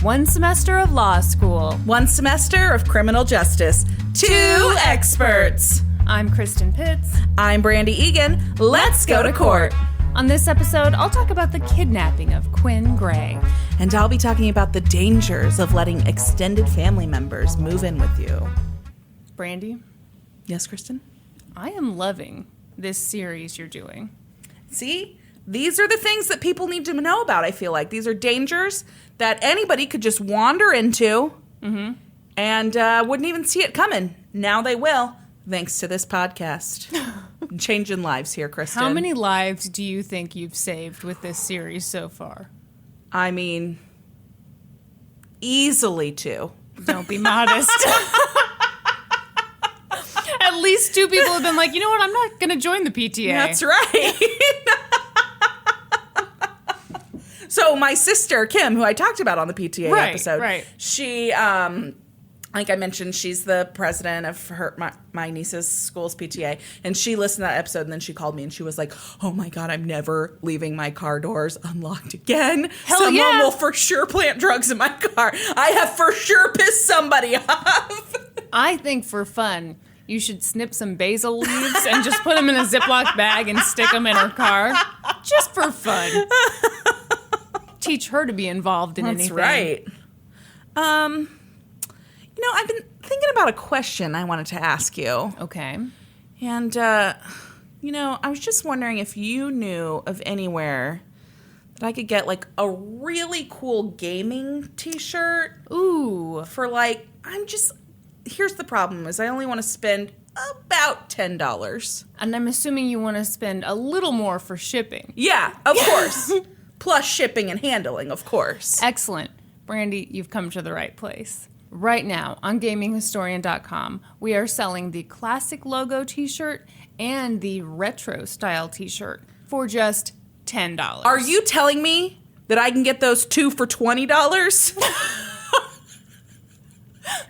1 semester of law school. 1 semester of criminal justice. 2 experts. I'm Kristin Pitts. I'm Brandi Egan. Let's go to court. On this episode, I'll talk about the kidnapping of Quinn Gray. And I'll be talking about the dangers of letting extended family members move in with you. Brandi? Yes, Kristin? I am loving this series you're doing. See? These are the things that people need to know about, I feel like. These are dangers that anybody could just wander into and wouldn't even see it coming. Now they will, thanks to this podcast. Changing lives here, Kristin. How many lives do you think you've saved with this series so far? I mean, easily 2. Don't be modest. At least 2 people have been like, you know what, I'm not going to join the PTA. That's right. So my sister, Kim, who I talked about on the PTA episode, she, like I mentioned, she's the president of my niece's school's PTA, and she listened to that episode, and then she called me, and she was like, oh my God, I'm never leaving my car doors unlocked again. Someone will for sure plant drugs in my car. I have for sure pissed somebody off. I think for fun, you should snip some basil leaves and just put them in a Ziploc bag and stick them in her car. Just for fun. Teach her to be involved in anything. That's right. You know, I've been thinking about a question I wanted to ask you. Okay. And, you know, I was just wondering if you knew of anywhere that I could get, like, a really cool gaming t-shirt. Ooh. For, like, here's the problem, is I only want to spend about $10. And I'm assuming you want to spend a little more for shipping. Yeah, of course. Plus shipping and handling, of course. Excellent. Brandi, you've come to the right place. Right now, on gaminghistorian.com, we are selling the classic logo t-shirt and the retro style t-shirt for just $10. Are you telling me that I can get those 2 for $20?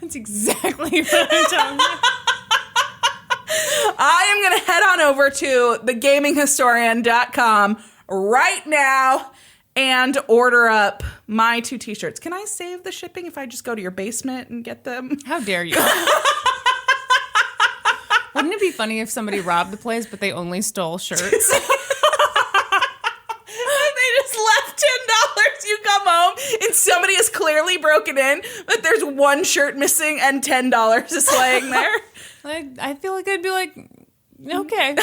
That's exactly what I'm telling you. I am going to head on over to thegaminghistorian.com right now and order up my 2 t-shirts. Can I save the shipping if I just go to your basement and get them? How dare you? Wouldn't it be funny if somebody robbed the place, but they only stole shirts? They just left $10. You come home and somebody has clearly broken in, but there's 1 shirt missing and $10 is laying there. I feel like I'd be like, okay.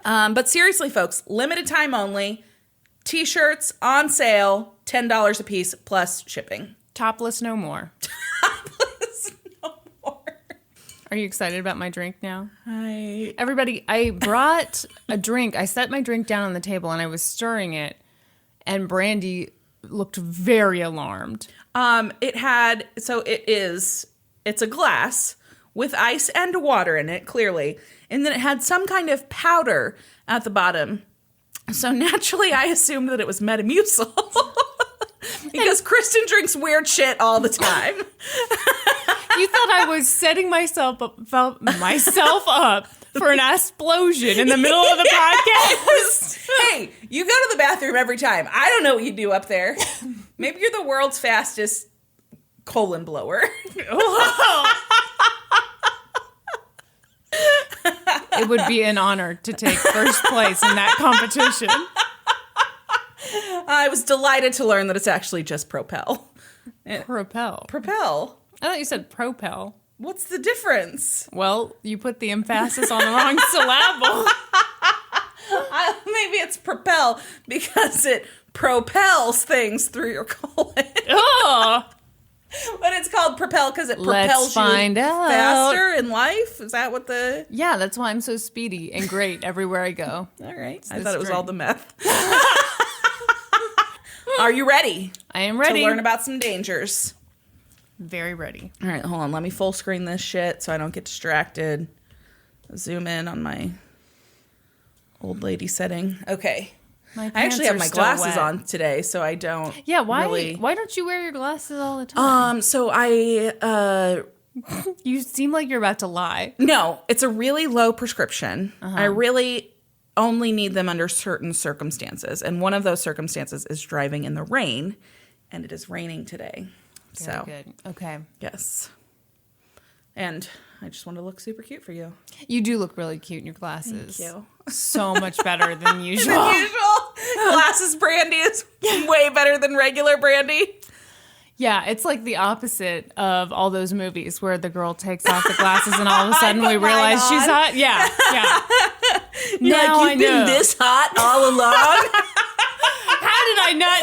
But seriously, folks, limited time only. T-shirts on sale, $10 a piece plus shipping. Topless no more. Topless no more. Are you excited about my drink now? Hi. Everybody, I brought a drink. I set my drink down on the table and I was stirring it, and Brandi looked very alarmed. It's a glass with ice and water in it, clearly. And then it had some kind of powder at the bottom. So naturally, I assumed that it was Metamucil. Because Kristin drinks weird shit all the time. You thought I was setting myself up for an explosion in the middle of the podcast? Hey, you go to the bathroom every time. I don't know what you do up there. Maybe you're the world's fastest colon blower. It would be an honor to take first place in that competition. I was delighted to learn that it's actually just Propel. Propel. I thought you said propel. What's the difference? Well, you put the emphasis on the wrong syllable. Maybe it's Propel because it propels things through your colon. Oh. But it's called Propel because it propels you faster in life? Is that what the... Yeah, that's why I'm so speedy and great everywhere I go. All right. I thought it was all the meth. Are you ready? I am ready. To learn about some dangers. Very ready. All right, hold on. Let me full screen this shit so I don't get distracted. Zoom in on my old lady setting. Okay. I actually have my glasses on today, so I don't. Yeah, why don't you wear your glasses all the time? You seem like you're about to lie. No, it's a really low prescription. I really only need them under certain circumstances. And one of those circumstances is driving in the rain. And it is raining today. Very good. Okay. Yes. And I just want to look super cute for you. You do look really cute in your glasses. Thank you. So much better than usual. Glasses Brandi is way better than regular Brandi. Yeah, it's like the opposite of all those movies where the girl takes off the glasses and all of a sudden we realize she's hot. Yeah, yeah. Now you've been this hot all along? How did I not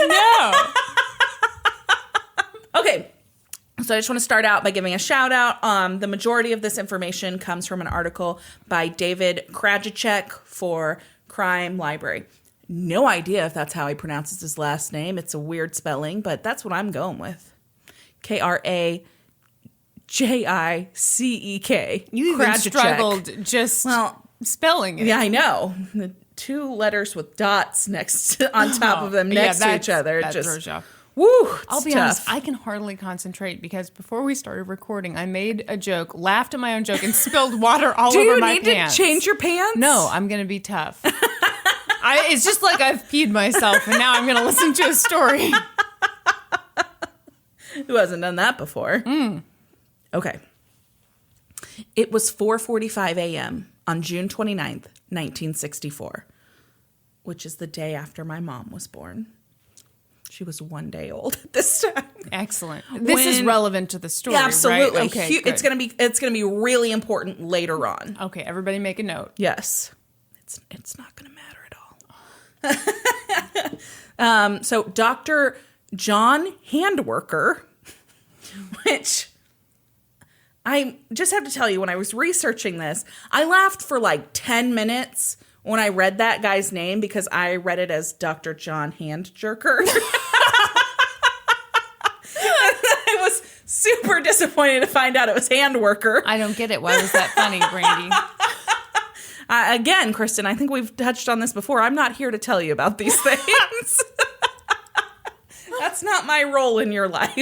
know? Okay. So I just want to start out by giving a shout out. The majority of this information comes from an article by David Krajicek for Crime Library. No idea if that's how he pronounces his last name. It's a weird spelling, but that's what I'm going with. Krajicek. You even struggled just spelling it. Yeah, I know. The two letters with dots on top of them next to each other. That throws you off. Woo, I'll be honest, I can hardly concentrate because before we started recording, I made a joke, laughed at my own joke, and spilled water all over my pants. Do you need to change your pants? No, I'm going to be tough. It's just like I've peed myself, and now I'm going to listen to a story. Who hasn't done that before? Okay. It was 4:45 a.m. on June 29th, 1964, which is the day after my mom was born. She was 1 day old at this time. Excellent. This is relevant to the story, yeah, absolutely. Right? Okay, it's gonna be really important later on. Okay, everybody make a note. Yes. It's not gonna matter at all. So Dr. John Handworker, which I just have to tell you, when I was researching this, I laughed for like 10 minutes when I read that guy's name because I read it as Dr. John Handjerker. I was super disappointed to find out it was Handworker. I don't get it. Why was that funny, Brandi? Again, Kristin, I think we've touched on this before. I'm not here to tell you about these things. That's not my role in your life.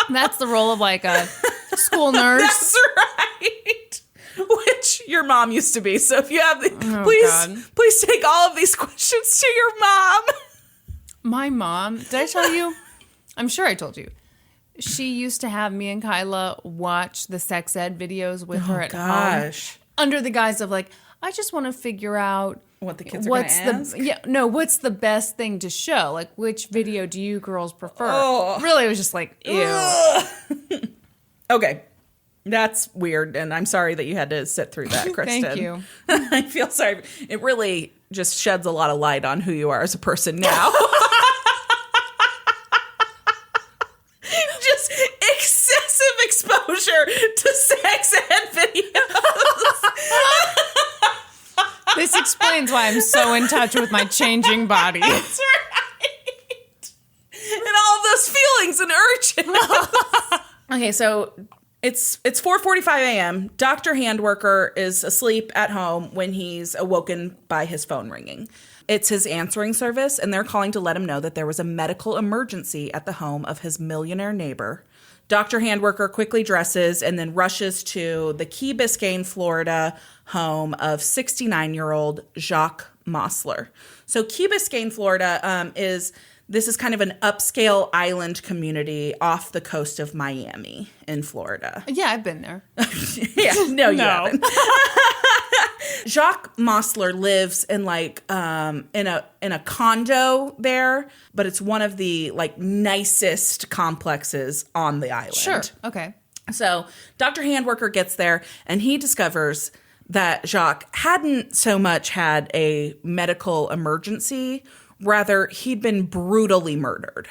That's the role of like a school nurse. That's right. Which your mom used to be. So if you have please take all of these questions to your mom. My mom, did I tell you? I'm sure I told you. She used to have me and Kyla watch the sex ed videos with her at home. Under the guise of like, I just want to figure out what the kids are going to ask. What's the best thing to show? Like, which video do you girls prefer? Oh. Really, it was just like, ew. Okay. That's weird, and I'm sorry that you had to sit through that, Kristin. Thank you. I feel sorry. It really just sheds a lot of light on who you are as a person now. Just excessive exposure to sex ed videos. This explains why I'm so in touch with my changing body. That's right. And all of those feelings and urges. Okay, so it's 4:45 a.m. Dr. Handworker is asleep at home when he's awoken by his phone ringing. It's his answering service, and they're calling to let him know that there was a medical emergency at the home of his millionaire neighbor. Dr. Handworker quickly dresses and then rushes to the Key Biscayne, Florida home of 69-year-old Jacques Mossler. So Key Biscayne, Florida This is kind of an upscale island community off the coast of Miami in Florida. Yeah, I've been there. Yeah, no, you haven't. Jacques Mossler lives in like in a condo there, but it's one of the like nicest complexes on the island. Sure. Okay. So Dr. Handworker gets there and he discovers that Jacques hadn't so much had a medical emergency. Rather, he'd been brutally murdered.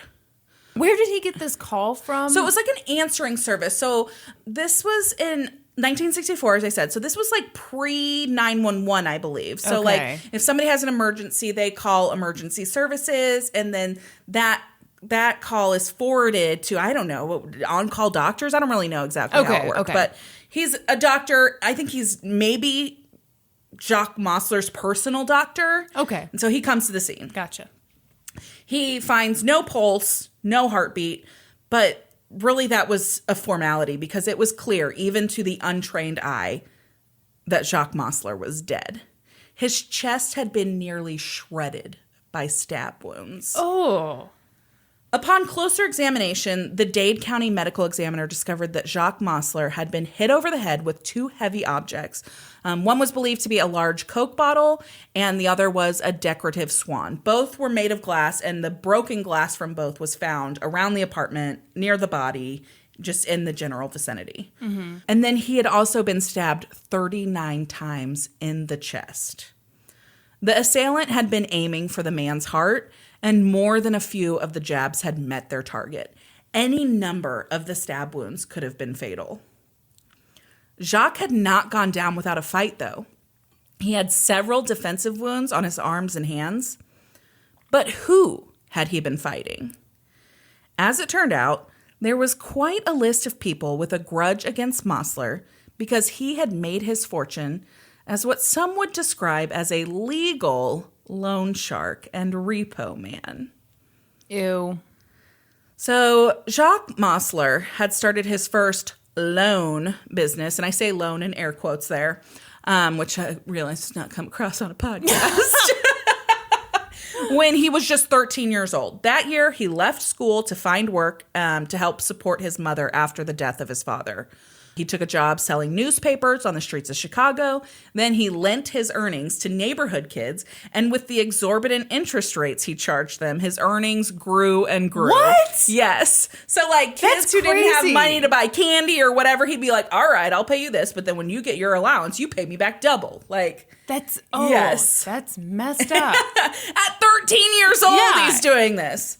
Where did he get this call from? So it was like an answering service. So this was in 1964, as I said. So this was like pre-911, I believe. So like if somebody has an emergency, they call emergency services, and then that call is forwarded to, I don't know, on-call doctors. I don't really know exactly how it works. Okay. But he's a doctor. I think he's maybe Jacques Mossler's personal doctor. Okay. And so he comes to the scene. Gotcha. He finds no pulse, no heartbeat, but really that was a formality because it was clear, even to the untrained eye, that Jacques Mossler was dead. His chest had been nearly shredded by stab wounds. Oh. Upon closer examination, the Dade County medical examiner discovered that Jacques Mossler had been hit over the head with two heavy objects. One was believed to be a large Coke bottle, and the other was a decorative swan. Both were made of glass, and the broken glass from both was found around the apartment, near the body, just in the general vicinity. Mm-hmm. And then he had also been stabbed 39 times in the chest. The assailant had been aiming for the man's heart, and more than a few of the jabs had met their target. Any number of the stab wounds could have been fatal. Jacques had not gone down without a fight, though. He had several defensive wounds on his arms and hands. But who had he been fighting? As it turned out, there was quite a list of people with a grudge against Mossler because he had made his fortune as what some would describe as a legal loan shark and repo man. Ew. So Jacques Mossler had started his first loan business, and I say loan in air quotes there, which I realize does not come across on a podcast, when he was just 13 years old. That year, he left school to find work to help support his mother after the death of his father. He took a job selling newspapers on the streets of Chicago. Then he lent his earnings to neighborhood kids. And with the exorbitant interest rates he charged them, his earnings grew and grew. What? Yes. So like kids who didn't have money to buy candy or whatever, he'd be like, all right, I'll pay you this. But then when you get your allowance, you pay me back double. Like, that's messed up. At 13 years old, he's doing this.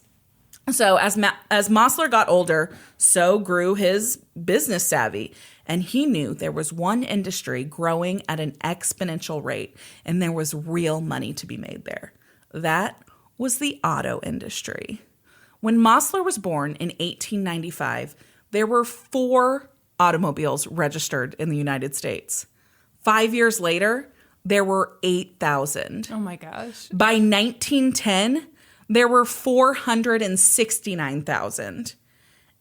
So as Mossler got older, so grew his business savvy. And he knew there was one industry growing at an exponential rate, and there was real money to be made there. That was the auto industry. When Mossler was born in 1895, there were 4 automobiles registered in the United States. 5 years later, there were 8,000. Oh my gosh. By 1910, there were 469,000.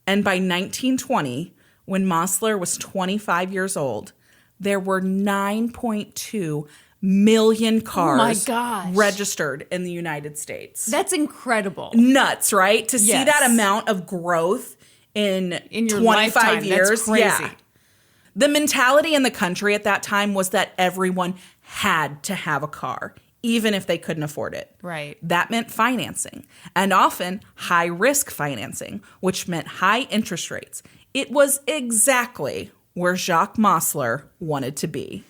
And by 1920, when Mossler was 25 years old, there were 9.2 million cars registered in the United States. That's incredible. Nuts, right? To see that amount of growth in your 25 lifetime, years. That's crazy. Yeah. The mentality in the country at that time was that everyone had to have a car, even if they couldn't afford it. Right. That meant financing, and often high-risk financing, which meant high interest rates. It was exactly where Jacques Mossler wanted to be.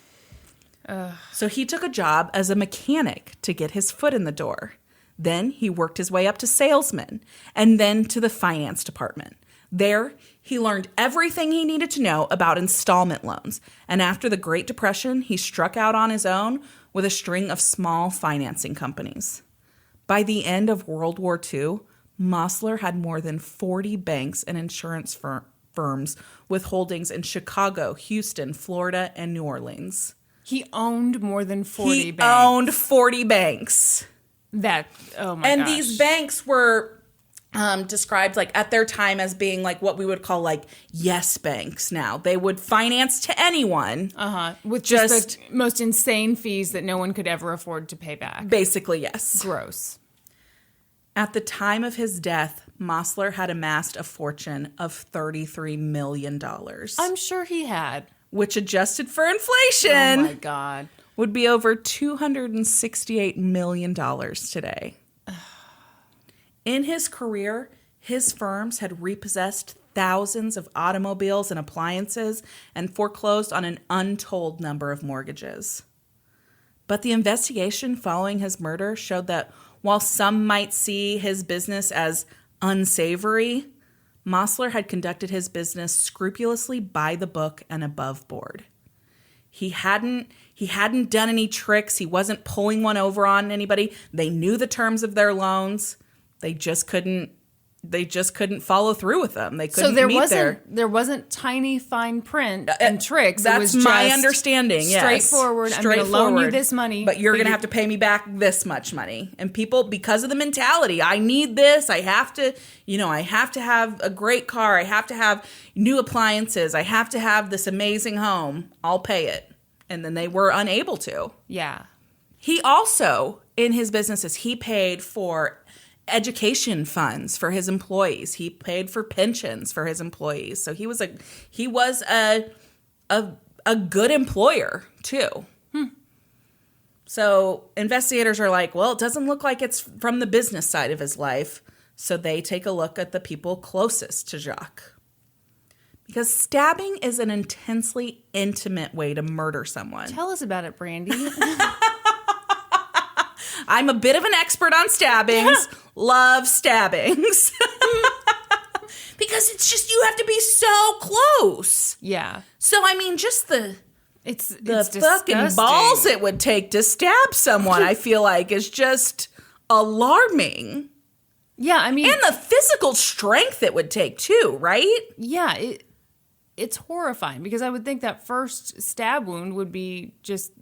So he took a job as a mechanic to get his foot in the door. Then he worked his way up to salesman, and then to the finance department. There, he learned everything he needed to know about installment loans, and after the Great Depression, he struck out on his own with a string of small financing companies. By the end of World War II, Mossler had more than 40 banks and insurance firms with holdings in Chicago, Houston, Florida, and New Orleans. He owned more than 40 banks. He owned 40 banks. Oh my gosh. And these banks were described like at their time as being like what we would call like yes banks now. They would finance to anyone. With just the most insane fees that no one could ever afford to pay back. Basically, yes. Gross. At the time of his death, Mossler had amassed a fortune of $33 million. I'm sure he had. Which adjusted for inflation. Oh my God. Would be over $268 million today. In his career, his firms had repossessed thousands of automobiles and appliances and foreclosed on an untold number of mortgages. But the investigation following his murder showed that while some might see his business as unsavory, Mossler had conducted his business scrupulously by the book and above board. He hadn't done any tricks. He wasn't pulling one over on anybody. They knew the terms of their loans. They just couldn't follow through with them. They couldn't there wasn't tiny fine print and tricks. That's it was just my understanding. Straightforward. I'm going to loan you this money, but you're going to have to pay me back this much money. And people, because of the mentality, I need this. I have to have a great car. I have to have new appliances. I have to have this amazing home. I'll pay it. And then they were unable to. Yeah. He also, in his businesses, he paid for education funds for his employees. He paid for pensions for his employees. So he was a good employer too. So investigators are like, well, it doesn't look like it's from the business side of his life. So they take a look at the people closest to Jacques. Because stabbing is an intensely intimate way to murder someone. Tell us about it, Brandi. I'm a bit of an expert on stabbings. Love stabbings. Because it's just, you have to be so close. Yeah. So, I mean, just the fucking disgusting. balls it would take to stab someone, I feel like, is just alarming. Yeah, I mean... And the physical strength it would take, too, right? Yeah, it's horrifying, because I would think that first stab wound would be just...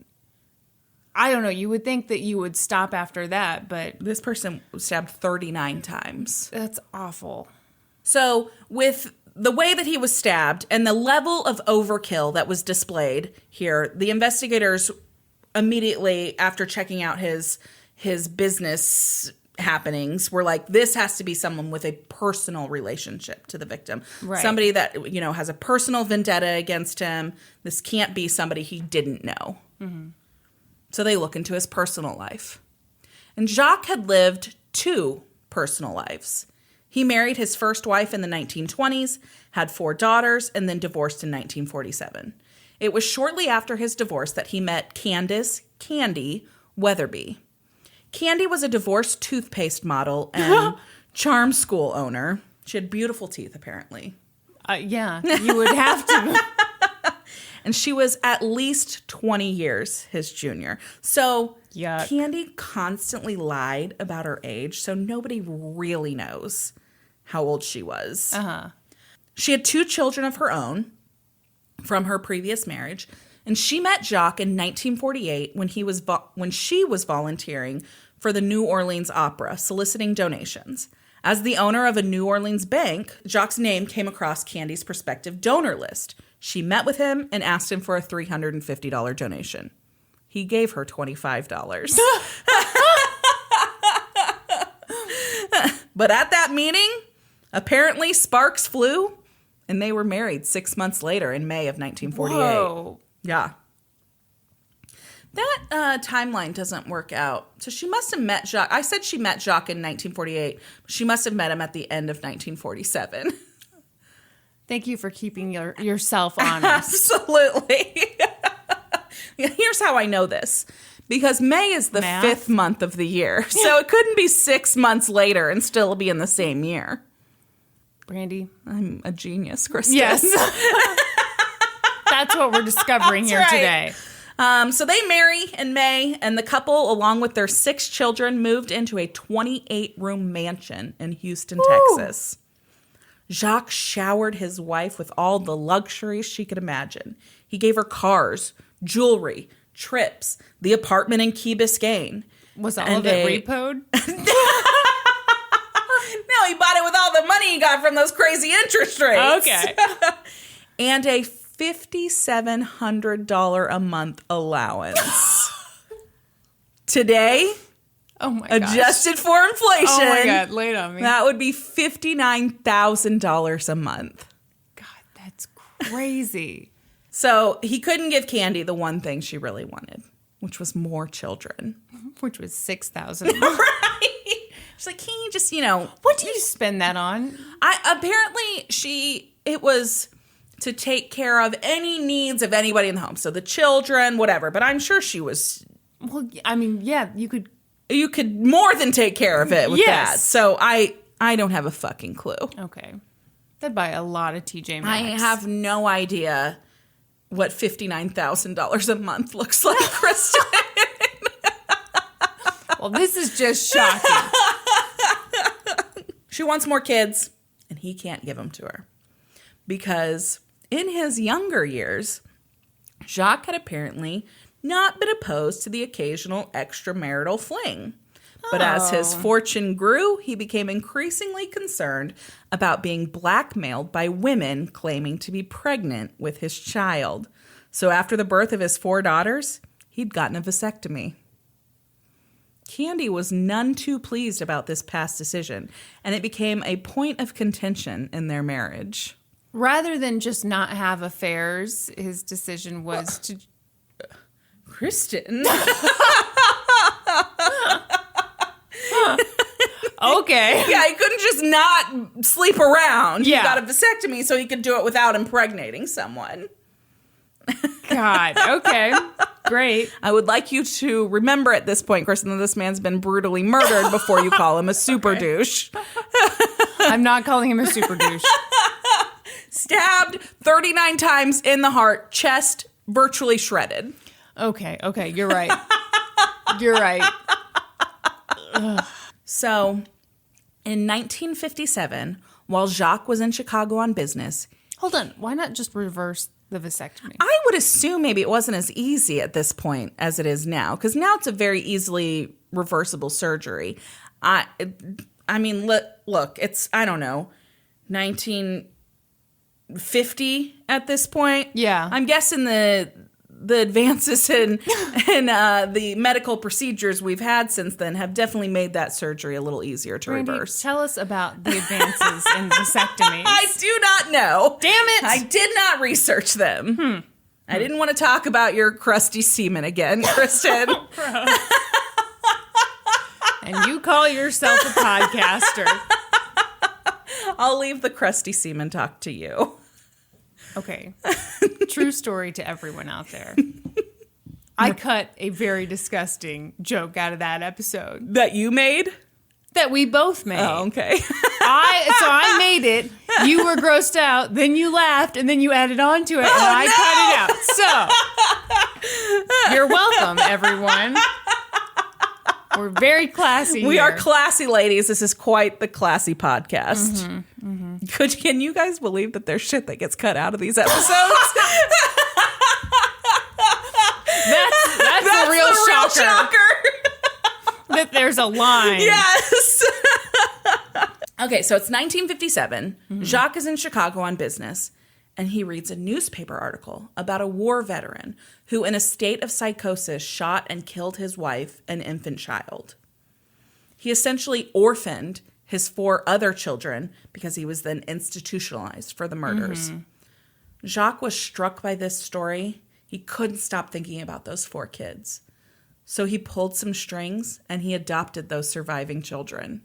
I don't know, you would think that you would stop after that, but... This person was stabbed 39 times. That's awful. So, with the way that he was stabbed and the level of overkill that was displayed here, the investigators immediately, after checking out his business happenings, were like, this has to be someone with a personal relationship to the victim. Right. Somebody that, you know, has a personal vendetta against him. This can't be somebody he didn't know. Mm-hmm. So they look into his personal life. And Jacques had lived 2 personal lives. He married his first wife in the 1920s, had 4 daughters, and then divorced in 1947. It was shortly after his divorce that he met Candace "Candy" Weatherby. Candy was a divorced toothpaste model and charm school owner. She had beautiful teeth, apparently. Yeah, you would have to. And she was at least 20 years his junior. So Yuck. Candy constantly lied about her age, so nobody really knows how old she was. Uh-huh. She had 2 children of her own from her previous marriage, and she met Jacques in 1948 when she was volunteering for the New Orleans Opera, soliciting donations. As the owner of a New Orleans bank, Jacques' name came across Candy's prospective donor list. She met with him and asked him for a $350 donation. He gave her $25. But at that meeting, apparently sparks flew, and they were married 6 months later in May of 1948. Whoa. Yeah. That timeline doesn't work out. So she must have met Jacques. I said she met Jacques in 1948. But she must have met him at the end of 1947. Thank you for keeping yourself honest. Absolutely. Here's how I know this. Because May is the 5th month of the year. Yeah. So it couldn't be 6 months later and still be in the same year. Brandi. I'm a genius, Kristin. Yes. That's what we're discovering here today. So they marry in May, and the couple, along with their 6 children, moved into a 28-room mansion in Houston, Texas. Jacques showered his wife with all the luxuries she could imagine. He gave her cars, jewelry, trips, the apartment in Key Biscayne. Was all of it repoed? No, he bought it with all the money he got from those crazy interest rates. Okay. And a $5,700 a month allowance. Today, oh my god, adjusted for inflation. Oh my god, lay it on me. That would be $59,000 a month. God, that's crazy. So he couldn't give Candy the one thing she really wanted, which was more children. Which was $6,000. Right? She's like, can you just, what do you spend that on? It was to take care of any needs of anybody in the home. So the children, whatever. But I'm sure she was... Well, I mean, yeah, you could more than take care of it with that. So I don't have a fucking clue. Okay. That'd buy a lot of TJ Maxx. I have no idea what $59,000 a month looks like, Kristin. Well, this is just shocking. She wants more kids, and he can't give them to her. Because in his younger years, Jacques had apparently not been opposed to the occasional extramarital fling. But as his fortune grew, he became increasingly concerned about being blackmailed by women claiming to be pregnant with his child. So after the birth of his 4 daughters, he'd gotten a vasectomy. Candy was none too pleased about this past decision, and it became a point of contention in their marriage. Rather than just not have affairs, his decision was to... Kristin. Okay. Yeah, he couldn't just not sleep around. Yeah. He got a vasectomy so he could do it without impregnating someone. God. Okay. Great. I would like you to remember at this point, Kristin, that this man's been brutally murdered before you call him a super douche. I'm not calling him a super douche. Stabbed 39 times in the heart, chest virtually shredded. Okay. You're right. You're right. Ugh. So, in 1957, while Jacques was in Chicago on business... Hold on. Why not just reverse the vasectomy? I would assume maybe it wasn't as easy at this point as it is now, because now it's a very easily reversible surgery. I mean, look, it's, I don't know, 1950 at this point. Yeah. I'm guessing the advances in the medical procedures we've had since then have definitely made that surgery a little easier to Brandi, reverse. Tell us about the advances in vasectomies. I do not know. Damn it! I did not research them. I didn't want to talk about your crusty semen again, Kristin. And you call yourself a podcaster. I'll leave the crusty semen talk to you. Okay. True story to everyone out there. I cut a very disgusting joke out of that episode. That you made? That we both made. Oh, okay. I made it. You were grossed out. Then you laughed, and then you added on to it, and I cut it out. So, you're welcome, everyone. We're very classy We here. are classy ladies. This is quite the classy podcast. Can you guys believe that there's shit that gets cut out of these episodes? That's the real shocker. That there's a line. Yes. Okay, so it's 1957. Jacques is in Chicago on business, and he reads a newspaper article about a war veteran who, in a state of psychosis, shot and killed his wife and infant child. He essentially orphaned his 4 other children because he was then institutionalized for the murders. Jacques was struck by this story. He couldn't stop thinking about those 4 kids. So he pulled some strings and he adopted those surviving children.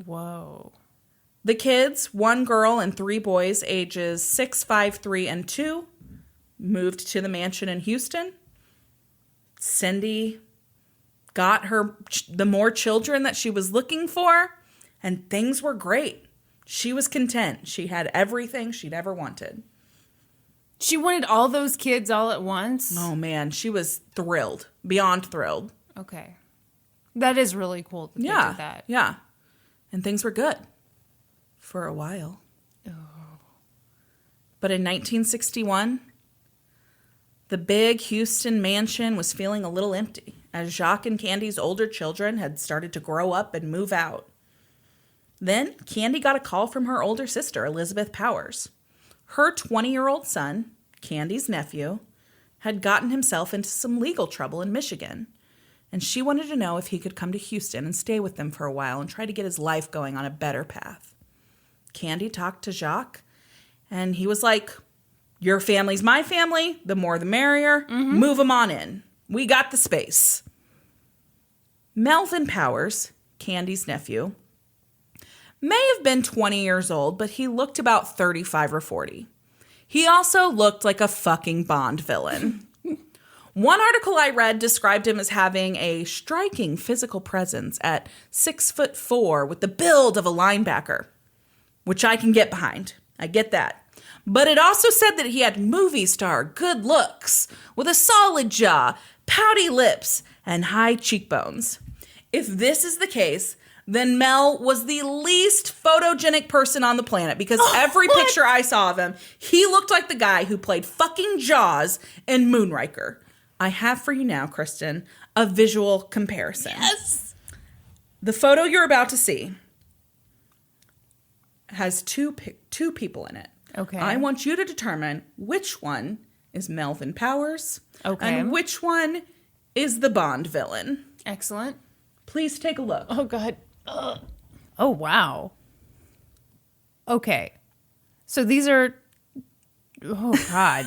Whoa. The kids, 1 girl and 3 boys, ages 6, 5, 3, and 2, moved to the mansion in Houston. Cindy got her the more children that she was looking for, and things were great. She was content. She had everything she'd ever wanted. She wanted all those kids all at once? Oh, man. She was thrilled. Beyond thrilled. Okay. That is really cool that they did that. Yeah. And things were good. For a while. Oh. But in 1961, the big Houston mansion was feeling a little empty as Jacques and Candy's older children had started to grow up and move out. Then Candy got a call from her older sister, Elizabeth Powers. Her 20-year-old son, Candy's nephew, had gotten himself into some legal trouble in Michigan, and she wanted to know if he could come to Houston and stay with them for a while and try to get his life going on a better path. Candy talked to Jacques, and he was like, your family's my family. The more the merrier. Move them on in. We got the space. Melvin Powers, Candy's nephew, may have been 20 years old, but he looked about 35 or 40. He also looked like a fucking Bond villain. One article I read described him as having a striking physical presence at 6'4" with the build of a linebacker, which I can get behind. I get that. But it also said that he had movie star good looks with a solid jaw, pouty lips, and high cheekbones. If this is the case, then Mel was the least photogenic person on the planet because every picture I saw of him, he looked like the guy who played fucking Jaws in Moonraker. I have for you now, Kristin, a visual comparison. Yes. The photo you're about to see has two people in it. Okay. I want you to determine which one is Melvin Powers and which one is the Bond villain. Excellent. Please take a look. Oh, God. Ugh. Oh, wow. Okay. So these are... Oh, God.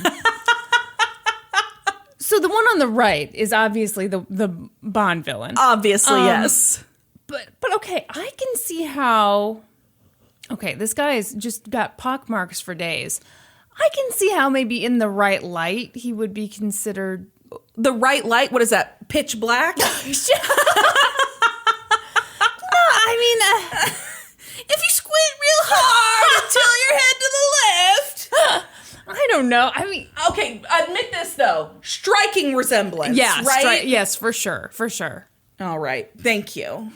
So the one on the right is obviously the Bond villain. Obviously, yes. But okay, I can see how... Okay, this guy has just got pockmarks for days. I can see how maybe in the right light he would be considered... The right light? What is that? Pitch black? No, I mean... if you squint real hard until your head to the left... I don't know. I mean... Okay, admit this, though. Striking resemblance, yeah, right? Yes, for sure. For sure. All right. Thank you.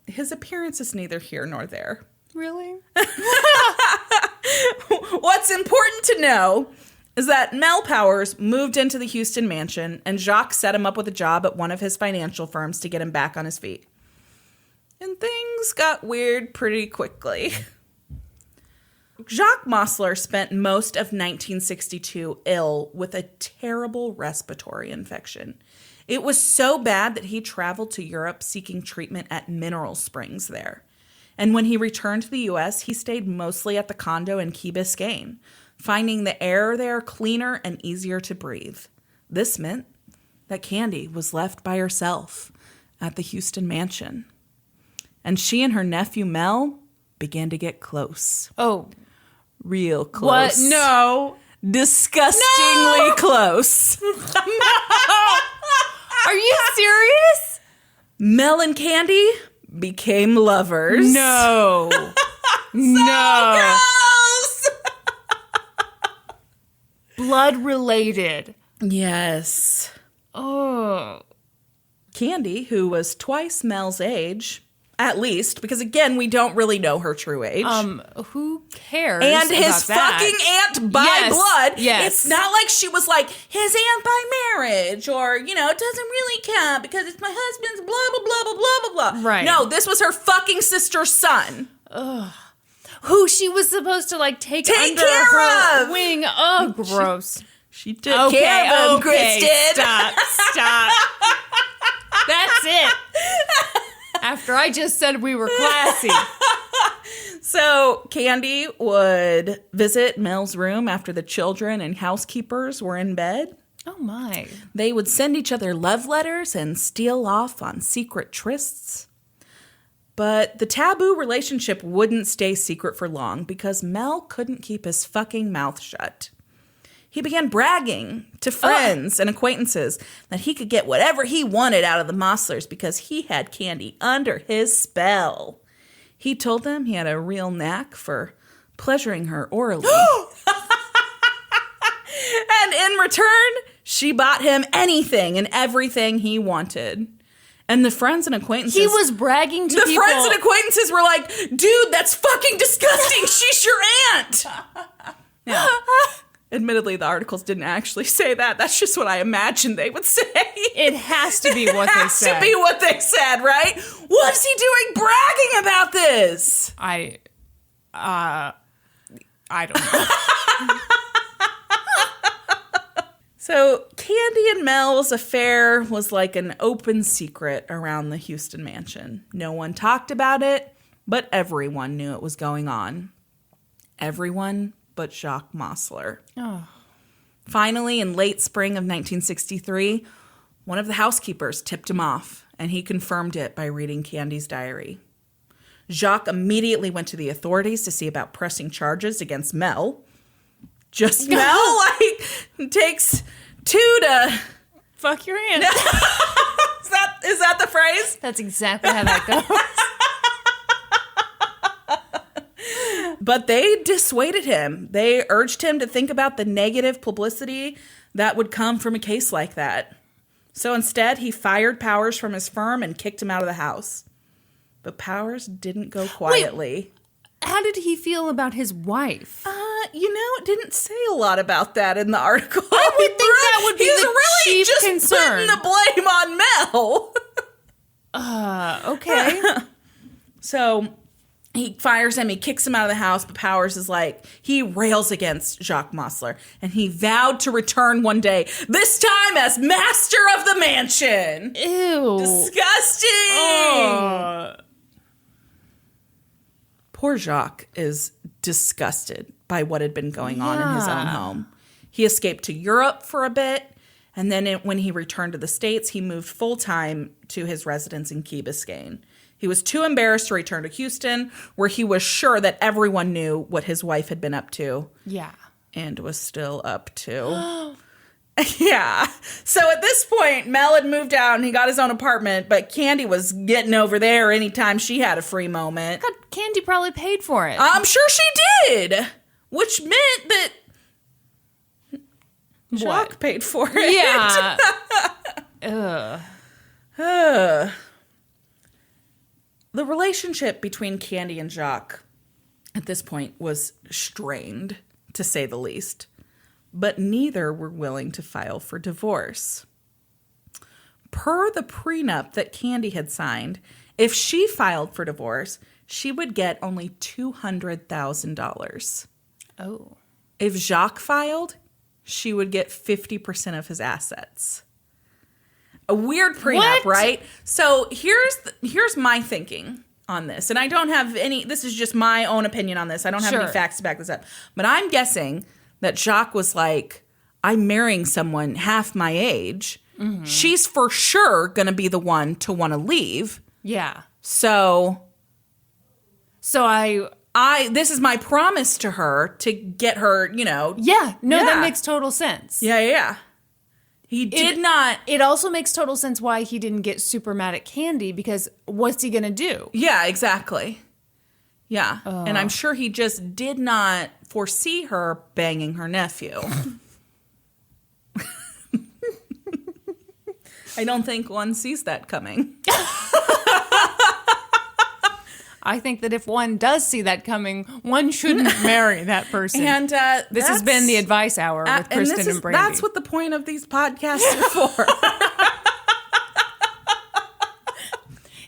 His appearance is neither here nor there. Really? What's important to know is that Mel Powers moved into the Houston mansion, and Jacques set him up with a job at one of his financial firms to get him back on his feet. And things got weird pretty quickly. Jacques Mossler spent most of 1962 ill with a terrible respiratory infection. It was so bad that he traveled to Europe seeking treatment at mineral springs there. And when he returned to the U.S., he stayed mostly at the condo in Key Biscayne, finding the air there cleaner and easier to breathe. This meant that Candy was left by herself at the Houston mansion. And she and her nephew Mel began to get close. Oh. Real close. What? No. Disgustingly close. No. Are you serious? Mel and Candy became lovers. No. No. Gross. Blood related. Yes. Oh. Candy, who was twice Mel's age, at least, because again, we don't really know her true age. Who cares? And his fucking aunt by blood. Yes. It's not like she was like his aunt by marriage, or, you know, it doesn't really count because it's my husband's blah, blah, blah, blah, blah, blah, blah. Right. No, this was her fucking sister's son. Ugh. Who she was supposed to, like, take under care her of. wing. Oh, gross. She took care of him, Kristin. Stop. That's it. After I just said we were classy. So Candy would visit Mel's room after the children and housekeepers were in bed. Oh, my. They would send each other love letters and steal off on secret trysts. But the taboo relationship wouldn't stay secret for long because Mel couldn't keep his fucking mouth shut. He began bragging to friends and acquaintances that he could get whatever he wanted out of the Mosslers because he had Candy under his spell. He told them he had a real knack for pleasuring her orally. And in return, she bought him anything and everything he wanted. And the friends and acquaintances... He was bragging to people... The friends and acquaintances were like, dude, that's fucking disgusting. She's your aunt. Yeah. Admittedly, the articles didn't actually say that. That's just what I imagined they would say. It has to be what they said. It has to be what they said, right? What's he doing bragging about this? I don't know. So Candy and Mel's affair was like an open secret around the Houston mansion. No one talked about it, but everyone knew it was going on. Everyone but Jacques Mossler. Oh. Finally, in late spring of 1963, one of the housekeepers tipped him off, and he confirmed it by reading Candy's diary. Jacques immediately went to the authorities to see about pressing charges against Mel. Just Mel, like, takes two to... Fuck your aunt. Is that the phrase? That's exactly how that goes. But they dissuaded him. They urged him to think about the negative publicity that would come from a case like that. So instead, he fired Powers from his firm and kicked him out of the house. But Powers didn't go quietly. Wait, how did he feel about his wife? It didn't say a lot about that in the article. I would think that would be the chief concern. He's really just putting the blame on Mel. Okay. So... He fires him. He kicks him out of the house. But Powers is like, he rails against Jacques Mossler. And he vowed to return one day, this time as master of the mansion. Ew. Disgusting. Poor Jacques is disgusted by what had been going on in his own home. He escaped to Europe for a bit. And then when he returned to the States, he moved full-time to his residence in Key Biscayne. He was too embarrassed to return to Houston, where he was sure that everyone knew what his wife had been up to. Yeah. And was still up to. Yeah. So at this point, Mel had moved out and he got his own apartment, but Candy was getting over there anytime she had a free moment. God, Candy probably paid for it. I'm sure she did. Which meant that Jacques paid for it. Yeah. The relationship between Candy and Jacques at this point was strained, to say the least. But neither were willing to file for divorce. Per the prenup that Candy had signed, if she filed for divorce, she would get only $200,000. Oh. If Jacques filed, she would get 50% of his assets. A weird prenup, right? So here's my thinking on this. And I don't have any, this is just my own opinion on this. I don't have any facts to back this up. But I'm guessing that Jacques was like, I'm marrying someone half my age. Mm-hmm. She's for sure going to be the one to want to leave. Yeah. So I this is my promise to her to get her, Yeah. No, that makes total sense. Yeah. He did not. It also makes total sense why he didn't get super mad at Candy, because what's he going to do? Yeah, exactly. Yeah. And I'm sure he just did not foresee her banging her nephew. I don't think one sees that coming. I think that if one does see that coming, one shouldn't marry that person. And this has been the Advice Hour with Kristin and Brandi. That's what the point of these podcasts are for.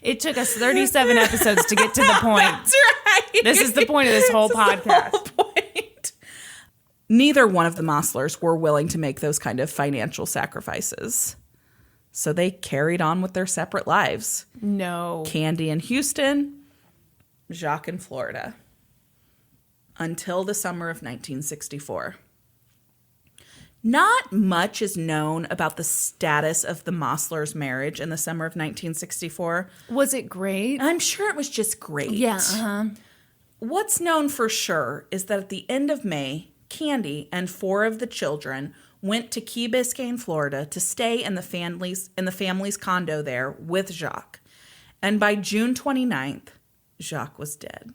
It took us 37 episodes to get to the point. That's right. This is the point of this whole podcast. The whole point. Neither one of the Mosslers were willing to make those kind of financial sacrifices. So they carried on with their separate lives. No. Candy in Houston, Jacques in Florida, until the summer of 1964. Not much is known about the status of the Mosslers' marriage in the summer of 1964. Was it great? I'm sure it was just great. Yeah, What's known for sure is that at the end of May, Candy and 4 of the children went to Key Biscayne, Florida, to stay in the family's condo there with Jacques. And by June 29th, Jacques was dead.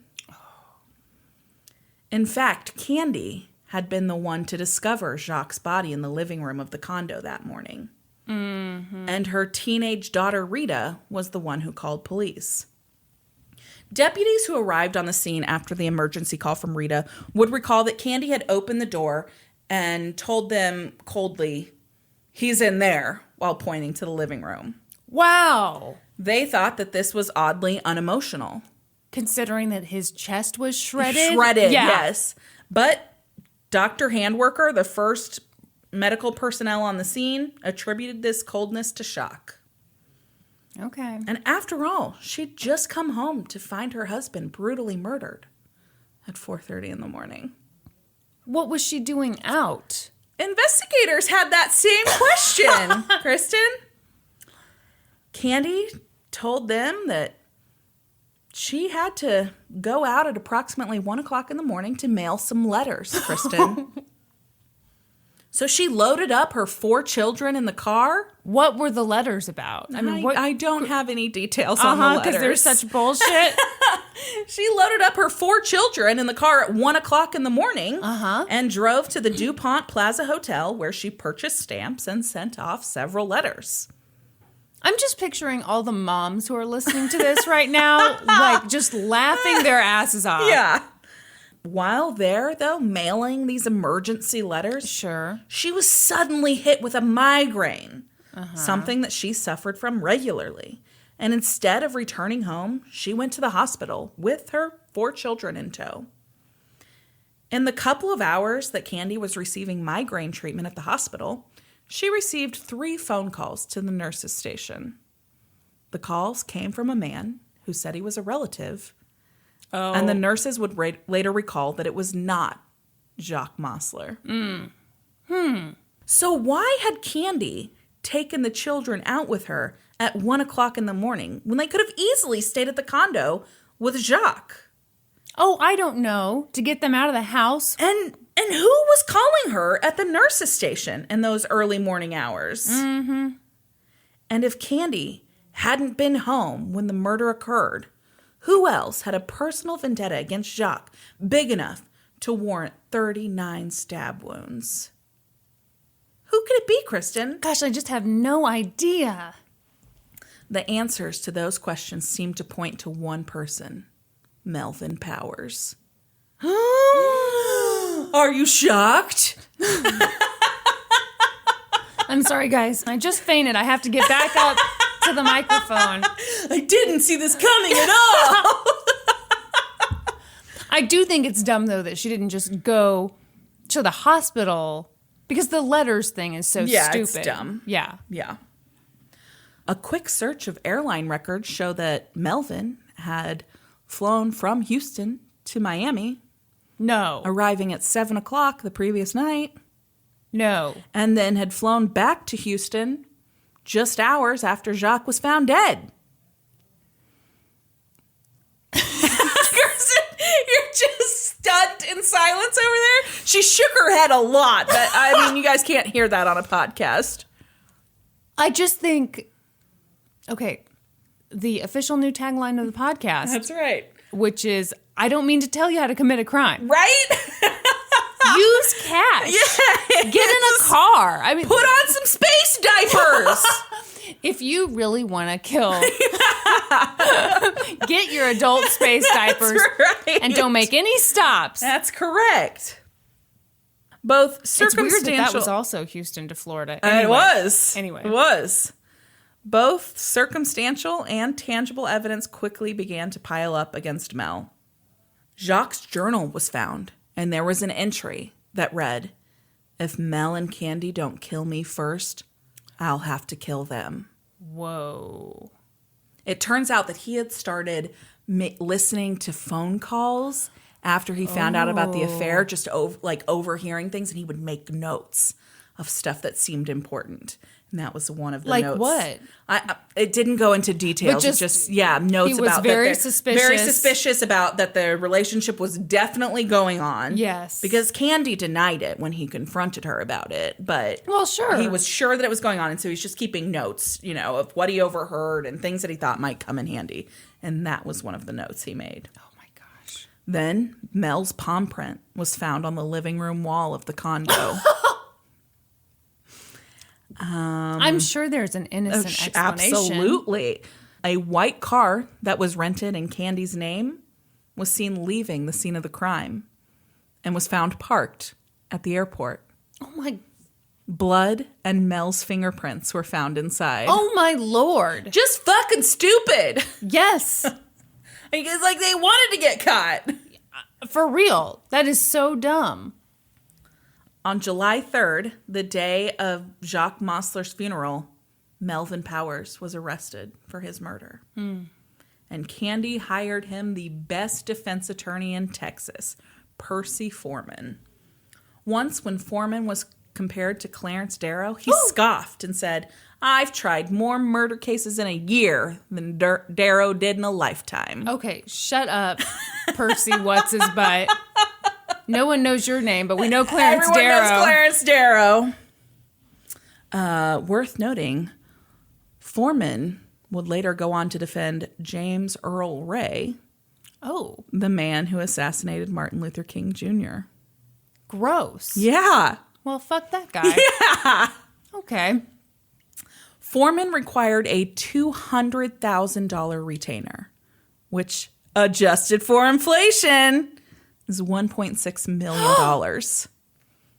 In fact, Candy had been the one to discover Jacques' body in the living room of the condo that morning. Mm-hmm. And her teenage daughter, Rita, was the one who called police. Deputies who arrived on the scene after the emergency call from Rita would recall that Candy had opened the door and told them coldly, "He's in there," while pointing to the living room. Wow. They thought that this was oddly unemotional. Considering that his chest was shredded? Shredded, yes. But Dr. Handworker, the first medical personnel on the scene, attributed this coldness to shock. Okay. And after all, she'd just come home to find her husband brutally murdered at 4:30 in the morning. What was she doing out? Investigators had that same question, Kristin. Candy told them that she had to go out at approximately 1 o'clock in the morning to mail some letters, Kristin. So she loaded up her 4 children in the car. What were the letters about? I don't have any details on the letters. Because they're such bullshit. She loaded up her 4 children in the car at 1 o'clock in the morning and drove to the DuPont Plaza Hotel, where she purchased stamps and sent off several letters. I'm just picturing all the moms who are listening to this right now, like just laughing their asses off. Yeah. While there, though, mailing these emergency letters, she was suddenly hit with a migraine, something that she suffered from regularly. And instead of returning home, she went to the hospital with her 4 children in tow. In the couple of hours that Candy was receiving migraine treatment at the hospital, she received 3 phone calls to the nurse's station. The calls came from a man who said he was a relative, and the nurses would later recall that it was not Jacques Mossler. So why had Candy taken the children out with her at 1 o'clock in the morning when they could have easily stayed at the condo with Jacques? Oh, I don't know. To get them out of the house? And who was calling her at the nurse's station in those early morning hours? Mm-hmm. And if Candy hadn't been home when the murder occurred, who else had a personal vendetta against Jacques big enough to warrant 39 stab wounds? Who could it be, Kristin? Gosh, I just have no idea. The answers to those questions seem to point to one person, Melvin Powers. Are you shocked? I'm sorry, guys. I just fainted. I have to get back up to the microphone. I didn't see this coming at all. I do think it's dumb, though, that she didn't just go to the hospital because the letters thing is so stupid. It's dumb. Yeah. A quick search of airline records show that Melvin had flown from Houston to Miami. No. Arriving at 7 o'clock the previous night. No. And then had flown back to Houston just hours after Jacques was found dead. You're just stunned in silence over there. She shook her head a lot, but I mean, you guys can't hear that on a podcast. I just think, okay, the official new tagline of the podcast. That's right. Which is, I don't mean to tell you how to commit a crime. Right? Use cash. Yes. Get in a car. I mean, put on some space diapers. If you really want to kill, get your adult space diapers and don't make any stops. That's correct. Both circumstantial. It's weird that was also Houston to Florida. Anyway. It was. Anyway. It was. Both circumstantial and tangible evidence quickly began to pile up against Mel. Jacques' journal was found, and there was an entry that read, "If Mel and Candy don't kill me first, I'll have to kill them." Whoa. It turns out that he had started listening to phone calls after he found out about the affair, just overhearing things, and he would make notes of stuff that seemed important. And that was one of the notes. Like what? It didn't go into details. Notes he was about very suspicious. Very suspicious about that the relationship was definitely going on. Yes. Because Candy denied it when he confronted her about it. But well, sure. He was sure that it was going on. And so he's just keeping notes, of what he overheard and things that he thought might come in handy. And that was one of the notes he made. Oh, my gosh. Then Mel's palm print was found on the living room wall of the condo. I'm sure there's an innocent explanation. Absolutely. A white car that was rented in Candy's name was seen leaving the scene of the crime and was found parked at the airport. Oh, my. Blood and Mel's fingerprints were found inside. Oh, my Lord. Just fucking stupid. Yes. It's like they wanted to get caught. For real. That is so dumb. On July 3rd, the day of Jacques Mossler's funeral, Melvin Powers was arrested for his murder. And Candy hired him the best defense attorney in Texas, Percy Foreman. Once, when Foreman was compared to Clarence Darrow, he scoffed and said, "I've tried more murder cases in a year than Darrow did in a lifetime." Okay, shut up, Percy What's-His-Butt. No one knows your name, but we know Clarence Darrow. Everyone knows Clarence Darrow. Worth noting, Foreman would later go on to defend James Earl Ray, the man who assassinated Martin Luther King Jr. Gross. Yeah. Well, fuck that guy. Yeah. Okay. Foreman required a $200,000 retainer, which, adjusted for inflation, is $1.6 million.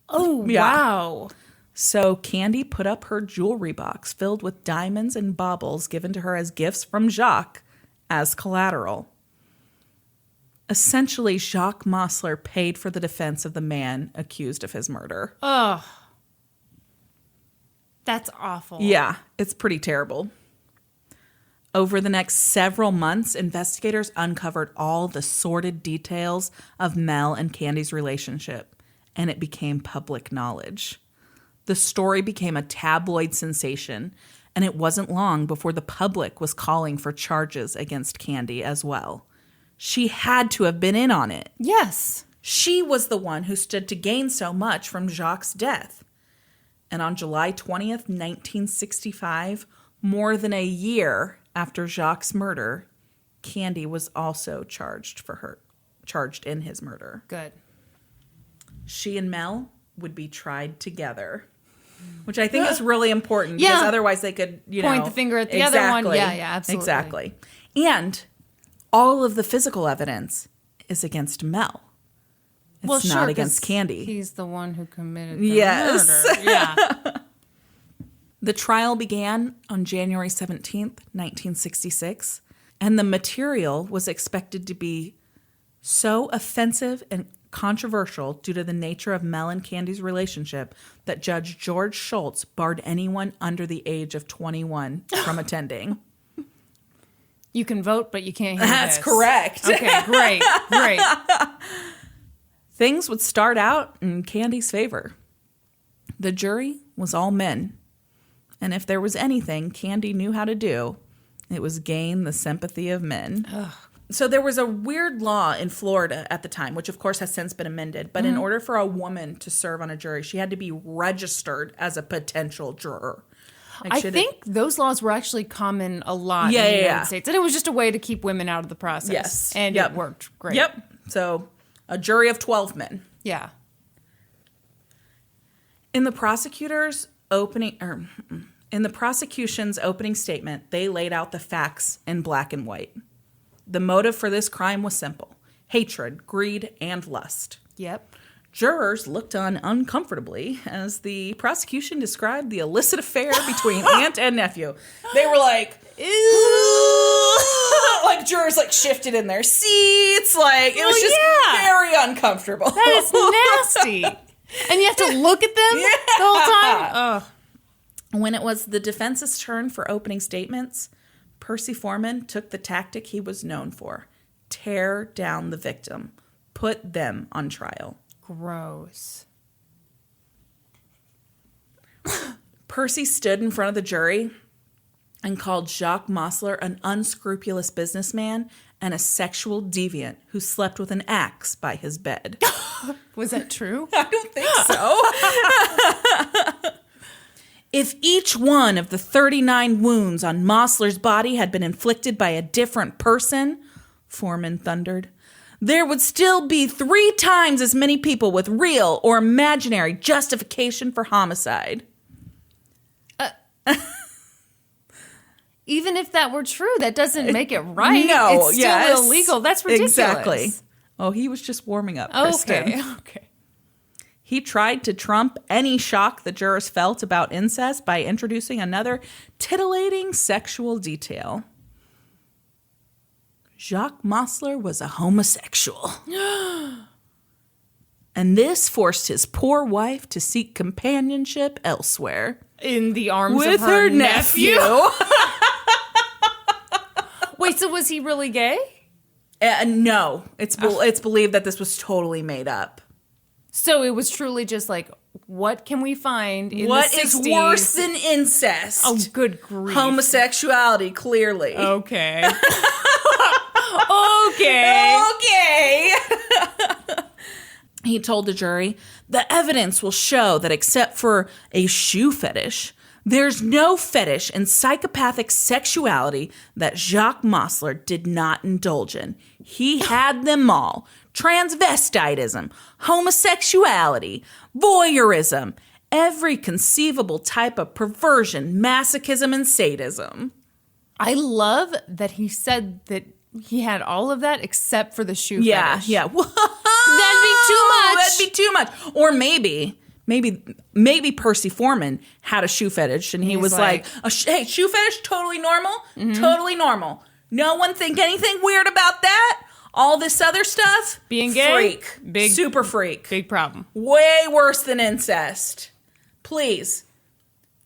Oh, yeah. Wow. So Candy put up her jewelry box filled with diamonds and baubles given to her as gifts from Jacques as collateral. Essentially, Jacques Mossler paid for the defense of the man accused of his murder. Oh. That's awful. Yeah, it's pretty terrible. Over the next several months, investigators uncovered all the sordid details of Mel and Candy's relationship, and it became public knowledge. The story became a tabloid sensation, and it wasn't long before the public was calling for charges against Candy as well. She had to have been in on it. Yes. She was the one who stood to gain so much from Jacques' death. And on July 20th, 1965, more than a year after Jacques' murder, Candy was also charged in his murder. Good. She and Mel would be tried together, which I think is really important because otherwise they could, point the finger at the other one. Yeah, absolutely. Exactly. And all of the physical evidence is against Mel. It's not against Candy. He's the one who committed the murder. Yeah. The trial began on January 17th, 1966, and the material was expected to be so offensive and controversial due to the nature of Mel and Candy's relationship that Judge George Schultz barred anyone under the age of 21 from attending. You can vote, but you can't hear That's correct. Okay, great. Things would start out in Candy's favor. The jury was all men. And if there was anything Candy knew how to do, it was gain the sympathy of men. Ugh. So there was a weird law in Florida at the time, which of course has since been amended. But in order for a woman to serve on a jury, she had to be registered as a potential juror. I think those laws were actually common a lot in the United States. And it was just a way to keep women out of the process. Yes. And it worked great. Yep. So a jury of 12 men. Yeah. In the prosecution's opening statement, they laid out the facts in black and white. The motive for this crime was simple: hatred, greed, and lust. Yep. Jurors looked on uncomfortably as the prosecution described the illicit affair between aunt and nephew. They were like, ew. Like jurors shifted in their seats. Like it was just very uncomfortable. That is nasty. And you have to look at them the whole time? Ugh. When it was the defense's turn for opening statements, Percy Foreman took the tactic he was known for: tear down the victim, put them on trial. Gross. Percy stood in front of the jury and called Jacques Mossler an unscrupulous businessman and a sexual deviant who slept with an axe by his bed. Was that true? I don't think so. If each one of the 39 wounds on Mossler's body had been inflicted by a different person, Foreman thundered, there would still be 3 times as many people with real or imaginary justification for homicide. Even if that were true, that doesn't make it right. No, it's still illegal. That's ridiculous. Exactly. Oh, he was just warming up, Kristin. Okay. He tried to trump any shock the jurors felt about incest by introducing another titillating sexual detail. Jacques Mossler was a homosexual. And this forced his poor wife to seek companionship elsewhere. In the arms with of her nephew. Wait, so was he really gay? No. It's believed that this was totally made up. So it was truly just what can we find in the 60s? What is worse than incest? Oh, good grief. Homosexuality, clearly. Okay. Okay. He told the jury, the evidence will show that except for a shoe fetish, there's no fetish in psychopathic sexuality that Jacques Mossler did not indulge in. He had them all. Transvestitism, homosexuality, voyeurism, every conceivable type of perversion, masochism, and sadism. I love that he said that he had all of that except for the shoe fetish. Yeah. That'd be too much. Or maybe Percy Foreman had a shoe fetish and he was like, hey, shoe fetish, totally normal? Mm-hmm. Totally normal. No one think anything weird about that? All this other stuff, being gay, freak. Super freak. Big problem. Way worse than incest. Please,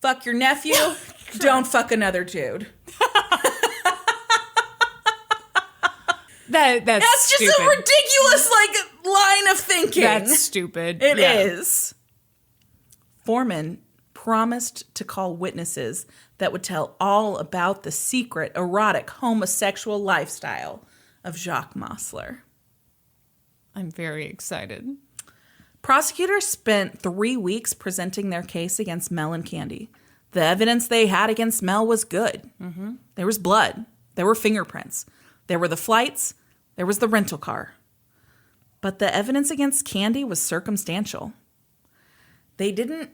fuck your nephew. Don't fuck another dude. That's just stupid. a ridiculous, line of thinking. That's stupid. It is. Foreman promised to call witnesses that would tell all about the secret, erotic, homosexual lifestyle of Jacques Mossler. I'm very excited. Prosecutors spent 3 weeks presenting their case against Mel and Candy. The evidence they had against Mel was good. Mm-hmm. There was blood. There were fingerprints. There were the flights. There was the rental car. But the evidence against Candy was circumstantial. They didn't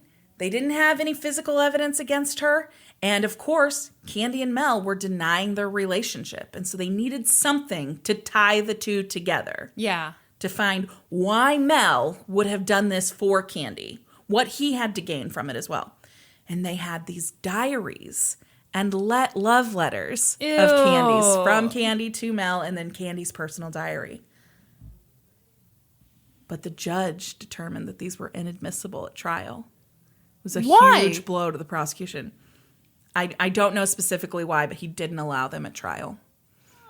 have any physical evidence against her. And of course, Candy and Mel were denying their relationship. And so they needed something to tie the two together. Yeah. To find why Mel would have done this for Candy. What he had to gain from it as well. And they had these diaries and love letters Ew. of Candy's. From Candy to Mel and then Candy's personal diary. But the judge determined that these were inadmissible at trial. It was a huge blow to the prosecution. I don't know specifically why, but he didn't allow them at trial.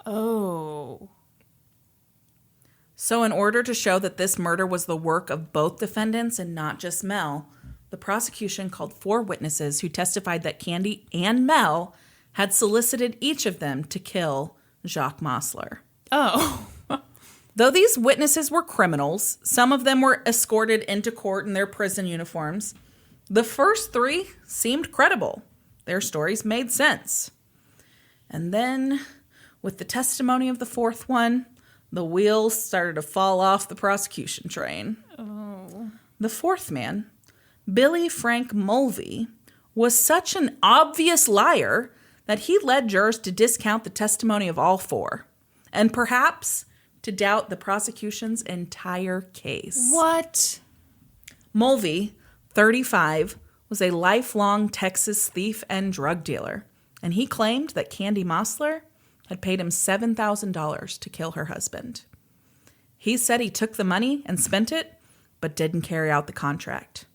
Oh. So in order to show that this murder was the work of both defendants and not just Mel, the prosecution called 4 witnesses who testified that Candy and Mel had solicited each of them to kill Jacques Mossler. Oh. Though these witnesses were criminals, some of them were escorted into court in their prison uniforms. The first 3 seemed credible. Their stories made sense. And then, with the testimony of the 4th one, the wheels started to fall off the prosecution train. Oh. The 4th man, Billy Frank Mulvey, was such an obvious liar that he led jurors to discount the testimony of all 4, and perhaps to doubt the prosecution's entire case. What? Mulvey, 35, was a lifelong Texas thief and drug dealer, and he claimed that Candy Mossler had paid him $7,000 to kill her husband. He said he took the money and spent it, but didn't carry out the contract.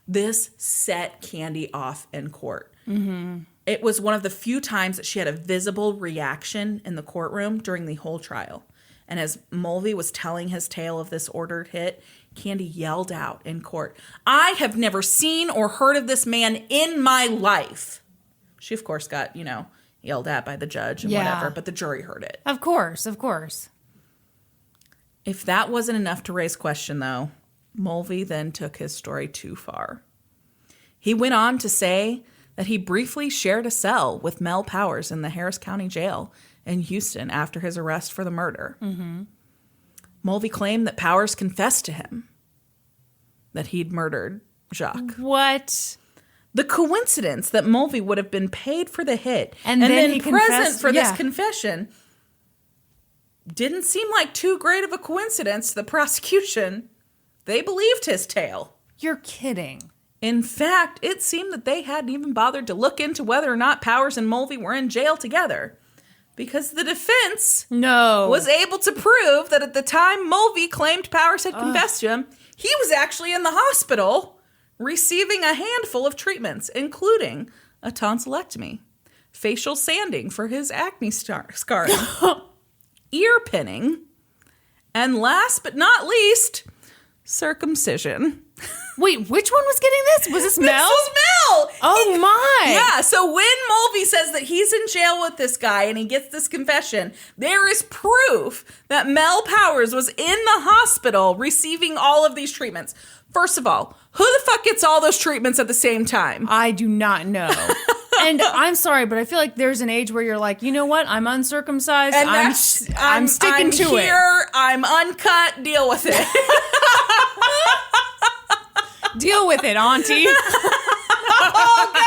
This set Candy off in court. Mm-hmm. It was one of the few times that she had a visible reaction in the courtroom during the whole trial. And as Mulvey was telling his tale of this ordered hit, Candy yelled out in court, "I have never seen or heard of this man in my life." She, of course, got, yelled at by the judge and whatever, but the jury heard it. Of course, of course. If that wasn't enough to raise question, though, Mulvey then took his story too far. He went on to say that he briefly shared a cell with Mel Powers in the Harris County Jail in Houston after his arrest for the murder. Mm-hmm. Mulvey claimed that Powers confessed to him that he'd murdered Jacques. What? The coincidence that Mulvey would have been paid for the hit and then present for this confession didn't seem like too great of a coincidence to the prosecution. They believed his tale. You're kidding. In fact, it seemed that they hadn't even bothered to look into whether or not Powers and Mulvey were in jail together. Because the defense was able to prove that at the time Mulvey claimed Powers had confessed to him, he was actually in the hospital receiving a handful of treatments, including a tonsillectomy, facial sanding for his acne scarring, ear pinning, and last but not least, circumcision. Wait, which one was getting this? Was this Mel? This was Mel! Oh, my! Yeah, so when Mulvey says that he's in jail with this guy and he gets this confession, there is proof that Mel Powers was in the hospital receiving all of these treatments. First of all, who the fuck gets all those treatments at the same time? I do not know. And I'm sorry, but I feel like there's an age where you're like, you know what? I'm uncircumcised. And I'm sticking to it. I'm uncut. Deal with it. Deal with it, Auntie. Oh, God.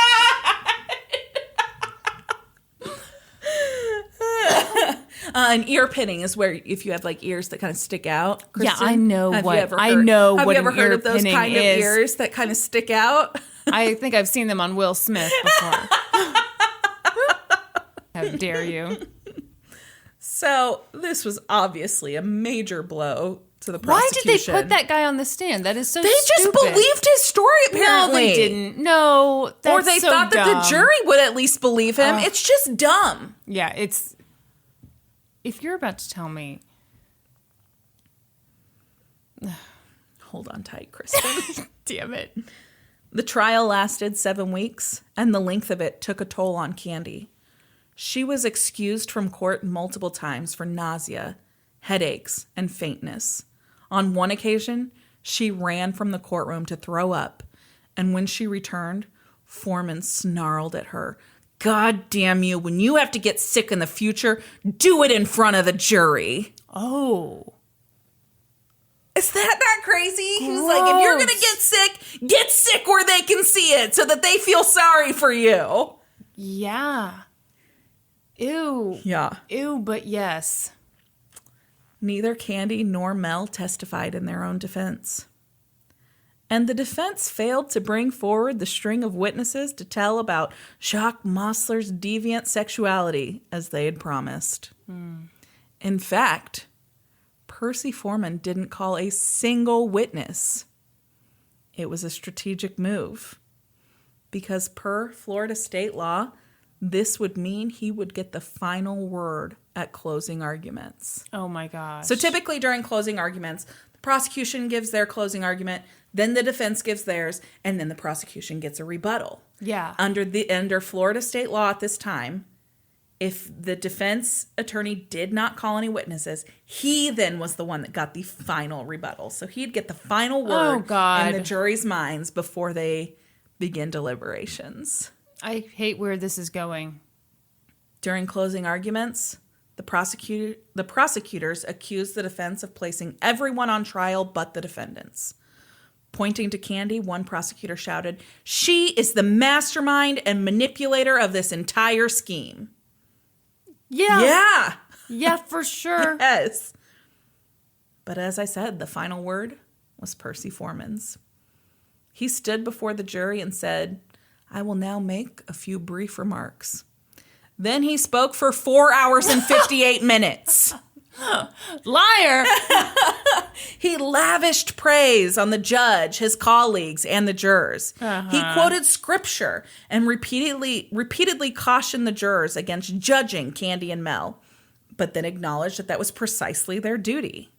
And ear pinning is where if you have like ears that kind of stick out. Kristin, yeah, I know have what. You ever I heard, know have what you ever an heard ear of those pinning kind of is. ears that kind of stick out? I think I've seen them on Will Smith before. How dare you? So this was obviously a major blow to the prosecution. Why did they put that guy on the stand? That is so stupid. They just believed his story, apparently. No, they didn't. No, that's or they so thought dumb. that the jury would at least believe him. It's just dumb. Yeah, it's... If you're about to tell me... Hold on tight, Kristin. Damn it. The trial lasted 7 weeks, and the length of it took a toll on Candy. She was excused from court multiple times for nausea, headaches, and faintness. On one occasion, she ran from the courtroom to throw up, and when she returned, Foreman snarled at her, "God damn you, when you have to get sick in the future, do it in front of the jury." Oh. Is that not crazy? He was like, if you're going to get sick where they can see it so that they feel sorry for you. Yeah. Ew. Yeah. Ew, but yes. Neither Candy nor Mel testified in their own defense. And the defense failed to bring forward the string of witnesses to tell about Jacques Mossler's deviant sexuality as they had promised. In fact, Percy Foreman didn't call a single witness. It was a strategic move. Because per Florida state law, this would mean he would get the final word at closing arguments. Oh my gosh. So typically during closing arguments, the prosecution gives their closing argument, then the defense gives theirs, and then the prosecution gets a rebuttal. Yeah. Under Florida state law at this time, if the defense attorney did not call any witnesses, he then was the one that got the final rebuttal. So he'd get the final word in the jury's minds before they begin deliberations. I hate where this is going. During closing arguments, the prosecutors accused the defense of placing everyone on trial but the defendants. Pointing to Candy, one prosecutor shouted, "She is the mastermind and manipulator of this entire scheme." Yeah. Yeah. Yeah, for sure. Yes. But as I said, the final word was Percy Foreman's. He stood before the jury and said, "I will now make a few brief remarks." Then he spoke for 4 hours and 58 minutes. Liar. He lavished praise on the judge, his colleagues, and the jurors. He quoted scripture and repeatedly cautioned the jurors against judging Candy and Mel, but then acknowledged that was precisely their duty.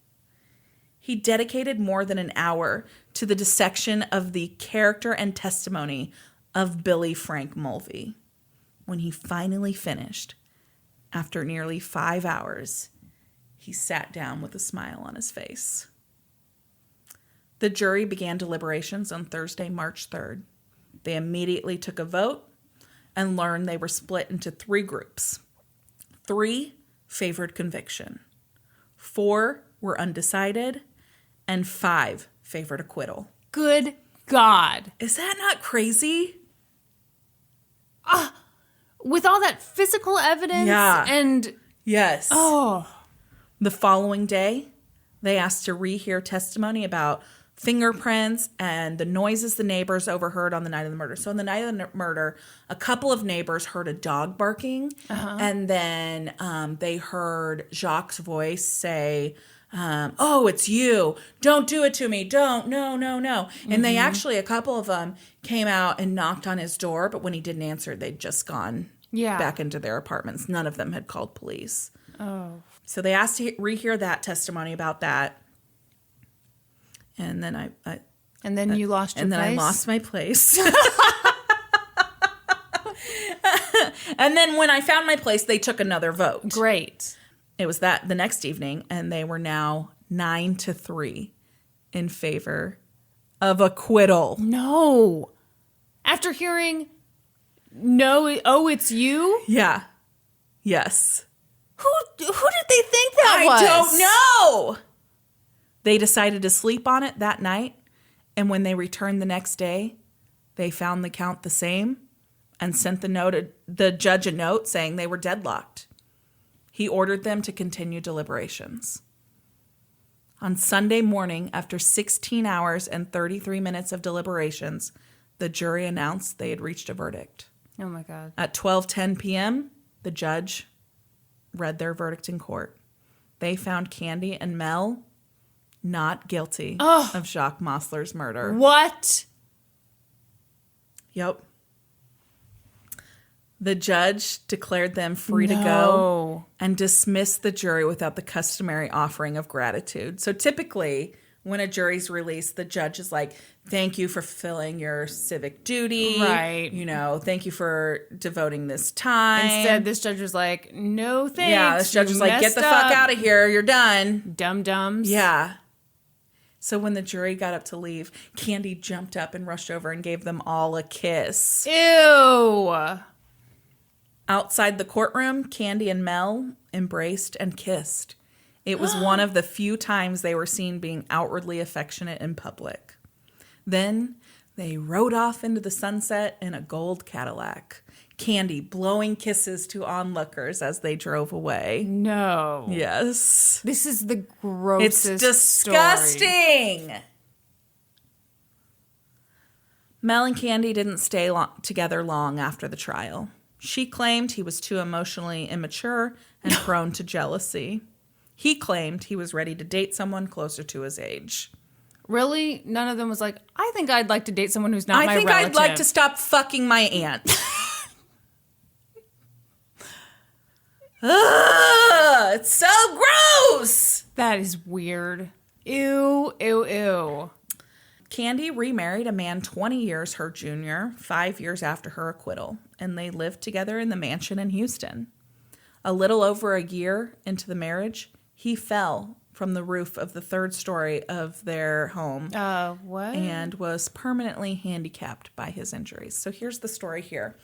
He dedicated more than an hour to the dissection of the character and testimony of Billy Frank Mulvey. When he finally finished, after nearly 5 hours, he sat down with a smile on his face. The jury began deliberations on Thursday, March 3rd. They immediately took a vote and learned they were split into 3 groups. 3 favored conviction, 4 were undecided, and 5 favored acquittal. Good God. Is that not crazy? With all that physical evidence and... Yes. Oh. The following day, they asked to rehear testimony about fingerprints and the noises the neighbors overheard on the night of the murder. So on the night of the murder, a couple of neighbors heard a dog barking, and then they heard Jacques' voice say, "Oh, it's you. Don't do it to me. Don't. No, no, no." And they actually, a couple of them came out and knocked on his door, but when he didn't answer, they'd just gone back into their apartments. None of them had called police. Oh. So they asked to rehear that testimony about that. And then And then you lost your place? And then I lost my place. And then when I found my place, they took another vote. Great. It was the next evening, and they were now 9-3 in favor of acquittal. No. After hearing, it's you? Yeah. Yes. Who did they think that was? I don't know. They decided to sleep on it that night, and when they returned the next day, they found the count the same and sent the judge a note saying they were deadlocked. He ordered them to continue deliberations. On Sunday morning, after 16 hours and 33 minutes of deliberations, the jury announced they had reached a verdict. Oh, my God. At 12:10 p.m., the judge read their verdict in court. They found Candy and Mel not guilty of Jacques Mossler's murder. What? Yep. The judge declared them free to go and dismissed the jury without the customary offering of gratitude. So typically, when a jury's released, the judge is like, thank you for fulfilling your civic duty. Right. You know, thank you for devoting this time. Instead, this judge was like, no thanks. Yeah, this judge was like, get the fuck out of here. You're done. Dum-dums. Yeah. So when the jury got up to leave, Candy jumped up and rushed over and gave them all a kiss. Ew. Outside the courtroom, Candy and Mel embraced and kissed. It was one of the few times they were seen being outwardly affectionate in public. Then they rode off into the sunset in a gold Cadillac, Candy blowing kisses to onlookers as they drove away. No. Yes. This is the grossest It's disgusting. Story. Mel and Candy didn't stay together long after the trial. She claimed he was too emotionally immature and prone to jealousy. He claimed he was ready to date someone closer to his age. Really? None of them was like, I think I'd like to date someone who's not my relative. I think I'd like to stop fucking my aunt. Ugh, it's so gross. That is weird. Ew, ew, ew. Candy remarried a man 20 years her junior, 5 years after her acquittal, and they lived together in the mansion in Houston. A little over a year into the marriage, he fell from the roof of the third story of their home. What? And was permanently handicapped by his injuries. So here's the story here.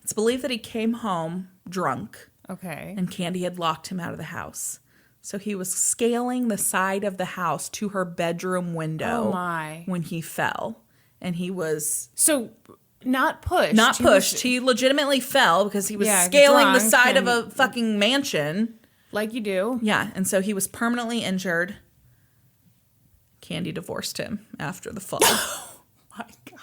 It's believed that he came home drunk. Okay. And Candy had locked him out of the house. So he was scaling the side of the house to her bedroom window when he fell. And he was... So, not pushed. Not pushed. He legitimately fell because he was scaling the side of a fucking mansion. Like you do. Yeah, and so he was permanently injured. Candy divorced him after the fall. Oh, my God.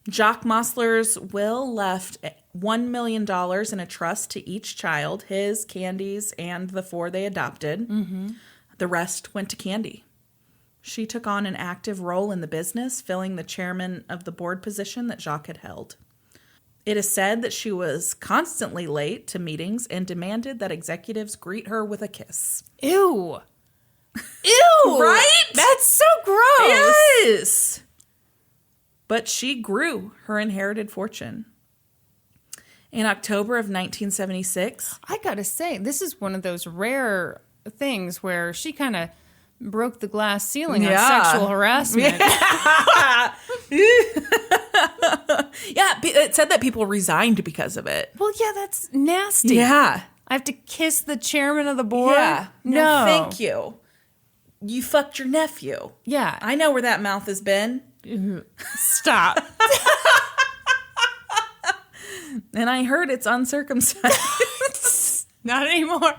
Jacques Mossler's will left $1 million in a trust to each child, his, Candy's, and the 4 they adopted. Mm-hmm. The rest went to Candy. She took on an active role in the business, filling the chairman of the board position that Jacques had held. It is said that she was constantly late to meetings and demanded that executives greet her with a kiss. Ew. Ew. Right? That's so gross. Yes. But she grew her inherited fortune. In October of 1976... I gotta say, this is one of those rare things where she kind of broke the glass ceiling on sexual harassment. Yeah. Yeah, it said that people resigned because of it. Well, yeah, that's nasty. Yeah. I have to kiss the chairman of the board? Yeah. No. Thank you. You fucked your nephew. Yeah. I know where that mouth has been. Stop. And I heard it's uncircumcised. Not anymore.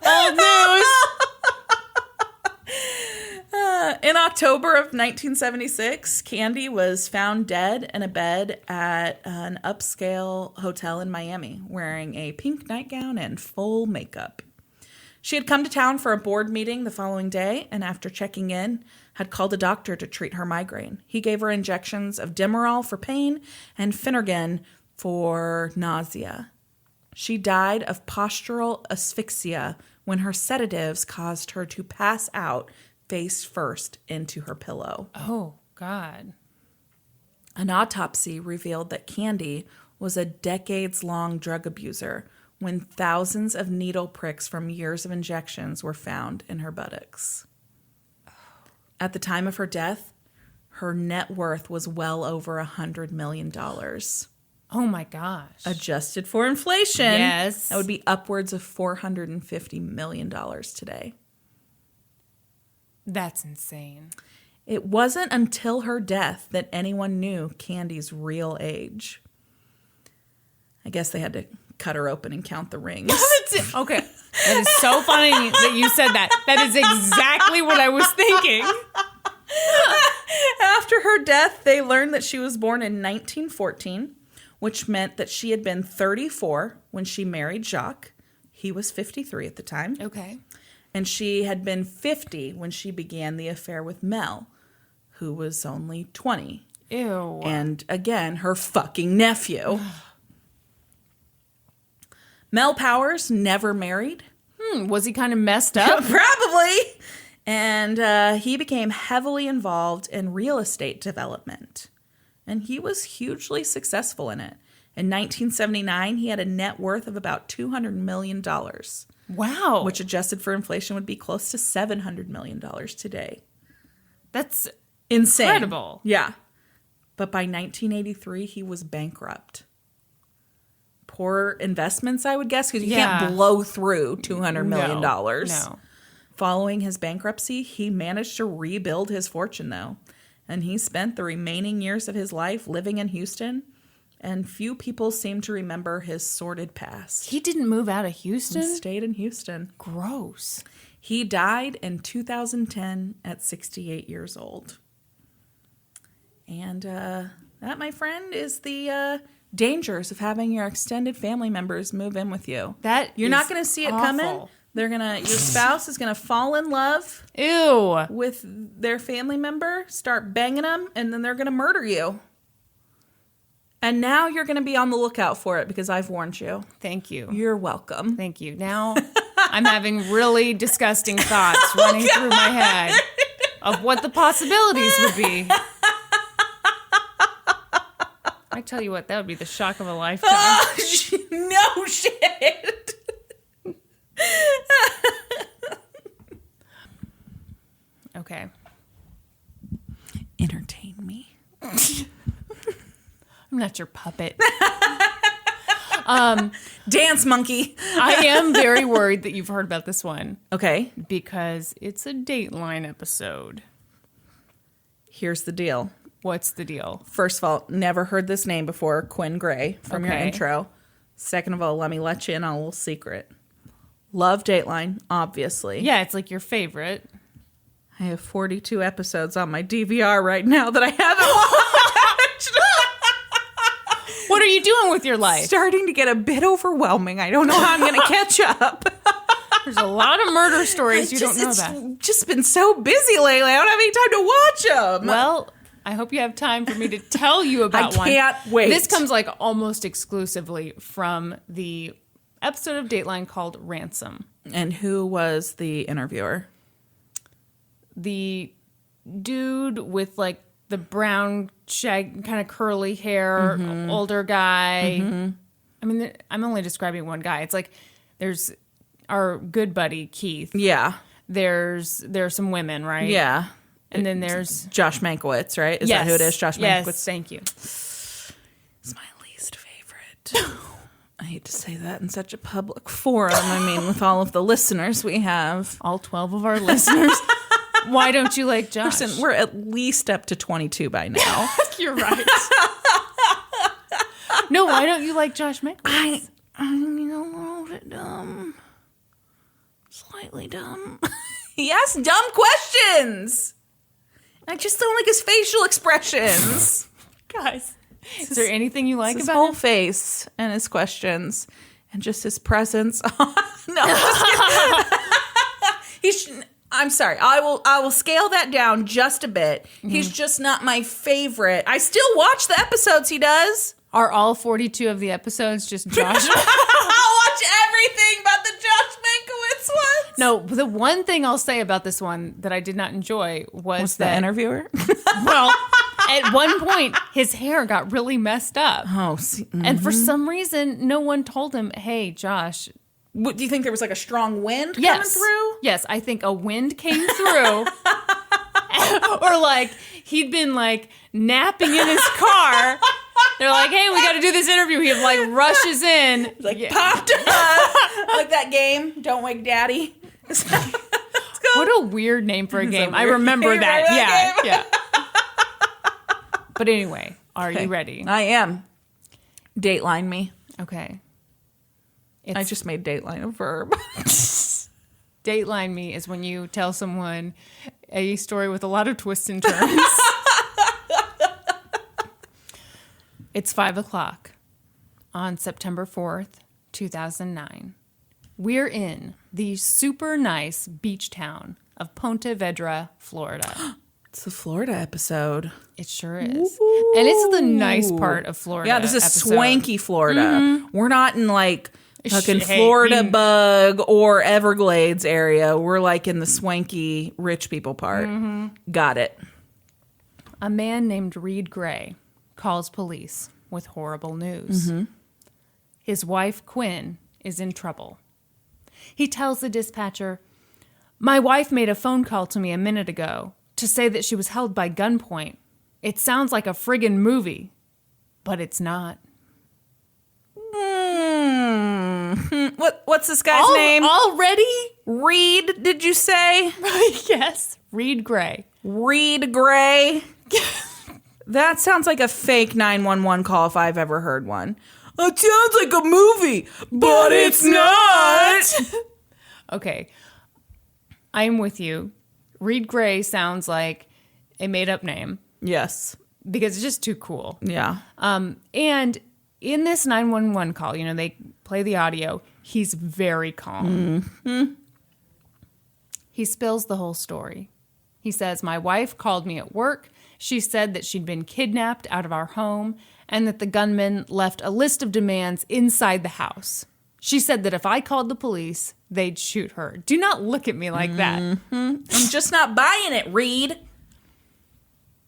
Old news. In October of 1976, Candy was found dead in a bed at an upscale hotel in Miami, wearing a pink nightgown and full makeup. She had come to town for a board meeting the following day, and after checking in, had called a doctor to treat her migraine. He gave her injections of Demerol for pain and Phenergan for nausea. She died of postural asphyxia when her sedatives caused her to pass out face first into her pillow. Oh, God. An autopsy revealed that Candy was a decades-long drug abuser when thousands of needle pricks from years of injections were found in her buttocks. At the time of her death, her net worth was well over $100 million. Oh, my gosh. Adjusted for inflation, yes, that would be upwards of $450 million today. That's insane. It wasn't until her death that anyone knew Candy's real age. I guess they had to cut her open and count the rings. Okay. That is so funny that you said that. That is exactly what I was thinking. After her death, they learned that she was born in 1914, which meant that she had been 34 when she married Jacques. He was 53 at the time. Okay. And she had been 50 when she began the affair with Mel, who was only 20. Ew. And again, her fucking nephew. Mel Powers never married. Was he kind of messed up? Probably. And he became heavily involved in real estate development. And he was hugely successful in it. In 1979, he had a net worth of about $200 million. Wow. Which adjusted for inflation would be close to $700 million today. That's insane. Incredible. Yeah. But by 1983, he was bankrupt. Poor investments, I would guess, because you can't blow through $200 million. No. Following his bankruptcy, he managed to rebuild his fortune, though. And he spent the remaining years of his life living in Houston. And few people seem to remember his sordid past. He didn't move out of Houston? He stayed in Houston. Gross. He died in 2010 at 68 years old. And that, my friend, is the dangers of having your extended family members move in with you. You're not going to see it coming. Your spouse is going to fall in love with their family member, start banging them, and then they're going to murder you. And now you're going to be on the lookout for it because I've warned you. Thank you. You're welcome. Thank you. Now I'm having really disgusting thoughts running through my head of what the possibilities would be. I tell you what, that would be the shock of a lifetime. Oh, no shit. Okay. Entertain me. I'm not your puppet. Dance monkey. I am very worried that you've heard about this one. Okay. Because it's a Dateline episode. Here's the deal. What's the deal? First of all, never heard this name before, Quinn Gray, from your intro. Second of all, let me let you in on a little secret. Love Dateline, obviously. Yeah, it's like your favorite. I have 42 episodes on my DVR right now that I haven't watched. What are you doing with your life? Starting to get a bit overwhelming. I don't know how I'm going to catch up. There's a lot of murder stories you don't know about. It's just been so busy lately. I don't have any time to watch them. Well, I hope you have time for me to tell you about one. I can't wait. This comes like almost exclusively from the episode of Dateline called Ransom. And who was the interviewer? The dude with like the brown shag, kind of curly hair, older guy. I mean, I'm only describing one guy. It's like there's our good buddy Keith. Yeah. There's some women, right? Yeah. And then there's Josh Mankiewicz, right? Is that who it is? Josh Mankiewicz? Yes, thank you. It's my least favorite. I hate to say that in such a public forum. I mean, with all of the listeners we have. All 12 of our listeners. Why don't you like Josh? Listen, we're at least up to 22 by now. You're right. No, why don't you like Josh Mankiewicz? I'm a little bit dumb. Slightly dumb. He asks dumb questions. I just don't like his facial expressions. Guys, is there anything you like his about whole him? face and his questions and just his presence? No, I'm sorry. I will scale that down just a bit. He's just not my favorite. I still watch the episodes he does. Are all 42 of the episodes just Josh? I'll watch everything but the Josh Mankiewicz ones. No, the one thing I'll say about this one that I did not enjoy was the interviewer. Well, at one point, his hair got really messed up. Oh, and for some reason, no one told him, "Hey, Josh." Do you think there was like a strong wind coming through? Yes, I think a wind came through. Or like he'd been like napping in his car. They're like, "Hey, we got to do this interview." He like rushes in. Like popped up. Like that game, Don't Wake Daddy. What a weird name for a game. I remember that. Yeah. But anyway, are you ready? I am. Dateline me. Okay. I just made dateline a verb. Dateline me is when you tell someone a story with a lot of twists and turns. It's 5:00. on September 4th, 2009. We're in the super nice beach town of Ponte Vedra, Florida. It's a Florida episode. It sure is. Ooh. And it's the nice part of Florida. Yeah, this is swanky Florida. Mm-hmm. We're not in like fucking Florida Bug or Everglades area. We're like in the swanky rich people part. Mm-hmm. Got it. A man named Reid Gray calls police with horrible news. Mm-hmm. His wife, Quinn, is in trouble. He tells the dispatcher, "My wife made a phone call to me a minute ago to say that she was held by gunpoint. It sounds like a friggin' movie, but it's not." What's this guy's name? Already? Reid, did you say? Yes, Reid Gray. Reid Gray? That sounds like a fake 911 call if I've ever heard one. It sounds like a movie, but it's not. Okay, I'm with you. Reid Gray sounds like a made-up name. Yes. Because it's just too cool. Yeah. And in this 911 call, you know, they play the audio. He's very calm. Mm-hmm. He spills the whole story. He says, "My wife called me at work. She said that she'd been kidnapped out of our home and that the gunman left a list of demands inside the house. She said that if I called the police, they'd shoot her." Do not look at me like that. I'm just not buying it, Reid.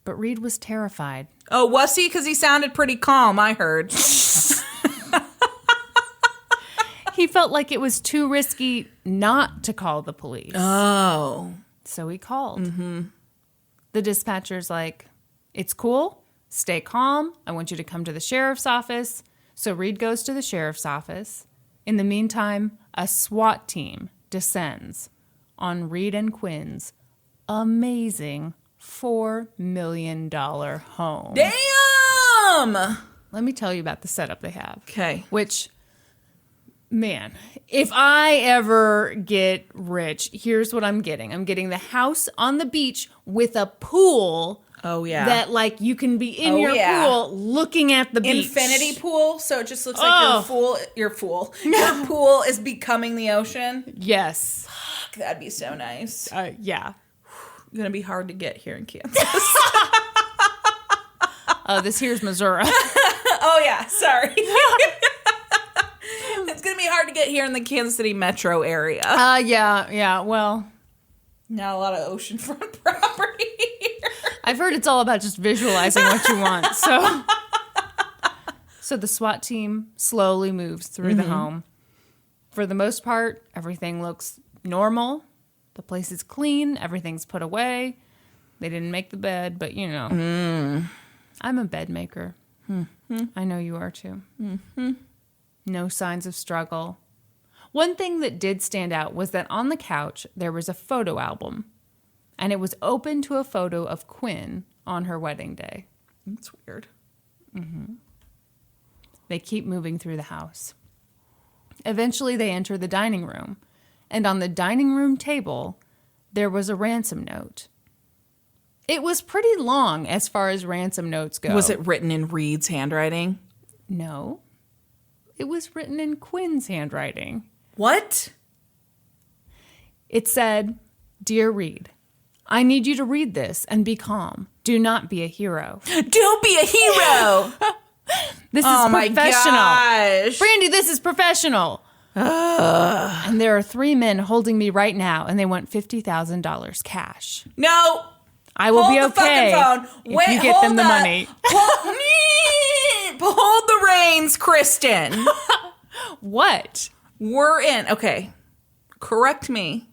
But Reid was terrified. Oh, was he? Because he sounded pretty calm, I heard. He felt like it was too risky not to call the police. Oh. So he called. Mm-hmm. The dispatcher's like, "It's cool. Stay calm. I want you to come to the sheriff's office." So Reid goes to the sheriff's office. In the meantime, a SWAT team descends on Reid and Quinn's amazing $4 million home. Damn! Let me tell you about the setup they have. Okay. Which, man, if I ever get rich, here's what I'm getting. I'm getting the house on the beach with a pool. Oh, yeah. That, like, you can be in your pool looking at the beach. Infinity pool, so it just looks like your pool is becoming the ocean. Yes. Fuck, that'd be so nice. Yeah. Gonna be hard to get here in Kansas. This here's Missouri. Oh, yeah, sorry. It's gonna be hard to get here in the Kansas City metro area. Yeah, well. Not a lot of oceanfront property here. I've heard it's all about just visualizing what you want. So the SWAT team slowly moves through the home. For the most part, everything looks normal. The place is clean. Everything's put away. They didn't make the bed, but you know. I'm a bed maker. Mm-hmm. I know you are too. Mm-hmm. No signs of struggle. One thing that did stand out was that on the couch, there was a photo album. And it was open to a photo of Quinn on her wedding day. That's weird. Mm-hmm. They keep moving through the house. Eventually, they enter the dining room. And on the dining room table, there was a ransom note. It was pretty long as far as ransom notes go. Was it written in Reid's handwriting? No. It was written in Quinn's handwriting. What? It said, "Dear Reid, I need you to read this and be calm. Do not be a hero." Don't be a hero! This is professional. My gosh. Brandi, this is professional. And there are 3 men holding me right now, and they want $50,000 cash. No. I will be okay phone. if you get them the money. Hold the reins, Kristin. What? We're in. Okay. Correct me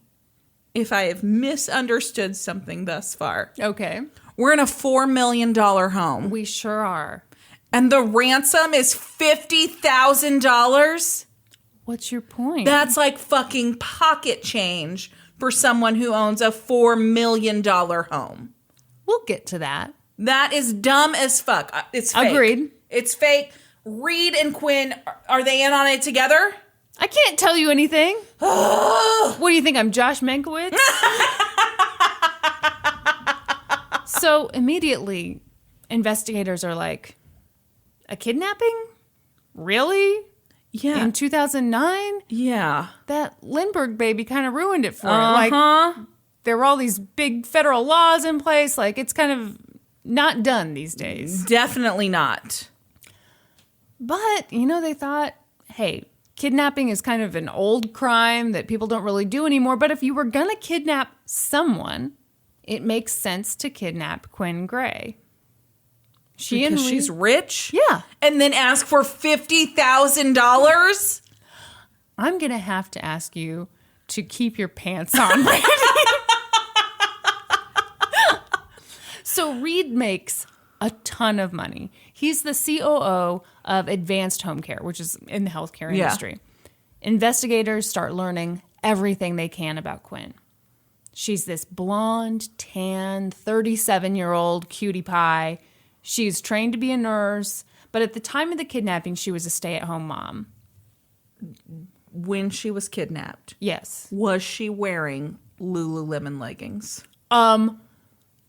if I have misunderstood something thus far. Okay. We're in a $4 million home. We sure are. And the ransom is $50,000? What's your point? That's like fucking pocket change for someone who owns a $4 million home. We'll get to that. That is dumb as fuck. It's fake. Agreed. It's fake. Reid and Quinn, are they in on it together? I can't tell you anything. What do you think? I'm Josh Mankiewicz? So immediately, investigators are like, a kidnapping? really? Yeah. In 2009? Yeah. That Lindbergh baby kind of ruined it for her. Like, there were all these big federal laws in place. Like, it's kind of not done these days. Definitely not. But, they thought, hey, kidnapping is kind of an old crime that people don't really do anymore. But if you were going to kidnap someone, it makes sense to kidnap Quinn Gray. Because she's rich? Yeah. And then ask for $50,000? I'm going to have to ask you to keep your pants on, Brandi. So Reid makes a ton of money. He's the COO of Advanced Home Care, which is in the healthcare industry. Investigators start learning everything they can about Quinn. She's this blonde, tan, 37-year-old cutie pie. She's trained to be a nurse, but at the time of the kidnapping, she was a stay-at-home mom. When she was kidnapped, yes. Was she wearing Lululemon leggings?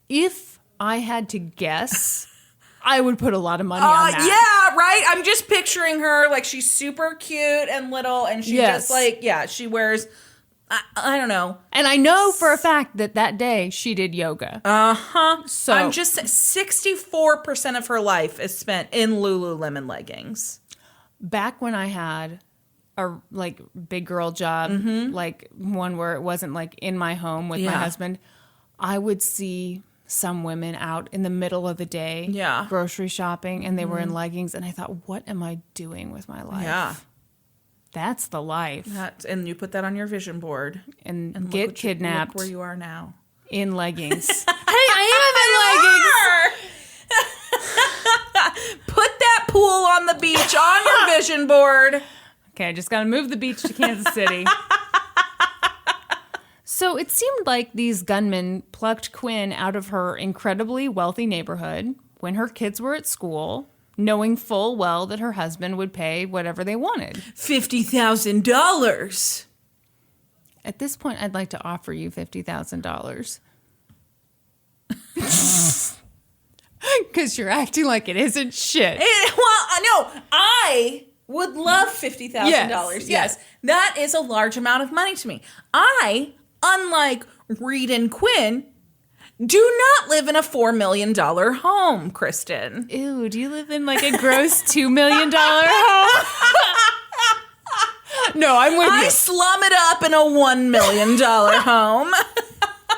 If I had to guess, I would put a lot of money on that. Yeah, right? I'm just picturing her like she's super cute and little, and she just like, she wears, I don't know. And I know for a fact that day she did yoga. So I'm just 64% of her life is spent in Lululemon leggings. Back when I had a big girl job, like one where it wasn't like in my home with my husband, I would see some women out in the middle of the day grocery shopping, and they were in leggings, and I thought, what am I doing with my life? Yeah. That's the life. And you put that on your vision board. And get kidnapped. Look where you are now. In leggings. Hey, I am in leggings! Put that pool on the beach on your vision board. Okay, I just got to move the beach to Kansas City. So it seemed like these gunmen plucked Quinn out of her incredibly wealthy neighborhood when her kids were at school, knowing full well that her husband would pay whatever they wanted. $50,000. At this point, I'd like to offer you $50,000. Because you're acting like it isn't shit. No, I would love $50,000. Yes. That is a large amount of money to me. I, unlike Reid and Quinn, do not live in a $4 million home, Kristin. Ew, do you live in like a gross $2 million home? No, I'm with you. I slum it up in a $1 million home.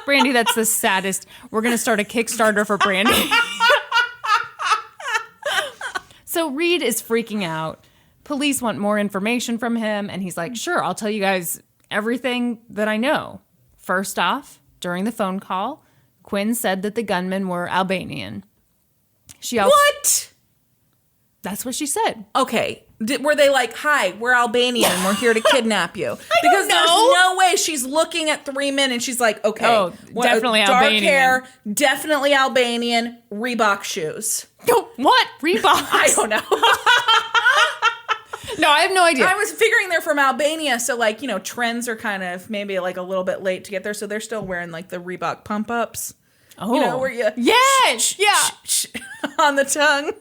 Brandi, that's the saddest. We're going to start a Kickstarter for Brandi. So Reid is freaking out. Police want more information from him, and he's like, sure, I'll tell you guys everything that I know. First off, during the phone call, Quinn said that the gunmen were Albanian. What? That's what she said. Okay. Were they like, hi, we're Albanian and we're here to kidnap you? Because there's no way she's looking at 3 men and she's like, okay. Oh, definitely dark Albanian. Hair, definitely Albanian, Reebok shoes. What? Reebok? I don't know. No, I have no idea. I was figuring they're from Albania, so like, trends are kind of maybe like a little bit late to get there, so they're still wearing like the Reebok pump ups. Oh. Where you on the tongue.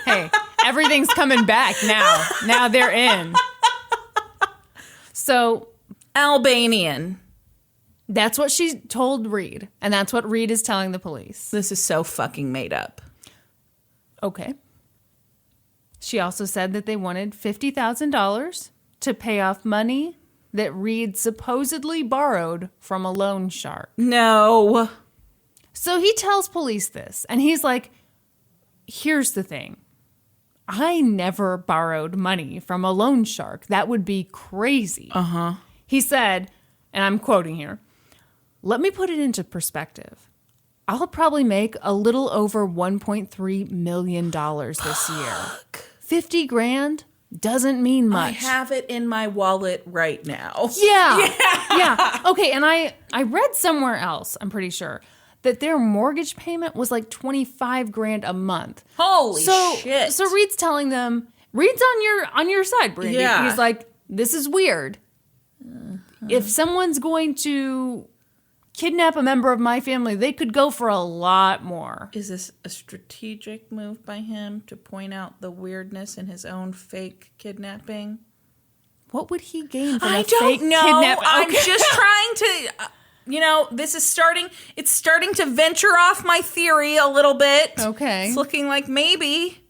Hey, everything's coming back now. Now they're in. So Albanian. That's what she told Reid, and that's what Reid is telling the police. This is so fucking made up. Okay. She also said that they wanted $50,000 to pay off money that Reid supposedly borrowed from a loan shark. No. So he tells police this, and he's like, here's the thing. I never borrowed money from a loan shark. That would be crazy. Uh-huh. He said, and I'm quoting here, let me put it into perspective. I'll probably make a little over $1.3 million this year. 50 grand doesn't mean much. I have it in my wallet right now. Yeah. Okay, and I read somewhere else, I'm pretty sure, that their mortgage payment was like 25 grand a month. Holy shit. So Reid's telling them, Reid's on your side, Brandi. Yeah. He's like, this is weird. If someone's going to kidnap a member of my family, they could go for a lot more. Is this a strategic move by him to point out the weirdness in his own fake kidnapping? What would he gain from I a don't fake know. kidnapping? I'm just trying to, this is starting to venture off my theory a little bit. Okay. It's looking like maybe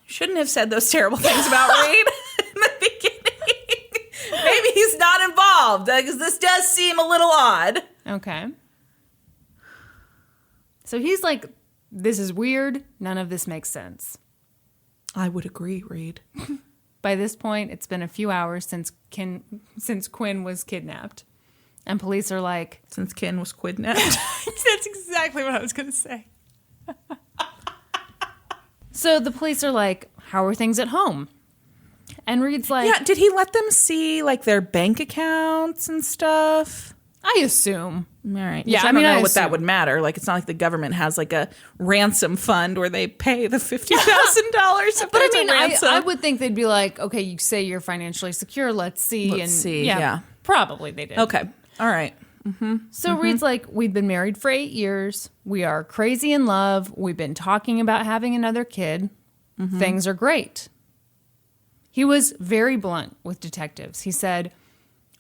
shouldn't have said those terrible things about Reid in the beginning. Maybe he's not involved, because this does seem a little odd. Okay. So he's like, this is weird. None of this makes sense. I would agree, Reid. By this point, it's been a few hours since Quinn was kidnapped. And police are like... Since Ken was kidnapped? That's exactly what I was going to say. So the police are like, how are things at home? And Reid's like... Yeah, did he let them see, like, their bank accounts and stuff? I assume. All right. Yeah, I don't know what that would matter. Like, it's not like the government has, like, a ransom fund where they pay the $50,000 if But there's a ransom. I would think they'd be like, okay, you say you're financially secure. Let's see. Let's see, yeah. Probably they did. Okay. All right. So Reid's like, we've been married for 8 years. We are crazy in love. We've been talking about having another kid. Things are great. He was very blunt with detectives. He said,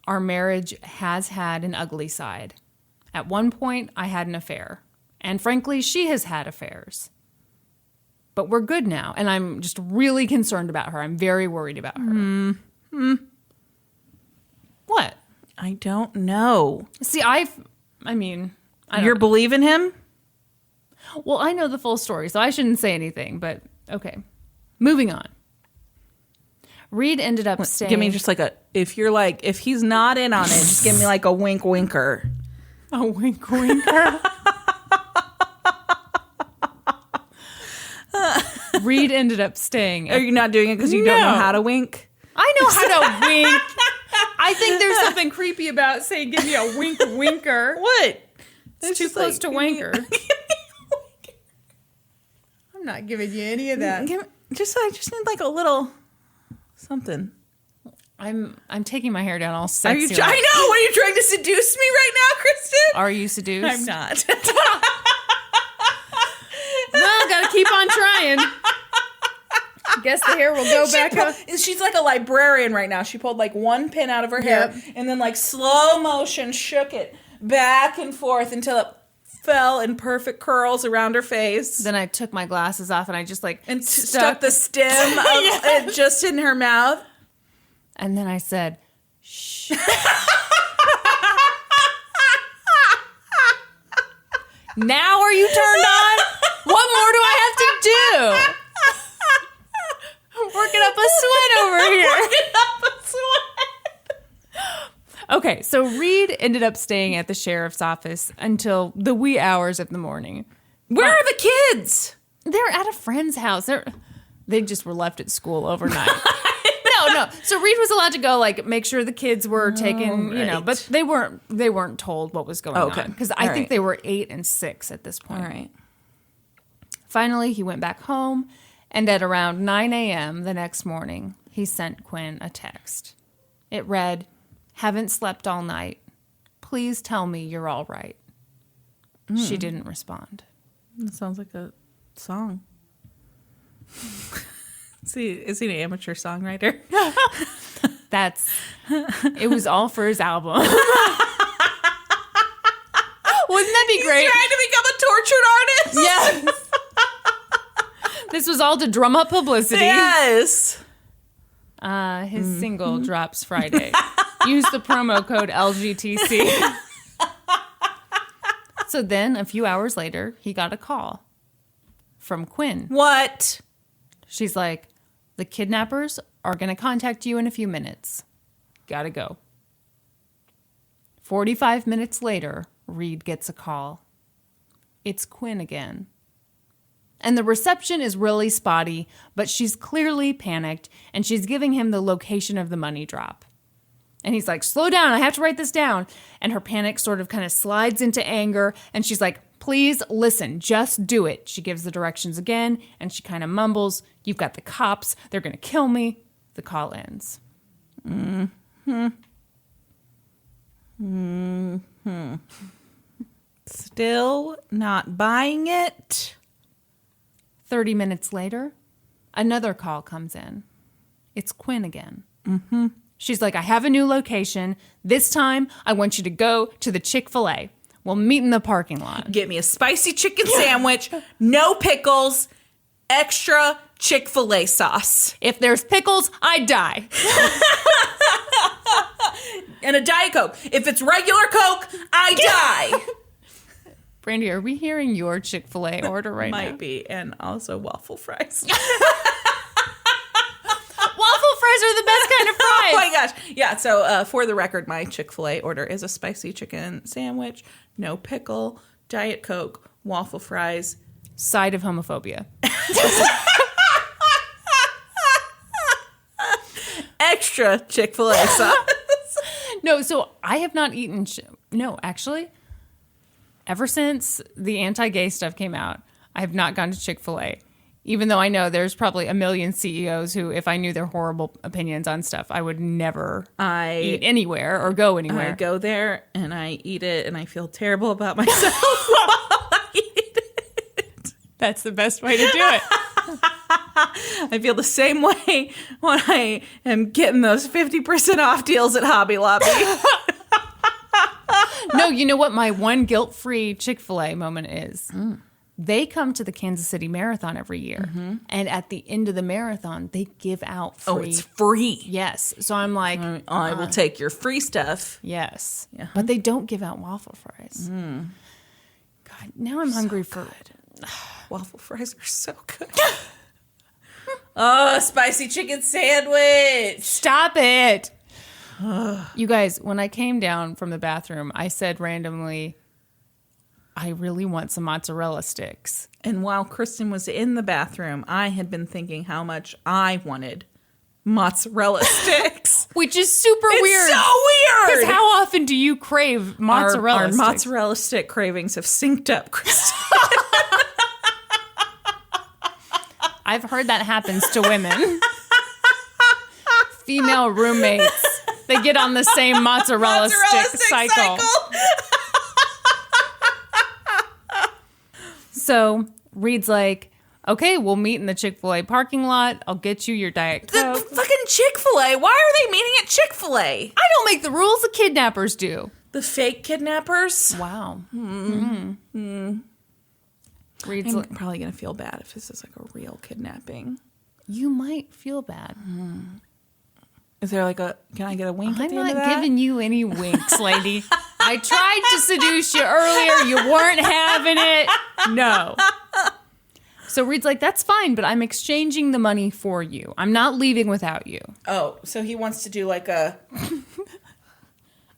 our marriage has had an ugly side. At one point, I had an affair. And frankly, she has had affairs. But we're good now. And I'm just really concerned about her. I'm very worried about her. What? I don't know. See, I don't You're believing him? Well, I know the full story, so I shouldn't say anything, but okay. Moving on. Reid ended up staying... Give me just like if he's not in on it, just give me like a wink winker. A wink winker? Reid ended up staying... Are you not doing it because you don't know how to wink? I know how to wink. I think there's something creepy about saying, give me a wink winker. What? It's too close to wanker. I'm not giving you any of that. I just need like a little something. I'm taking my hair down all sexy. I know. Are you trying to seduce me right now, Kristin? Are you seduced? I'm not. Well, gotta keep on trying. Guess the hair will go back up. She's like a librarian right now. She pulled like one pin out of her hair and then like slow motion shook it back and forth until it fell in perfect curls around her face. Then I took my glasses off and I just like... And stuck the stem of it just in her mouth. And then I said, shh. Now are you turned on? What more do I have to do? Working up a sweat over here. Working up a sweat. Okay, so Reid ended up staying at the sheriff's office until the wee hours of the morning. Where are the kids? They're at a friend's house. They just were left at school overnight. No. So Reid was allowed to go, like, make sure the kids were taken, but they weren't told what was going on. Because I think they were 8 and 6 at this point. All right. Finally, he went back home, and at around 9 a.m. the next morning, he sent Quinn a text. It read, "Haven't slept all night. Please tell me you're all right." She didn't respond. That sounds like a song. Is he an amateur songwriter? It was all for his album. Wouldn't that be great? He's trying to become a tortured artist? Yes. This was all to drum up publicity. Yes. His single drops Friday. Use the promo code LGTC. So then, a few hours later, he got a call from Quinn. What? She's like, the kidnappers are going to contact you in a few minutes. Gotta go. 45 minutes later, Reid gets a call. It's Quinn again. And the reception is really spotty, but she's clearly panicked, and she's giving him the location of the money drop. And he's like, slow down, I have to write this down. And her panic sort of kind of slides into anger, and she's like, please listen, just do it. She gives the directions again, and she kind of mumbles, you've got the cops, they're going to kill me. The call ends. Still not buying it. 30 minutes later, another call comes in. It's Quinn again. She's like, I have a new location. This time, I want you to go to the Chick-fil-A. We'll meet in the parking lot. Get me a spicy chicken sandwich, no pickles, extra Chick-fil-A sauce. If there's pickles, I die. And a Diet Coke. If it's regular Coke, I die. Brandi, are we hearing your Chick-fil-A order right now? Might be. And also waffle fries. Waffle fries are the best kind of fries. Oh my gosh. Yeah, so for the record, my Chick-fil-A order is a spicy chicken sandwich, no pickle, Diet Coke, waffle fries. Side of homophobia. Extra Chick-fil-A sauce. No, so I have not eaten... No, actually, ever since the anti-gay stuff came out, I have not gone to Chick-fil-A. Even though I know there's probably a million CEOs who, if I knew their horrible opinions on stuff, I would never eat anywhere or go anywhere. I go there and I eat it and I feel terrible about myself while I eat it. That's the best way to do it. I feel the same way when I am getting those 50% off deals at Hobby Lobby. No, you know what my one guilt-free Chick-fil-A moment is? They come to the Kansas City Marathon every year. And at the end of the marathon, they give out free. Oh, it's free. Yes. So I'm like... I will take your free stuff. Yes. But they don't give out waffle fries. God, now I'm hungry for... Waffle fries are so good. Oh, spicy chicken sandwich. Stop it. You guys, when I came down from the bathroom, I said randomly, I really want some mozzarella sticks. And while Kristin was in the bathroom, I had been thinking how much I wanted mozzarella sticks. Which is super weird. It's so weird. Because how often do you crave mozzarella Our sticks? mozzarella stick cravings have synced up, Kristin. I've heard that happens to women. Female roommates. They get on the same mozzarella stick cycle. So Reid's like, okay, we'll meet in the Chick-fil-A parking lot. I'll get you your Diet Coke. The fucking Chick-fil-A. Why are they meeting at Chick-fil-A? I don't make the rules. The kidnappers do. The fake kidnappers? Wow. Reid's I'm like, probably going to feel bad if this is like a real kidnapping. you might feel bad. Is there like can I get a wink at the end of I'm not that? giving you any winks, lady. I tried to seduce you earlier. You weren't having it. No. So Reid's like, that's fine, but I'm exchanging the money for you. I'm not leaving without you. Oh, so he wants to do like a...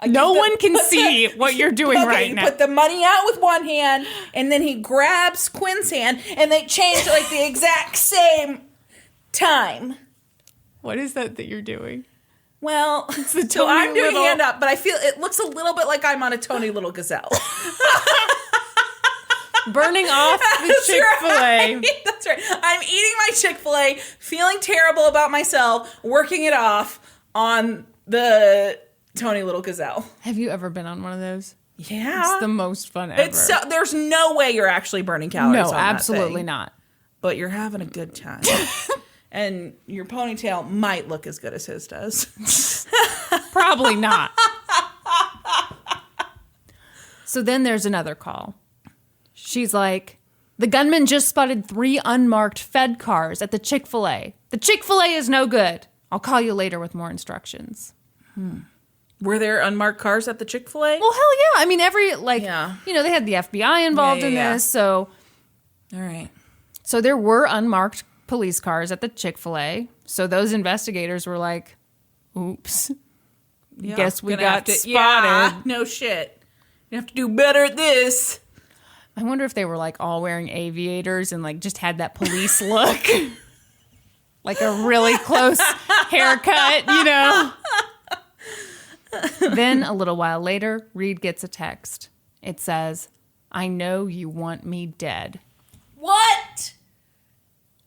No one can see what you're doing right now. Put the money out with one hand, and then he grabs Quinn's hand, and they change like the exact same time. What is that you're doing? Well, so I'm doing hand up, but I feel it looks a little bit like I'm on a Tony Little Gazelle. Burning off the Chick-fil-A. Right. That's right. I'm eating my Chick-fil-A, feeling terrible about myself, working it off on the Tony Little Gazelle. Have you ever been on one of those? Yeah. It's the most fun ever. There's no way you're actually burning calories on that absolutely thing. not. But you're having a good time. And your ponytail might look as good as his does. Probably not. So then there's another call. She's like, the gunman just spotted 3 unmarked Fed cars at the Chick-fil-A. The Chick-fil-A is no good. I'll call you later with more instructions. Were there unmarked cars at the Chick-fil-A? Well, hell yeah. I mean, they had the FBI involved in this. So, all right. So there were unmarked police cars at the Chick-fil-A. So those investigators were like, oops. Yeah, guess we got spotted. Yeah, no shit. You have to do better at this. I wonder if they were like all wearing aviators and like just had that police look. Like a really close haircut, you know? Then a little while later, Reid gets a text. It says, I know you want me dead. What?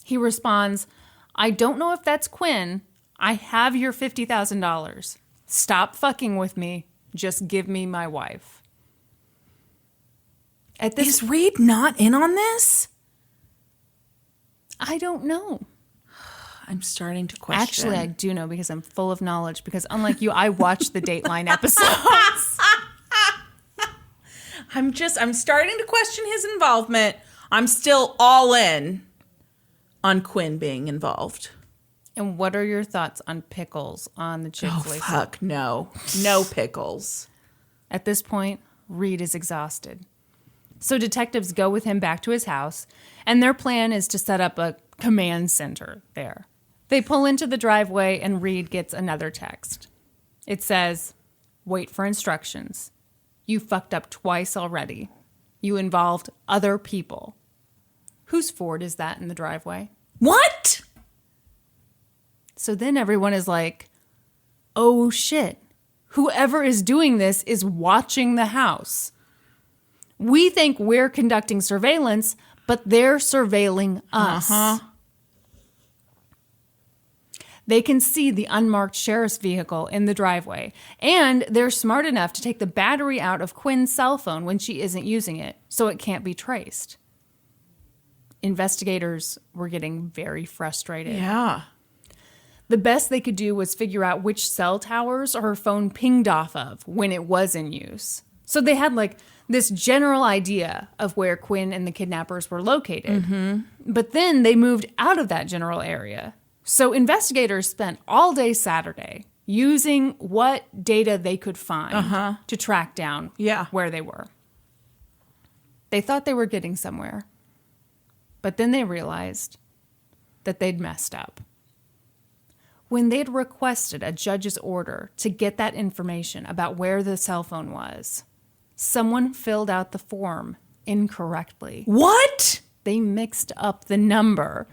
He responds, I don't know if that's Quinn. I have your $50,000. Stop fucking with me. Just give me my wife. Is Reid not in on this? I don't know. I'm starting to question. Actually, I do know because I'm full of knowledge. Because unlike you, I watched the Dateline episodes. I'm starting to question his involvement. I'm still all in on Quinn being involved. And what are your thoughts on pickles on the chips? Oh, fuck, no. No pickles. At this point, Reid is exhausted. So detectives go with him back to his house, and their plan is to set up a command center there. They pull into the driveway, and Reid gets another text. It says, "Wait for instructions. You fucked up twice already. You involved other people." Whose Ford is that in the driveway? What? So then everyone is like, oh shit. Whoever is doing this is watching the house. We think we're conducting surveillance, but they're surveilling us. They can see the unmarked sheriff's vehicle in the driveway, and they're smart enough to take the battery out of Quinn's cell phone when she isn't using it, so it can't be traced. Investigators were getting very frustrated. Yeah. The best they could do was figure out which cell towers her phone pinged off of when it was in use. So they had like this general idea of where Quinn and the kidnappers were located. Mm-hmm. But then they moved out of that general area. So investigators spent all day Saturday using what data they could find to track down where they were. They thought they were getting somewhere. But then they realized that they'd messed up. When they'd requested a judge's order to get that information about where the cell phone was, someone filled out the form incorrectly. What? They mixed up the number.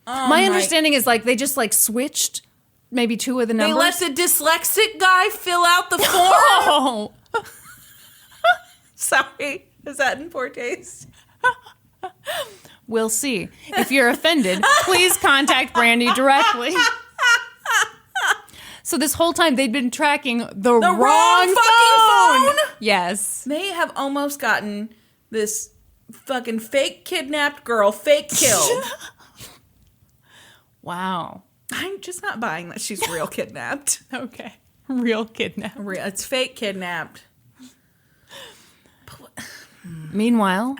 My understanding is like they just like switched maybe two of the numbers. They let the dyslexic guy fill out the form? Oh. Sorry. Is that in poor taste? We'll see. If you're offended, please contact Brandi directly. So this whole time they'd been tracking the wrong fucking phone. Yes. They have almost gotten this fucking fake kidnapped girl fake killed. Wow. I'm just not buying that she's real kidnapped. Okay. Real kidnapped. It's fake kidnapped. Meanwhile,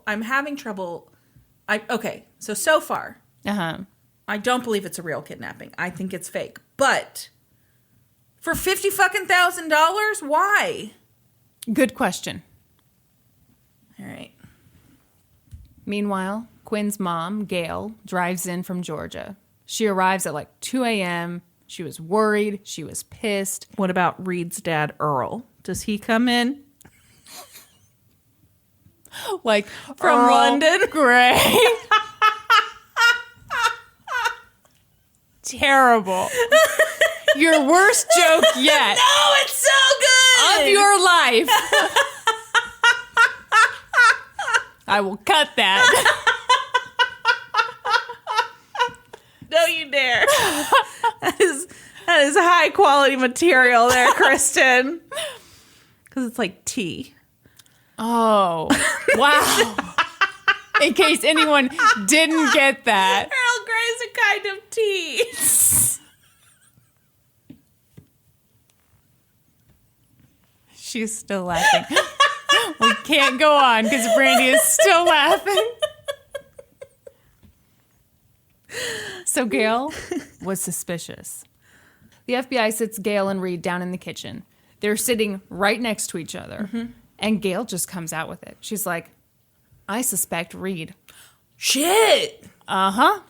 I'm having trouble. So far. I don't believe it's a real kidnapping. I think it's fake. But for $50,000, why? Good question. All right. Meanwhile, Quinn's mom, Gail, drives in from Georgia. She arrives at like 2 a.m. She was worried. She was pissed. What about Reid's dad, Earl? Does he come in? Like from Earl London? Gray. Terrible. Your worst joke yet. No, it's so good. Of your life. I will cut that. Don't you dare. That is high quality material there, Kristin. Because it's like tea. Oh, wow. In case anyone didn't get that. Earl Grey's a kind of tea. She's still laughing. We can't go on because Brandi is still laughing. So Gail was suspicious. The FBI sits Gail and Reid down in the kitchen. They're sitting right next to each other. Mm-hmm. And Gail just comes out with it. She's like, I suspect Reid. Shit. Uh-huh.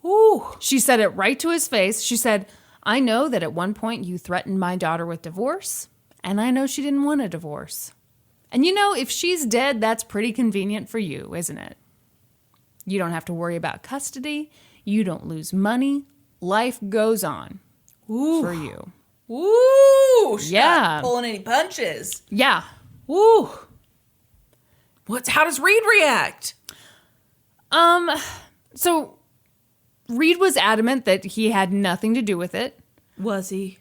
Ooh. She said it right to his face. She said, I know that at one point you threatened my daughter with divorce, and I know she didn't want a divorce. And you know, if she's dead, that's pretty convenient for you, isn't it? You don't have to worry about custody. You don't lose money. Life goes on. Ooh. For you. Ooh. She's not pulling any punches. Yeah. Ooh. How does Reid react? So Reid was adamant that he had nothing to do with it. Was he?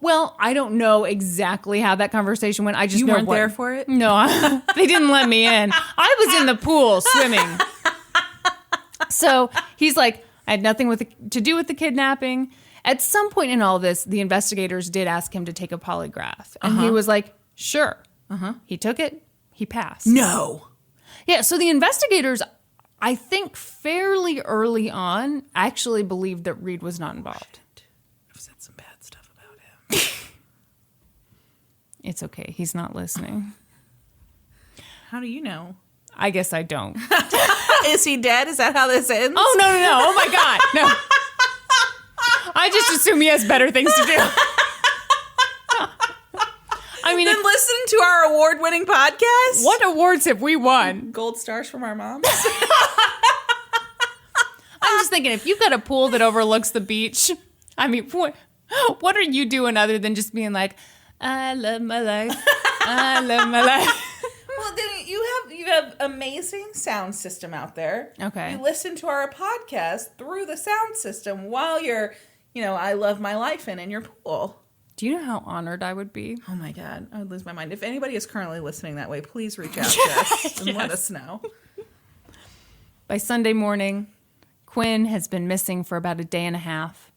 Well, I don't know exactly how that conversation went. I just you know weren't there for it? No, they didn't let me in. I was in the pool swimming. So he's like, I had nothing to do with the kidnapping. At some point in all this, the investigators did ask him to take a polygraph. And he was like, sure. He took it. He passed. No. Yeah, so the investigators, I think fairly early on, actually believed that Reid was not involved. I've said some bad stuff about him. It's okay. He's not listening. How do you know? I guess I don't. Is he dead? Is that how this ends? Oh, no. Oh, my God. No. I just assume he has better things to do. I mean, then listen to our award-winning podcast. What awards have we won? Gold stars from our moms. I'm just thinking, if you've got a pool that overlooks the beach, I mean, what are you doing other than just being like, I love my life. I love my life. Well, then you have amazing sound system out there. Okay. You listen to our podcast through the sound system while you're, I love my life in your pool. Do you know how honored I would be? Oh my God, I would lose my mind. If anybody is currently listening that way, please reach out to us and let us know. By Sunday morning, Quinn has been missing for about a day and a half,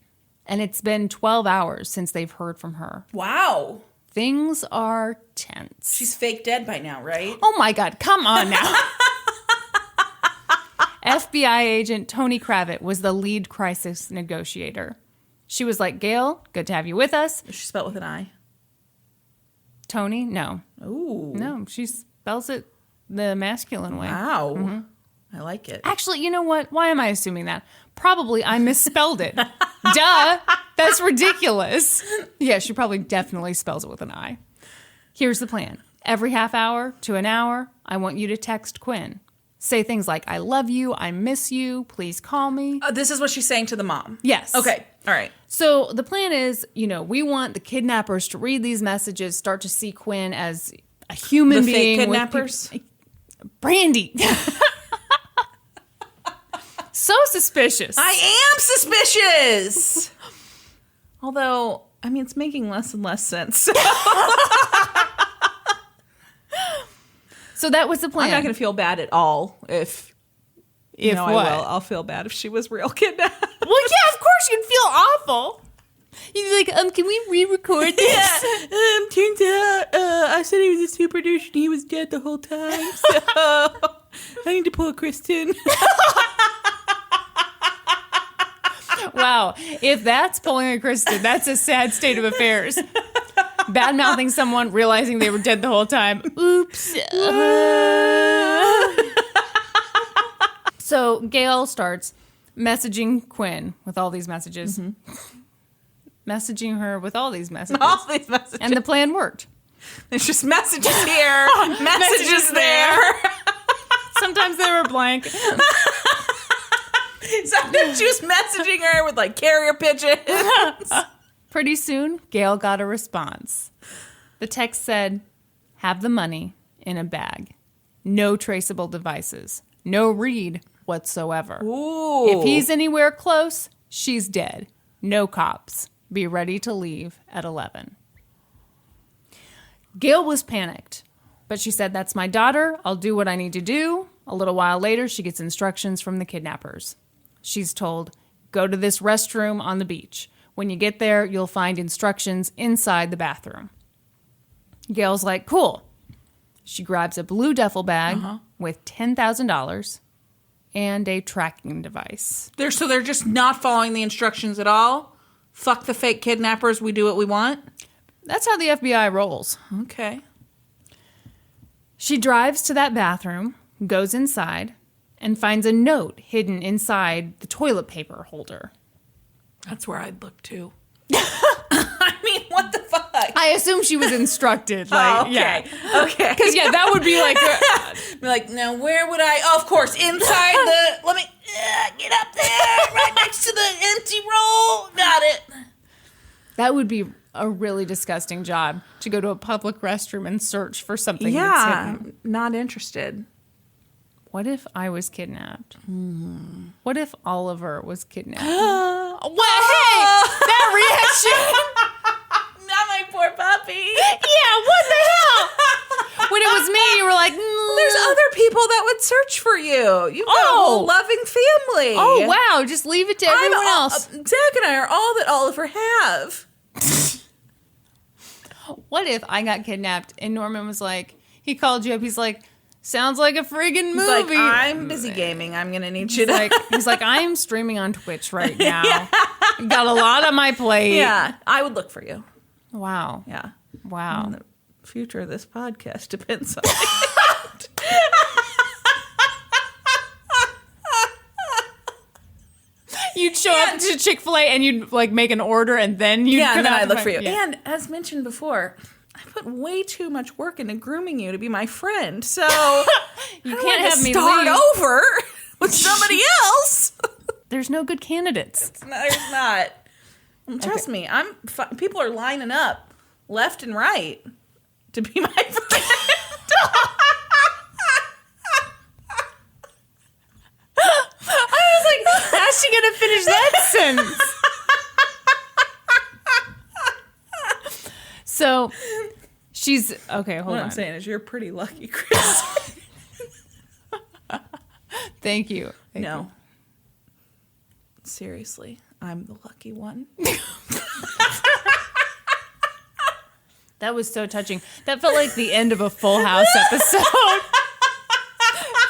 and it's been 12 hours since they've heard from her. Wow. Things are tense. She's fake dead by now, right? Oh my God, come on now. FBI agent Tony Kravitz was the lead crisis negotiator. She was like, Gail, good to have you with us. Is she spelled with an I? Tony? No. Ooh. No, she spells it the masculine way. Wow. Mm-hmm. I like it. Actually, you know what? Why am I assuming that? Probably I misspelled it. Duh. That's ridiculous. Yeah, she probably definitely spells it with an I. Here's the plan. Every half hour to an hour, I want you to text Quinn. Say things like, I love you, I miss you, please call me. This is what she's saying to the mom? Yes. Okay, all right. So the plan is, we want the kidnappers to read these messages, start to see Quinn as a human being. The fake kidnappers? Brandi. So suspicious. I am suspicious. Although, it's making less and less sense. So that was the plan. I'm not going to feel bad at all if what? I will. I'll feel bad if she was real kidnapped. Well, yeah, of course you'd feel awful. You'd be like, can we re-record this? Yeah. Turns out, I said he was a super douche and he was dead the whole time. So I need to pull a Kristin. Wow. If that's pulling a Kristin, that's a sad state of affairs. Bad-mouthing someone, realizing they were dead the whole time. Oops. So Gail starts messaging Quinn with all these messages. Mm-hmm. Messaging her with all these messages. All these messages. And the plan worked. There's just messages here, messages there. Sometimes they were blank. Sometimes she was messaging her with carrier pigeons. Pretty soon, Gail got a response. The text said, have the money in a bag. No traceable devices. No Reid whatsoever. Ooh. If he's anywhere close, she's dead. No cops. Be ready to leave at 11. Gail was panicked, but she said, that's my daughter. I'll do what I need to do. A little while later, she gets instructions from the kidnappers. She's told, go to this restroom on the beach. When you get there, you'll find instructions inside the bathroom. Gail's like, cool. She grabs a blue duffel bag with $10,000 and a tracking device. So they're just not following the instructions at all? Fuck the fake kidnappers, we do what we want? That's how the FBI rolls. Okay. She drives to that bathroom, goes inside, and finds a note hidden inside the toilet paper holder. That's where I'd look too. What the fuck? I assume she was instructed. Okay. Yeah. Okay. Because, that would be now where would I? Oh, of course, inside the. Let me get up there, right next to the empty roll. Got it. That would be a really disgusting job to go to a public restroom and search for something that's hidden. Not interested. What if I was kidnapped? What if Oliver was kidnapped? Well, hey, that reaction. people that would search for you. You've got a whole loving family. Oh, wow. Just leave it to everyone else. Zach and I are all that Oliver have. What if I got kidnapped and Norman was like, he called you up, he's like, sounds like a friggin' movie. He's like, I'm busy gaming. I'm going to need you to. He's like, I am streaming on Twitch right now. Yeah. Got a lot on my plate. Yeah. I would look for you. Wow. Yeah. Wow. And the future of this podcast depends on it. You'd show up to Chick-fil-A and you'd like make an order and then you'd and then I'd look for you. Yeah. And as mentioned before, I put way too much work into grooming you to be my friend. So you can't have me start over with somebody else. There's no good candidates. There's not. Trust me, people are lining up left and right to be my friend. I was like, how's she gonna finish that sentence? So she's okay. Hold on. What I'm saying is, you're pretty lucky, Chris. Thank you. No. Seriously, I'm the lucky one. That was so touching. That felt like the end of a Full House episode.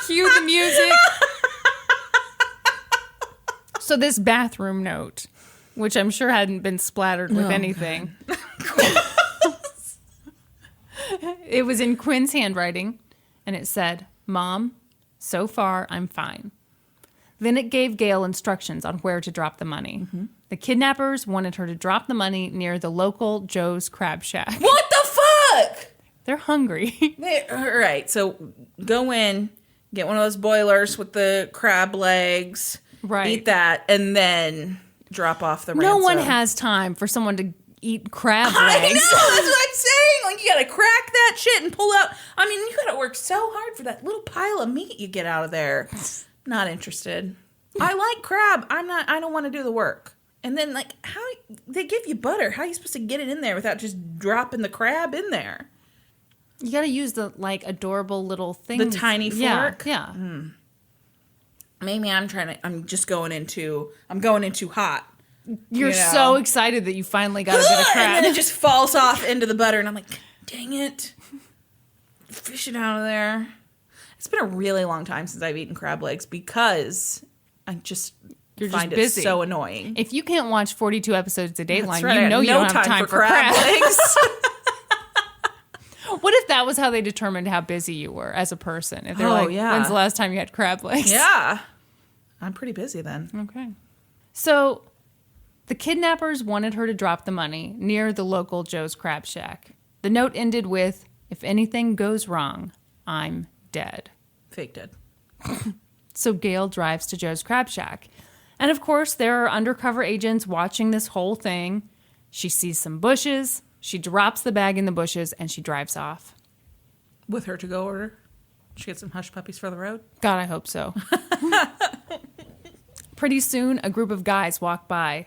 Cue the music. So this bathroom note, which I'm sure hadn't been splattered with anything. It was in Quinn's handwriting, and it said, "Mom, so far I'm fine." Then it gave Gail instructions on where to drop the money. Mm-hmm. The kidnappers wanted her to drop the money near the local Joe's Crab Shack. What the fuck? They're hungry. All right, so go in, get one of those boilers with the crab legs, eat that, and then drop off the ransom. No one has time for someone to eat crab legs. I know, that's what I'm saying. Like, you gotta crack that shit and pull out. I mean, you gotta work so hard for that little pile of meat you get out of there. Not interested. I like crab. I don't want to do the work. And then, like, how they give you butter. How are you supposed to get it in there without just dropping the crab in there? You got to use the, like, adorable little thing. The tiny fork? Yeah. Maybe I'm just going in too hot. You're so excited that you finally got a bit of crab. And then it just falls off into the butter. And I'm like, dang it. Fish it out of there. It's been a really long time since I've eaten crab legs because I just find it so annoying. If you can't watch 42 episodes of Dateline, right. you know you don't have time for crab legs. What if that was how they determined how busy you were as a person? If they're when's the last time you had crab legs? Yeah. I'm pretty busy then. Okay. So the kidnappers wanted her to drop the money near the local Joe's Crab Shack. The note ended with, "If anything goes wrong, I'm dead." Fake dead. So Gail drives to Joe's Crab Shack. And of course, there are undercover agents watching this whole thing. She sees some bushes. She drops the bag in the bushes and she drives off. With her to-go order? She gets some hush puppies for the road? God, I hope so. Pretty soon, a group of guys walk by.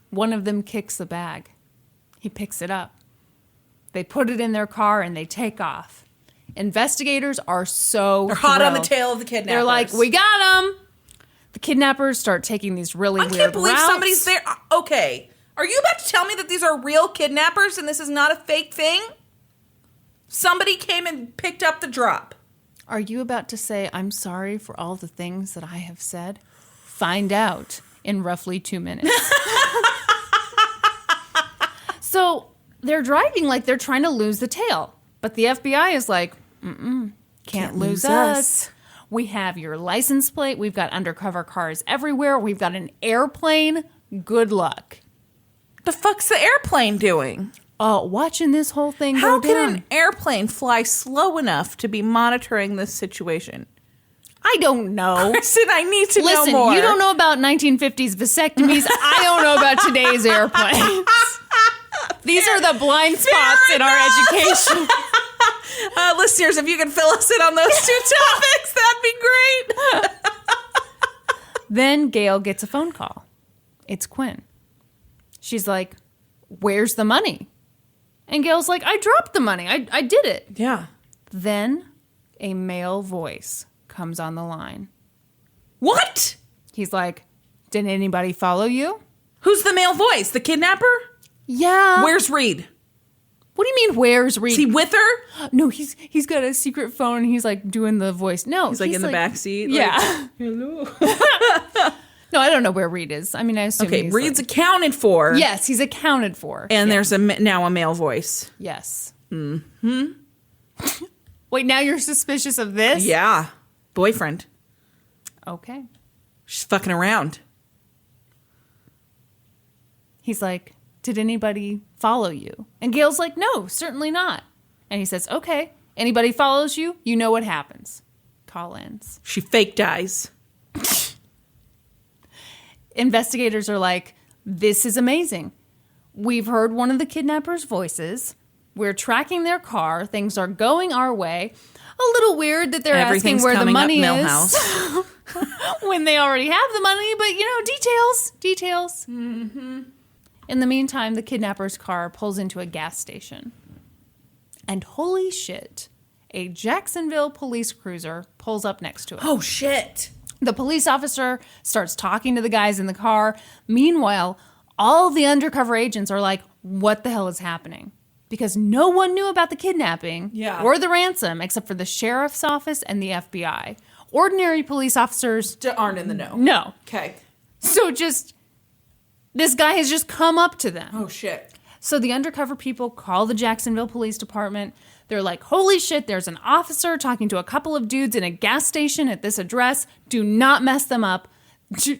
One of them kicks the bag. He picks it up. They put it in their car and they take off. Investigators are They're hot on the tail of the kidnappers. They're like, we got them. The kidnappers start taking these really weird routes. I can't believe somebody's there. Okay. Are you about to tell me that these are real kidnappers and this is not a fake thing? Somebody came and picked up the drop. Are you about to say, I'm sorry for all the things that I have said? Find out in roughly 2 minutes. So they're driving like they're trying to lose the tail. But the FBI is like, can't lose us. We have your license plate. We've got undercover cars everywhere. We've got an airplane. Good luck. The fuck's the airplane doing? Watching this whole thing go down. How can an airplane fly slow enough to be monitoring this situation? I don't know. Kristin, I need to know more. Listen, you don't know about 1950s vasectomies. I don't know about today's airplanes. These are the blind spots in our education. Listeners, if you can fill us in on those two topics, that'd be great. Then Gail gets a phone call. It's Quinn. She's like, where's the money? And Gail's like, I dropped the money. I did it. Yeah. Then a male voice comes on the line. What? He's like, did anybody follow you? Who's the male voice? The kidnapper? Yeah. Where's Reid? What do you mean, where's Reid? Is he with her? No, he's got a secret phone and he's like doing the voice. No, he's like in the back seat. Yeah. Like, hello. No, I don't know where Reid is. I mean, I assume he's Reid's accounted for. Yes, he's accounted for. And there's now a male voice. Yes. Mm-hmm. Wait, now you're suspicious of this? Yeah. Boyfriend. Okay. She's fucking around. He's like, did anybody follow you? And Gail's like, no, certainly not. And he says, okay, anybody follows you, you know what happens. Call ins. She fake dies. Investigators are like, this is amazing. We've heard one of the kidnappers' voices. We're tracking their car. Things are going our way. A little weird that they're asking where the money is when they already have the money, but details. Mm-hmm. In the meantime, the kidnapper's car pulls into a gas station. And holy shit, a Jacksonville police cruiser pulls up next to it. Oh, shit. The police officer starts talking to the guys in the car. Meanwhile, all the undercover agents are like, what the hell is happening? Because no one knew about the kidnapping or the ransom except for the sheriff's office and the FBI. Ordinary police officers aren't in the know. No. Okay. So this guy has just come up to them. Oh, shit. So the undercover people call the Jacksonville Police Department. They're like, holy shit, there's an officer talking to a couple of dudes in a gas station at this address. Do not mess them up.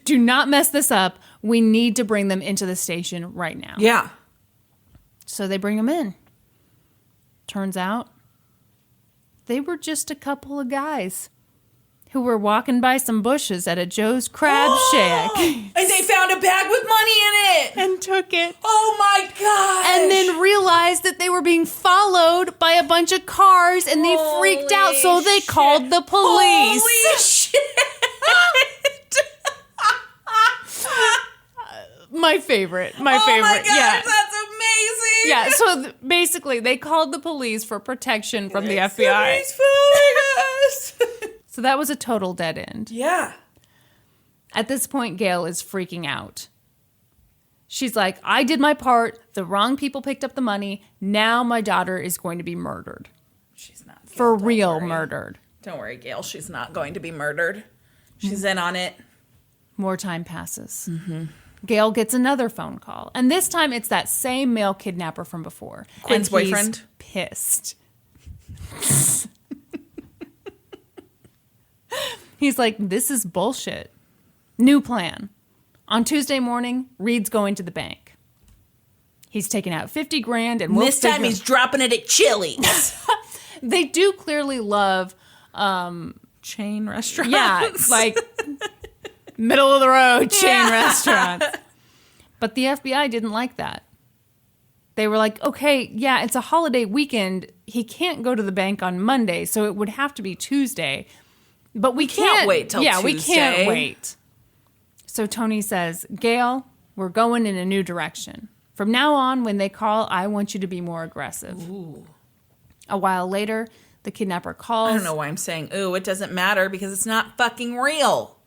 Do not mess this up. We need to bring them into the station right now. Yeah. So they bring them in. Turns out they were just a couple of guys who were walking by some bushes at a Joe's Crab Shack. And they found a bag with money in it. And took it. Oh my God. And then realized that they were being followed by a bunch of cars and they freaked out. So they called the police. Holy shit. My favorite. My God, yeah. That's amazing. Yeah, so basically they called the police for protection from the FBI. Somebody's following us. So that was a total dead end. Yeah. At this point, Gail is freaking out. She's like, I did my part. The wrong people picked up the money. Now my daughter is going to be murdered. She's not. Gail, for real murdered. Don't worry, Gail. She's not going to be murdered. She's in on it. More time passes. Mm-hmm. Gail gets another phone call. And this time it's that same male kidnapper from before. Quinn's boyfriend? Pissed. He's like, this is bullshit. New plan. On Tuesday morning, Reid's going to the bank. He's taking out $50,000 and this time he's dropping it at Chili's. They do clearly love chain restaurants. Yeah, like middle of the road chain restaurants. But the FBI didn't like that. They were like, okay, yeah, it's a holiday weekend. He can't go to the bank on Monday, so it would have to be Tuesday. But we can't wait till Tuesday. We can't wait. So Tony says, Gail, we're going in a new direction. From now on, when they call, I want you to be more aggressive. Ooh. A while later, the kidnapper calls. I don't know why I'm saying, ooh, it doesn't matter because it's not fucking real.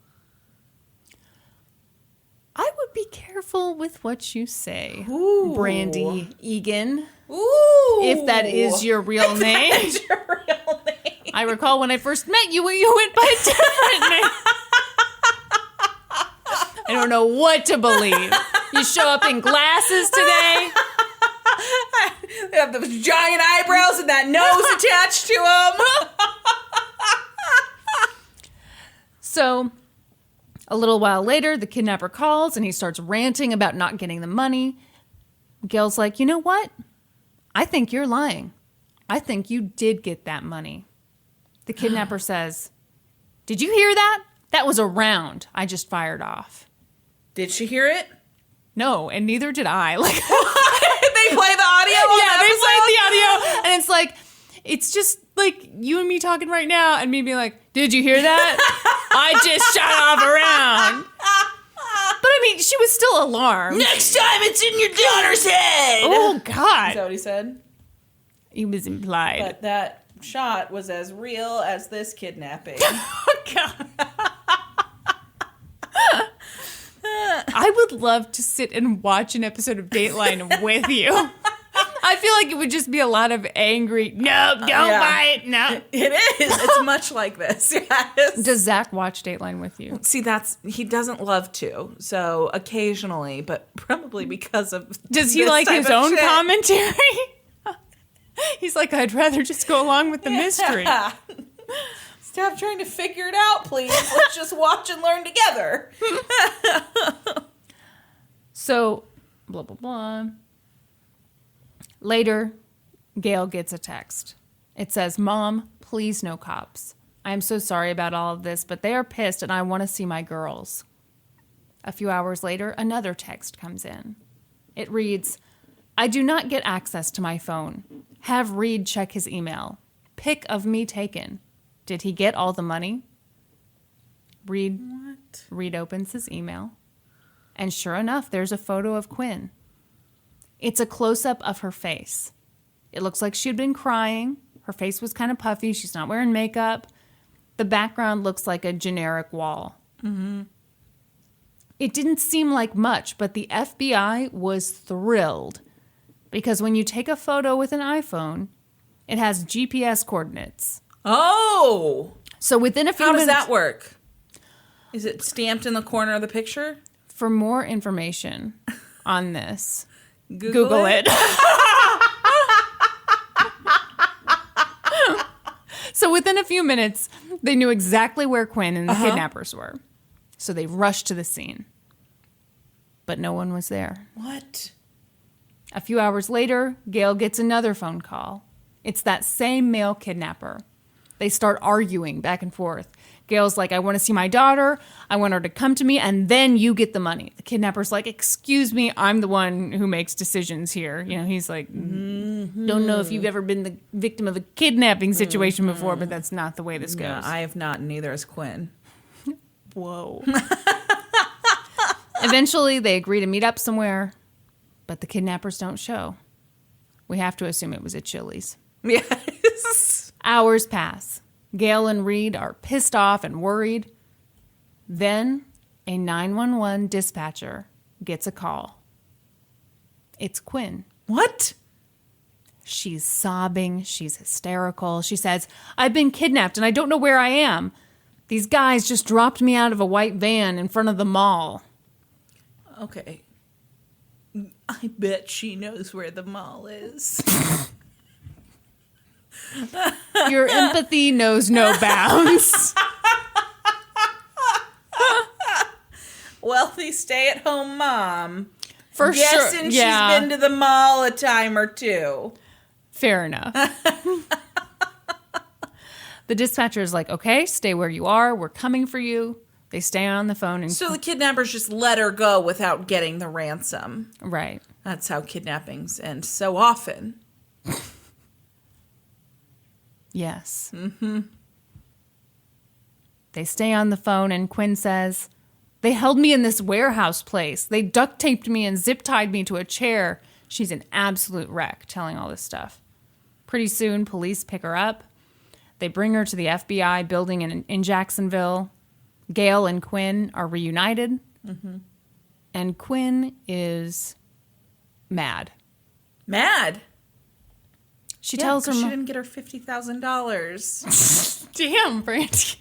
I would be careful with what you say, Ooh. Brandi Egan. Ooh. If that is your real name. That is your real name. I recall when I first met you, you went by a different name. I don't know what to believe. You show up in glasses today. They have those giant eyebrows and that nose attached to them. So, a little while later, the kidnapper calls and he starts ranting about not getting the money. Gail's like, you know what? I think you're lying. I think you did get that money. The kidnapper says, did you hear that? That was a round I just fired off. Did she hear it? No, and neither did I. Like they play the audio. Yeah, they played the audio, and it's like it's just like you and me talking right now, and me being like, "Did you hear that? I just shot off a round." But I mean, she was still alarmed. Next time, it's in your daughter's head. Oh God! Is that what he said? He was implied. But that shot was as real as this kidnapping. God. I would love to sit and watch an episode of Dateline with you. I feel like it would just be a lot of angry, no, don't buy it, no. It is. It's much like this, yes. Does Zach watch Dateline with you? See, he doesn't love to, so occasionally, but probably because of Does he like his own commentary? He's like, I'd rather just go along with the mystery. Stop trying to figure it out, please. Let's just watch and learn together. So, blah, blah, blah. Later, Gail gets a text. It says, Mom, please no cops. I am so sorry about all of this, but they are pissed and I want to see my girls. A few hours later, another text comes in. It reads, I do not get access to my phone. Have Reid check his email. Pic of me taken. Did he get all the money? Reid opens his email. And sure enough, there's a photo of Quinn. It's a close-up of her face. It looks like she'd been crying. Her face was kind of puffy. She's not wearing makeup. The background looks like a generic wall. Mm-hmm. It didn't seem like much, but the FBI was thrilled. Because when you take a photo with an iPhone, it has GPS coordinates. Oh! So within a few minutes... How does that work? Is it stamped in the corner of the picture? For more information on this, Google it. So within a few minutes, they knew exactly where Quinn and the kidnappers were. So they rushed to the scene. But no one was there. What? A few hours later, Gail gets another phone call. It's that same male kidnapper. They start arguing back and forth. Gail's like, I want to see my daughter. I want her to come to me, and then you get the money. The kidnapper's like, excuse me, I'm the one who makes decisions here. You know, he's like, don't know if you've ever been the victim of a kidnapping situation before, but that's not the way this goes. No, I have not, neither has Quinn. Whoa. Eventually, they agree to meet up somewhere, but the kidnappers don't show. We have to assume it was at Chili's. Yes. Hours pass. Gail and Reid are pissed off and worried. Then a 911 dispatcher gets a call. It's Quinn. What? She's sobbing. She's hysterical. She says, I've been kidnapped and I don't know where I am. These guys just dropped me out of a white van in front of the mall. Okay. I bet she knows where the mall is. Your empathy knows no bounds. Wealthy stay-at-home mom. For sure. Guessing she's been to the mall a time or two. Fair enough. The dispatcher is like, okay, stay where you are. We're coming for you. They stay on the phone. And so the kidnappers just let her go without getting the ransom. Right. That's how kidnappings end so often. Yes. Mm-hmm. They stay on the phone and Quinn says, they held me in this warehouse place. They duct taped me and zip tied me to a chair. She's an absolute wreck telling all this stuff. Pretty soon, police pick her up. They bring her to the FBI building in Jacksonville. Gail and Quinn are reunited. Mm-hmm. And Quinn is mad. Mad? She tells her she didn't get her $50,000. Damn, Brandi.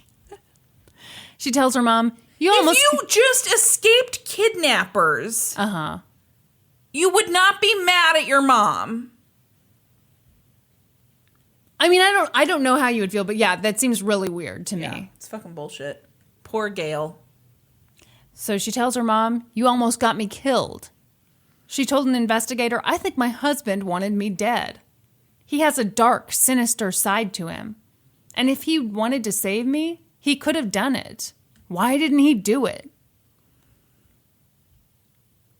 She tells her mom, if you just escaped kidnappers, you would not be mad at your mom. I mean, I don't know how you would feel, but yeah, that seems really weird to me. It's fucking bullshit. Poor Gail. So she tells her mom, you almost got me killed. She told an investigator, I think my husband wanted me dead. He has a dark, sinister side to him. And if he wanted to save me, he could have done it. Why didn't he do it?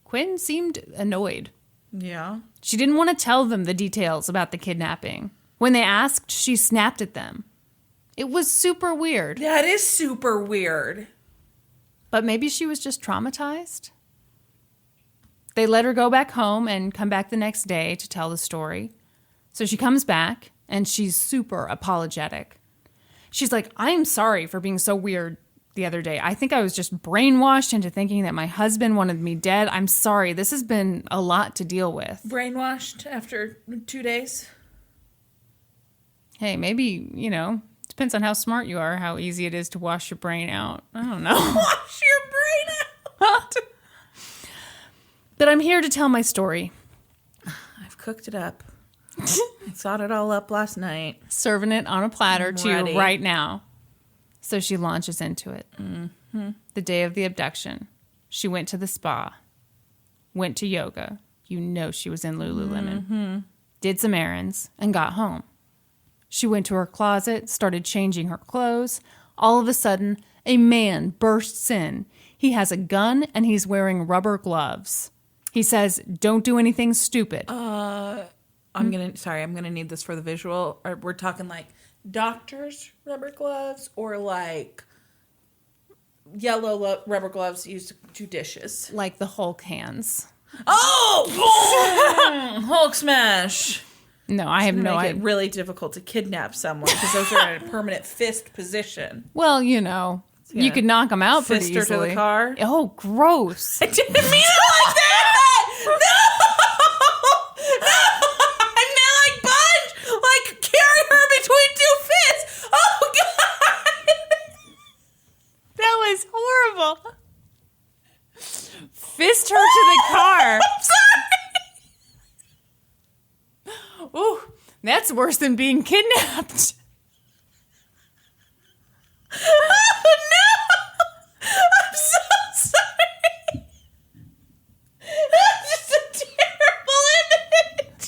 Quinn seemed annoyed. Yeah. She didn't want to tell them the details about the kidnapping. When they asked, she snapped at them. It was super weird. That is super weird. But maybe she was just traumatized. They let her go back home and come back the next day to tell the story. So she comes back, and she's super apologetic. She's like, I'm sorry for being so weird the other day. I think I was just brainwashed into thinking that my husband wanted me dead. I'm sorry. This has been a lot to deal with. Brainwashed after 2 days? Hey, maybe, depends on how smart you are, how easy it is to wash your brain out. I don't know. Wash your brain out! But I'm here to tell my story. I've cooked it up. I thought it all up last night. Serving it on a platter to you right now. So she launches into it. Mm-hmm. The day of the abduction. She went to the spa. Went to yoga. She was in Lululemon. Mm-hmm. Did some errands and got home. She went to her closet, started changing her clothes. All of a sudden, a man bursts in. He has a gun and he's wearing rubber gloves. He says, "Don't do anything stupid." I'm gonna need this for the visual. We're talking like doctor's rubber gloves or like yellow rubber gloves used to do dishes. Like the Hulk hands. Oh! Hulk smash. No, I have no idea. It's really difficult to kidnap someone because those are in a permanent fist position. Well, you could knock them out pretty easily. Fist her to the car. Oh, gross. I didn't mean it like that! No! I meant like bunch! Like carry her between two fists! Oh, God! That was horrible. Fist her to the car. I'm sorry! Ooh, that's worse than being kidnapped. Oh, no! I'm so sorry! That's just a terrible image!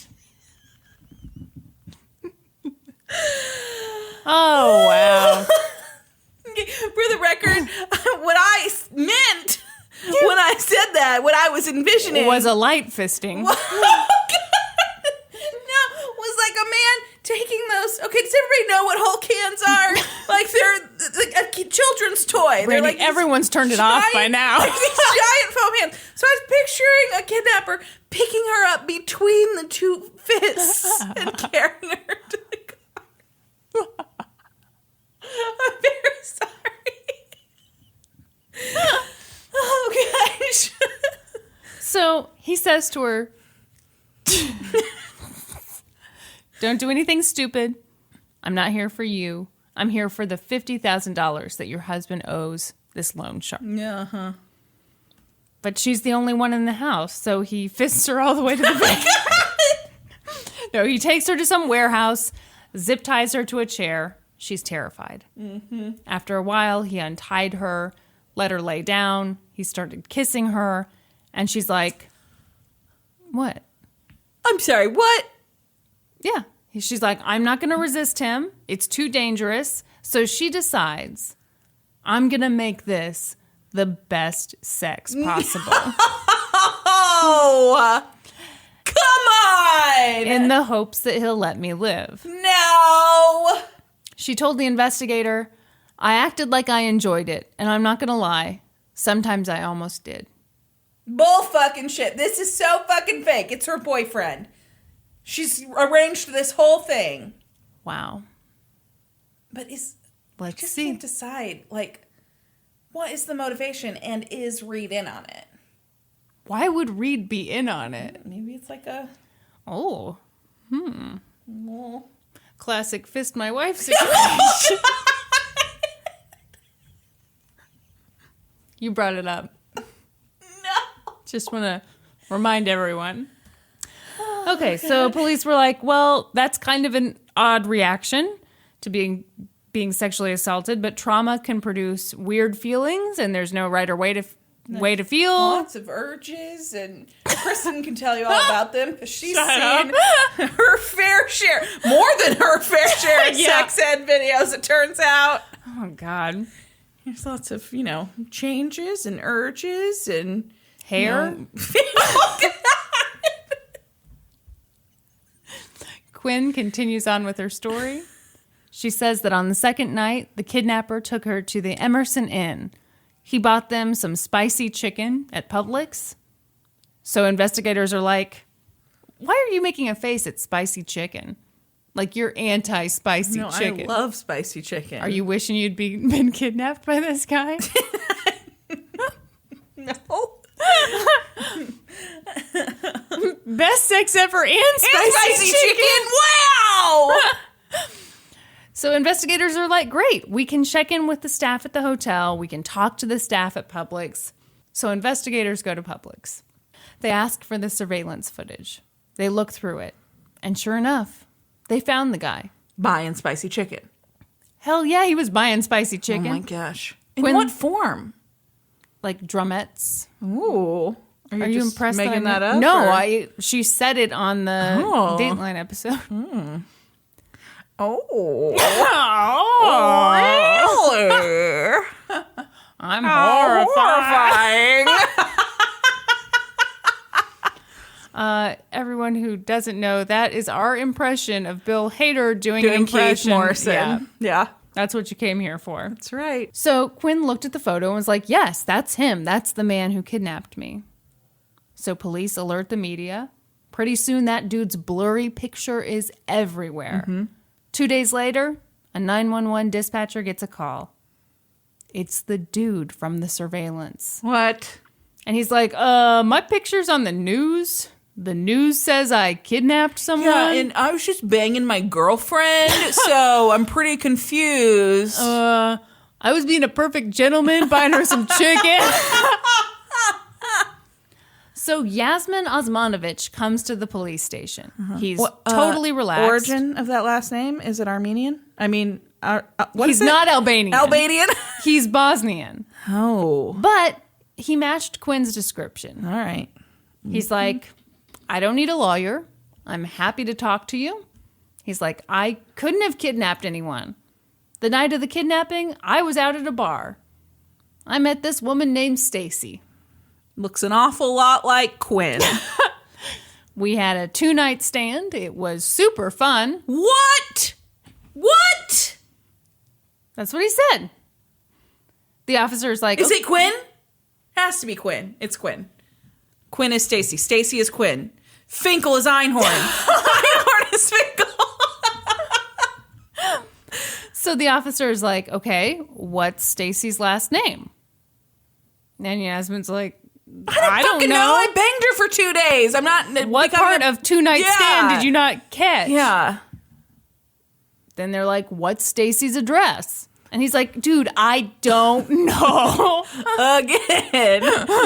Oh, wow. For the record, what I meant when I said that, what I was envisioning... was a light fisting. Was like a man taking those. Okay, does everybody know what Hulk hands are? Like they're like a children's toy. They're Brandi, like everyone's turned it off by now. Like these giant foam hands. So I was picturing a kidnapper picking her up between the two fists and carrying her to the car. I'm very sorry. Oh gosh. So he says to her, "Don't do anything stupid. I'm not here for you. I'm here for the $50,000 that your husband owes this loan shark." Yeah, But she's the only one in the house, so he fists her all the way to the bank. No, he takes her to some warehouse, zip ties her to a chair. She's terrified. Mm-hmm. After a while, he untied her, let her lay down. He started kissing her, and she's like, "What?" I'm sorry, what? Yeah. She's like, "I'm not going to resist him. It's too dangerous." So she decides, "I'm going to make this the best sex possible." Oh, come on! In the hopes that he'll let me live. No! She told the investigator, "I acted like I enjoyed it, and I'm not going to lie. Sometimes I almost did." Bull fucking shit. This is so fucking fake. It's her boyfriend. She's arranged this whole thing. Wow. But Let's just see. Can't decide, like, what is the motivation and is Reid in on it? Why would Reid be in on it? Maybe it's like a... Oh. Well, Classic fist my wife situation. You brought it up. no. Just want to remind everyone. Okay, so police were like, well, that's kind of an odd reaction to being sexually assaulted, but trauma can produce weird feelings, and there's no right or way to feel. Lots of urges, and Kristin can tell you all about them because she's Shut seen her fair share, more than her fair share of Yeah. sex ed videos, it turns out. Oh, God. There's lots of, changes and urges and... Hair? Quinn continues on with her story. She says that on the second night, the kidnapper took her to the Emerson Inn. He bought them some spicy chicken at Publix. So investigators are like, "Why are you making a face at spicy chicken?" Like you're anti-spicy chicken. I love spicy chicken. Are you wishing you'd been kidnapped by this guy? No. Best sex ever and spicy chicken. Wow. So investigators are like, great, we can check in with the staff at the hotel. We can talk to the staff at Publix. So investigators go to Publix. They ask for the surveillance footage. They look through it. And sure enough, they found the guy. Buying spicy chicken. Hell yeah, he was buying spicy chicken. Oh my gosh. In what form? Like drumettes. Ooh. Are you impressed making that up? No, she said it on the Dateline episode. Oh. Really? I'm horrifying. Everyone who doesn't know, that is our impression of Bill Hader doing an impression. Keith Morrison. Yeah. That's what you came here for. That's right. So Quinn looked at the photo and was like, yes, that's him. That's the man who kidnapped me. So police alert the media. Pretty soon that dude's blurry picture is everywhere. 2 days later, a 911 dispatcher gets a call. It's the dude from the surveillance. What? And he's like, my picture's on the news. The news says I kidnapped someone. Yeah, and I was just banging my girlfriend, so I'm pretty confused. I was being a perfect gentleman, buying her some chicken. So Yasmin Osmanovich comes to the police station. He's totally relaxed. Origin of that last name? Is it Armenian? I mean, he's not Albanian. Albanian? He's Bosnian. Oh. But he matched Quinn's description. All right. He's like, I don't need a lawyer. I'm happy to talk to you. He's like, I couldn't have kidnapped anyone. The night of the kidnapping, I was out at a bar. I met this woman named Stacy. Looks an awful lot like Quinn. We had a 2-night stand. It was super fun. What? What? That's what he said. The officer's like, Is it Quinn? Has to be Quinn. It's Quinn. Quinn is Stacy. Stacy is Quinn. Finkel is Einhorn. Einhorn is Finkel. So the officer's like, okay, what's Stacy's last name? And Yasmin's like, I don't know. I banged her for 2 days. I'm not. What part of 2-night stand did you not catch? Yeah. Then they're like, what's Stacy's address? And he's like, dude, I don't know. Again.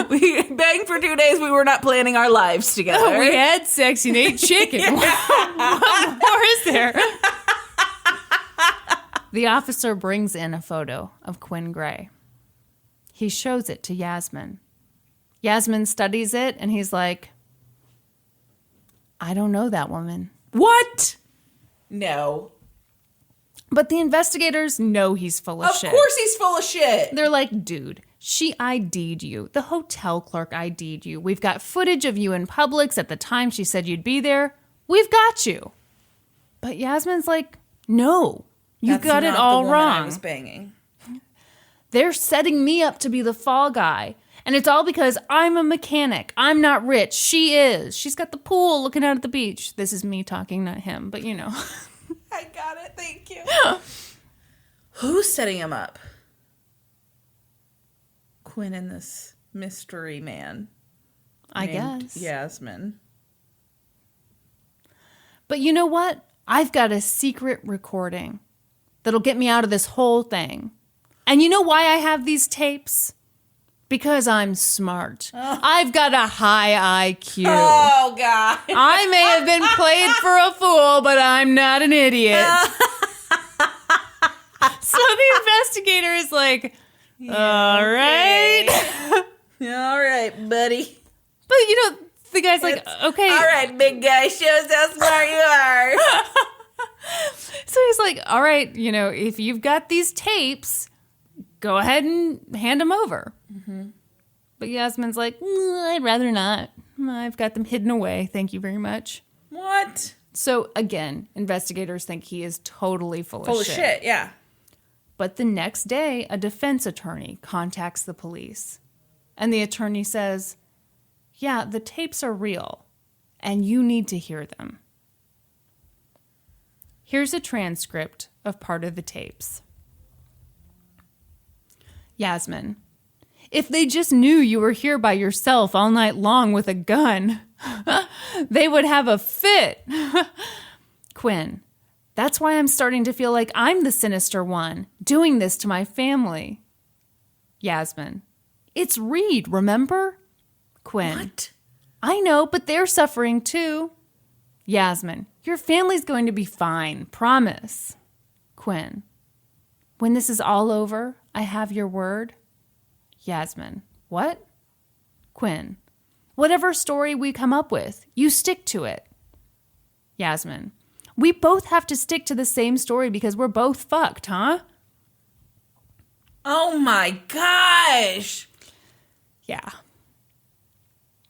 We banged for 2 days. We were not planning our lives together. We had sex and ate chicken. What more is there? The officer brings in a photo of Quinn Gray. He shows it to Yasmin. Yasmin studies it, and he's like, I don't know that woman. What? No. But the investigators know he's full of shit. Of course he's full of shit. They're like, dude, she ID'd you. The hotel clerk ID'd you. We've got footage of you in Publix at the time she said you'd be there. We've got you. But Yasmin's like, no, you got it all wrong. I was banging. They're setting me up to be the fall guy. And it's all because I'm a mechanic. I'm not rich. She is. She's got the pool looking out at the beach. This is me talking, not him, but you know. I got it. Thank you. Who's setting him up? Quinn and this mystery man. I guess. Yasmin. But you know what? I've got a secret recording that'll get me out of this whole thing. And you know why I have these tapes? Because I'm smart. Oh. I've got a high IQ. Oh, God. I may have been played for a fool, but I'm not an idiot. So the investigator is like, all right. All right, buddy. But, you know, the guy's like, okay. All right, big guy, show us how smart you are. So he's like, all right, you know, if you've got these tapes, go ahead and hand them over. Mm-hmm. But Yasmin's like, I'd rather not. I've got them hidden away. Thank you very much. What? So again, investigators think he is totally full of shit. Full of shit, yeah. But the next day, a defense attorney contacts the police. And the attorney says, yeah, the tapes are real. And you need to hear them. Here's a transcript of part of the tapes. Yasmin, if they just knew you were here by yourself all night long with a gun, they would have a fit. Quinn, that's why I'm starting to feel like I'm the sinister one, doing this to my family. Yasmin, it's Reid, remember? Quinn, what? I know, but they're suffering too. Yasmin, your family's going to be fine, promise. Quinn, when this is all over, I have your word. Yasmin, what? Quinn, whatever story we come up with, you stick to it. Yasmin, we both have to stick to the same story because we're both fucked, huh? Oh my gosh. Yeah.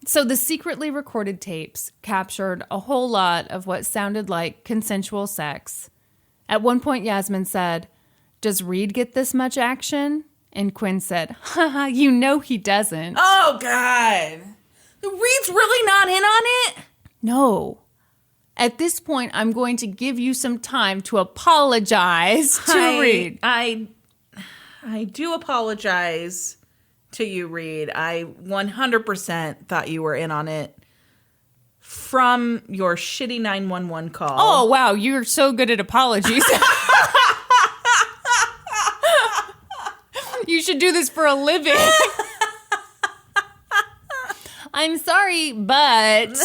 So the secretly recorded tapes captured a whole lot of what sounded like consensual sex. At one point, Yasmin said, "Does Reid get this much action?" And Quinn said, "Haha, you know he doesn't." Oh, God. Reid's really not in on it? No. At this point, I'm going to give you some time to apologize to Reid. I do apologize to you, Reid. I 100% thought you were in on it from your shitty 911 call. Oh, wow. You're so good at apologies. You should do this for a living. I'm sorry, but...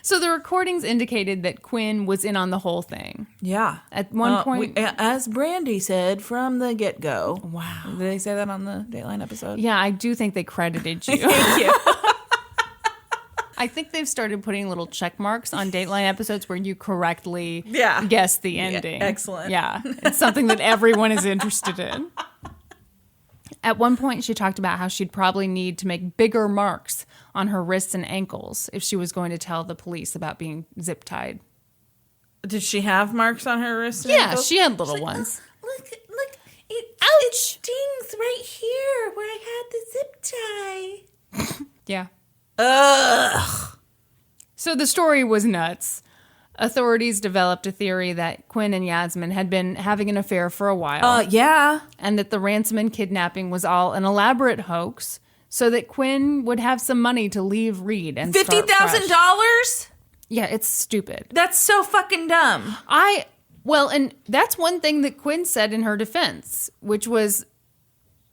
So the recordings indicated that Quinn was in on the whole thing. Yeah. At one point... as Brandi said from the get-go. Wow. Did they say that on the Dateline episode? Yeah, I do think they credited you. Thank you. I think they've started putting little check marks on Dateline episodes where you correctly Yeah. guess the ending. Yeah, excellent. Yeah, it's something that everyone is interested in. At one point, she talked about how she'd probably need to make bigger marks on her wrists and ankles if she was going to tell the police about being zip-tied. Did she have marks on her wrists? Yeah, she had little ones. Look, it stings right here where I had the zip tie. Yeah. Ugh. So the story was nuts. Authorities developed a theory that Quinn and Yasmin had been having an affair for a while. Yeah. And that the ransom and kidnapping was all an elaborate hoax so that Quinn would have some money to leave Reid and $50,000? Yeah, it's stupid. That's so fucking dumb. And that's one thing that Quinn said in her defense, which was,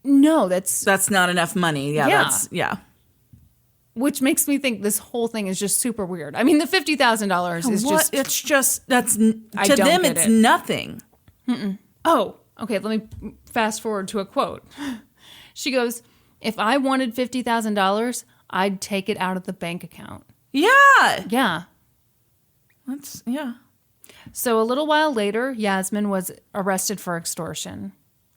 no, that's not enough money. Yeah. Which makes me think this whole thing is just super weird. I mean, the $50,000 is just... It's just, to them, it's nothing. Mm-mm. Oh, okay, let me fast forward to a quote. She goes, "If I wanted $50,000, I'd take it out of the bank account." Yeah. Yeah. Yeah. So a little while later, Yasmin was arrested for extortion.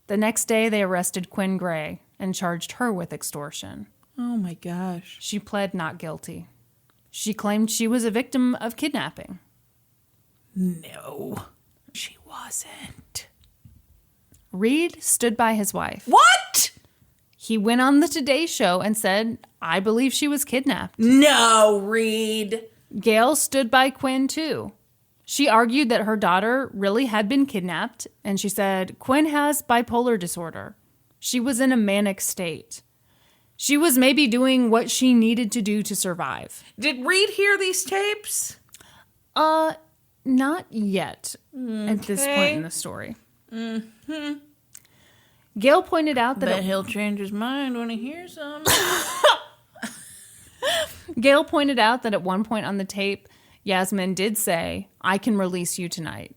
The next day, they arrested Quinn Gray and charged her with extortion. Oh my gosh. She pled not guilty. She claimed she was a victim of kidnapping. No, she wasn't. Reid stood by his wife. What? He went on the Today Show and said, "I believe she was kidnapped." No, Reid. Gail stood by Quinn too. She argued that her daughter really had been kidnapped, and she said, "Quinn has bipolar disorder. She was in a manic state. She was maybe doing what she needed to do to survive." Did Reid hear these tapes? Not yet at this point in the story. Mm-hmm. Gail pointed out that... he'll change his mind when he hears them. Gail pointed out that at one point on the tape, Yasmin did say, "I can release you tonight."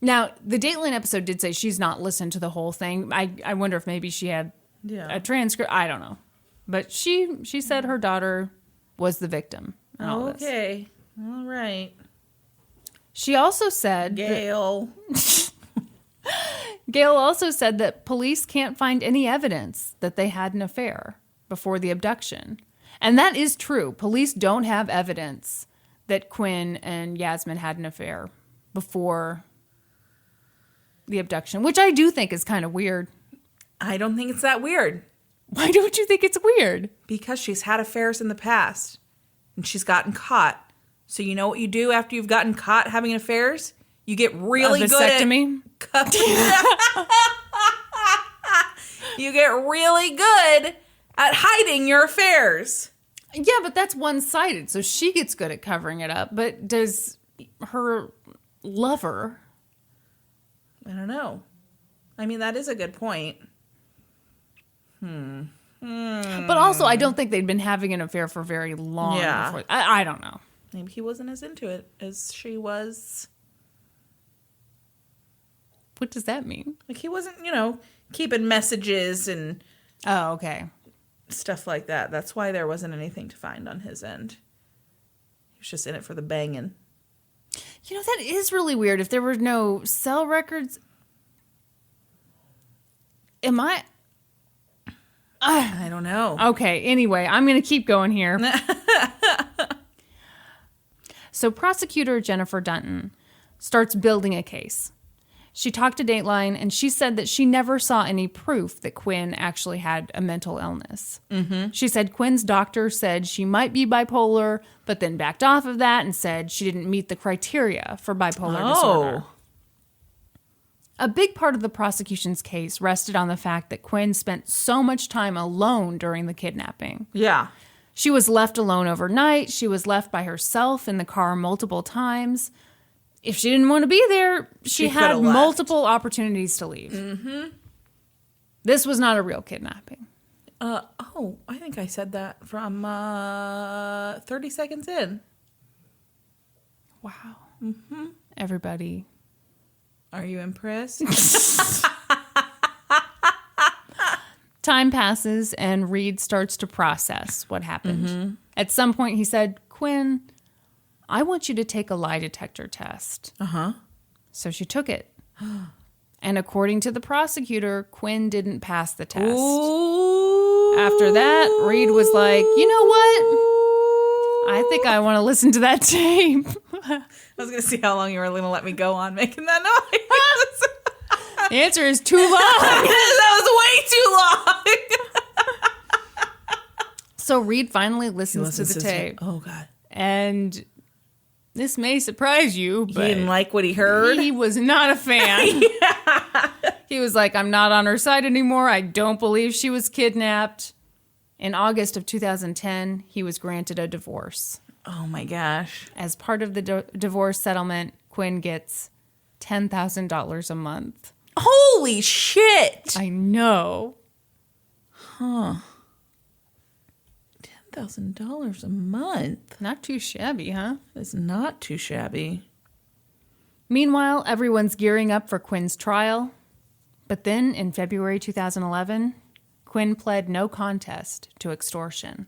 Now, the Dateline episode did say she's not listened to the whole thing. I wonder if maybe she had a transcript. I don't know. But she said her daughter was the victim. Okay. All right. She also said... Gail. Gail also said that police can't find any evidence that they had an affair before the abduction. And that is true. Police don't have evidence that Quinn and Yasmin had an affair before the abduction, which I do think is kind of weird. I don't think it's that weird. Why don't you think it's weird? Because she's had affairs in the past and she's gotten caught. So you know what you do after you've gotten caught having affairs? You get really good at you get really good at hiding your affairs. Yeah, but that's one-sided. So she gets good at covering it up. But does her lover? I don't know. I mean, that is a good point. But also, I don't think they'd been having an affair for very long. Yeah. Before. I don't know. Maybe he wasn't as into it as she was. What does that mean? Like, he wasn't, keeping messages and... Oh, okay. Stuff like that. That's why there wasn't anything to find on his end. He was just in it for the banging. That is really weird. If there were no cell records... I don't know. Okay, anyway, I'm going to keep going here. So prosecutor Jennifer Dunton starts building a case. She talked to Dateline, and she said that she never saw any proof that Quinn actually had a mental illness. Mm-hmm. She said Quinn's doctor said she might be bipolar, but then backed off of that and said she didn't meet the criteria for bipolar disorder. A big part of the prosecution's case rested on the fact that Quinn spent so much time alone during the kidnapping. Yeah. She was left alone overnight. She was left by herself in the car multiple times. If she didn't want to be there, she had multiple opportunities to leave. Mm-hmm. This was not a real kidnapping. I think I said that from 30 seconds in. Wow. Mm-hmm. Everybody. Are you impressed? Time passes and Reid starts to process what happened. Mm-hmm. At some point he said, Quinn, I want you to take a lie detector test. Uh-huh. So she took it. And according to the prosecutor, Quinn didn't pass the test. Ooh. After that, Reid was like, you know what? I think I want to listen to that tape. I was going to see how long you were going to let me go on making that noise. The answer is too long. That was way too long. So Reid finally listens to the tape. Oh, God. And this may surprise you, but... He didn't like what he heard? He was not a fan. Yeah. He was like, I'm not on her side anymore. I don't believe she was kidnapped. In August of 2010, he was granted a divorce. Oh, my gosh. As part of the divorce settlement, Quinn gets $10,000 a month. Holy shit! I know. Huh. $10,000 a month. Not too shabby, huh? It's not too shabby. Meanwhile, everyone's gearing up for Quinn's trial. But then, in February 2011, Quinn pled no contest to extortion.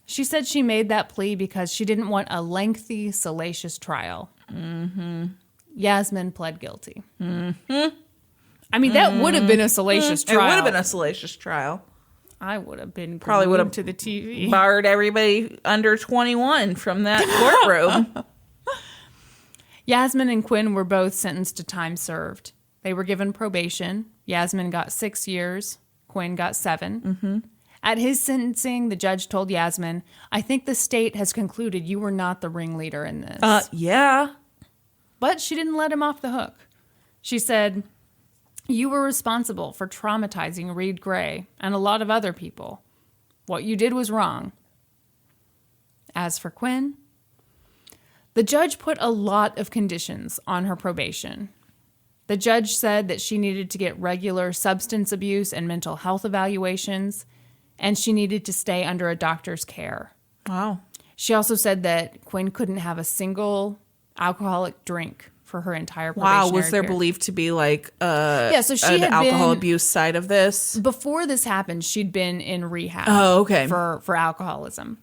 She said she made that plea because she didn't want a lengthy, salacious trial. Mm-hmm. Yasmin pled guilty. Mm-hmm. I mean, that would have been a salacious trial. It would have been a salacious trial. I would have been probably would have to the TV. Barred everybody under 21 from that courtroom. Yasmin and Quinn were both sentenced to time served. They were given probation. Yasmin got 6 years. Quinn got 7. Mm-hmm. At his sentencing, the judge told Yasmin, I think the state has concluded you were not the ringleader in this. Yeah. But she didn't let him off the hook. She said, you were responsible for traumatizing Reid Gray and a lot of other people. What you did was wrong. As for Quinn, the judge put a lot of conditions on her probation. The judge said that she needed to get regular substance abuse and mental health evaluations, and she needed to stay under a doctor's care. Wow. She also said that Quinn couldn't have a single alcoholic drink for her entire probationary Wow, was there period. believed to be like so she an had alcohol been, abuse side of this? Before this happened, she'd been in rehab for alcoholism.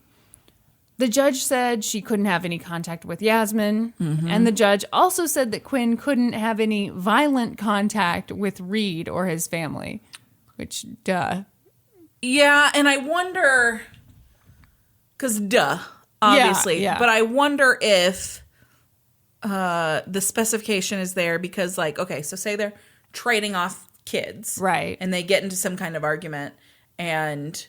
The judge said she couldn't have any contact with Yasmin, and the judge also said that Quinn couldn't have any violent contact with Reid or his family, which, duh. Yeah, and I wonder, because obviously, yeah. But I wonder if the specification is there because, like, okay, so say they're trading off kids. Right. And they get into some kind of argument, and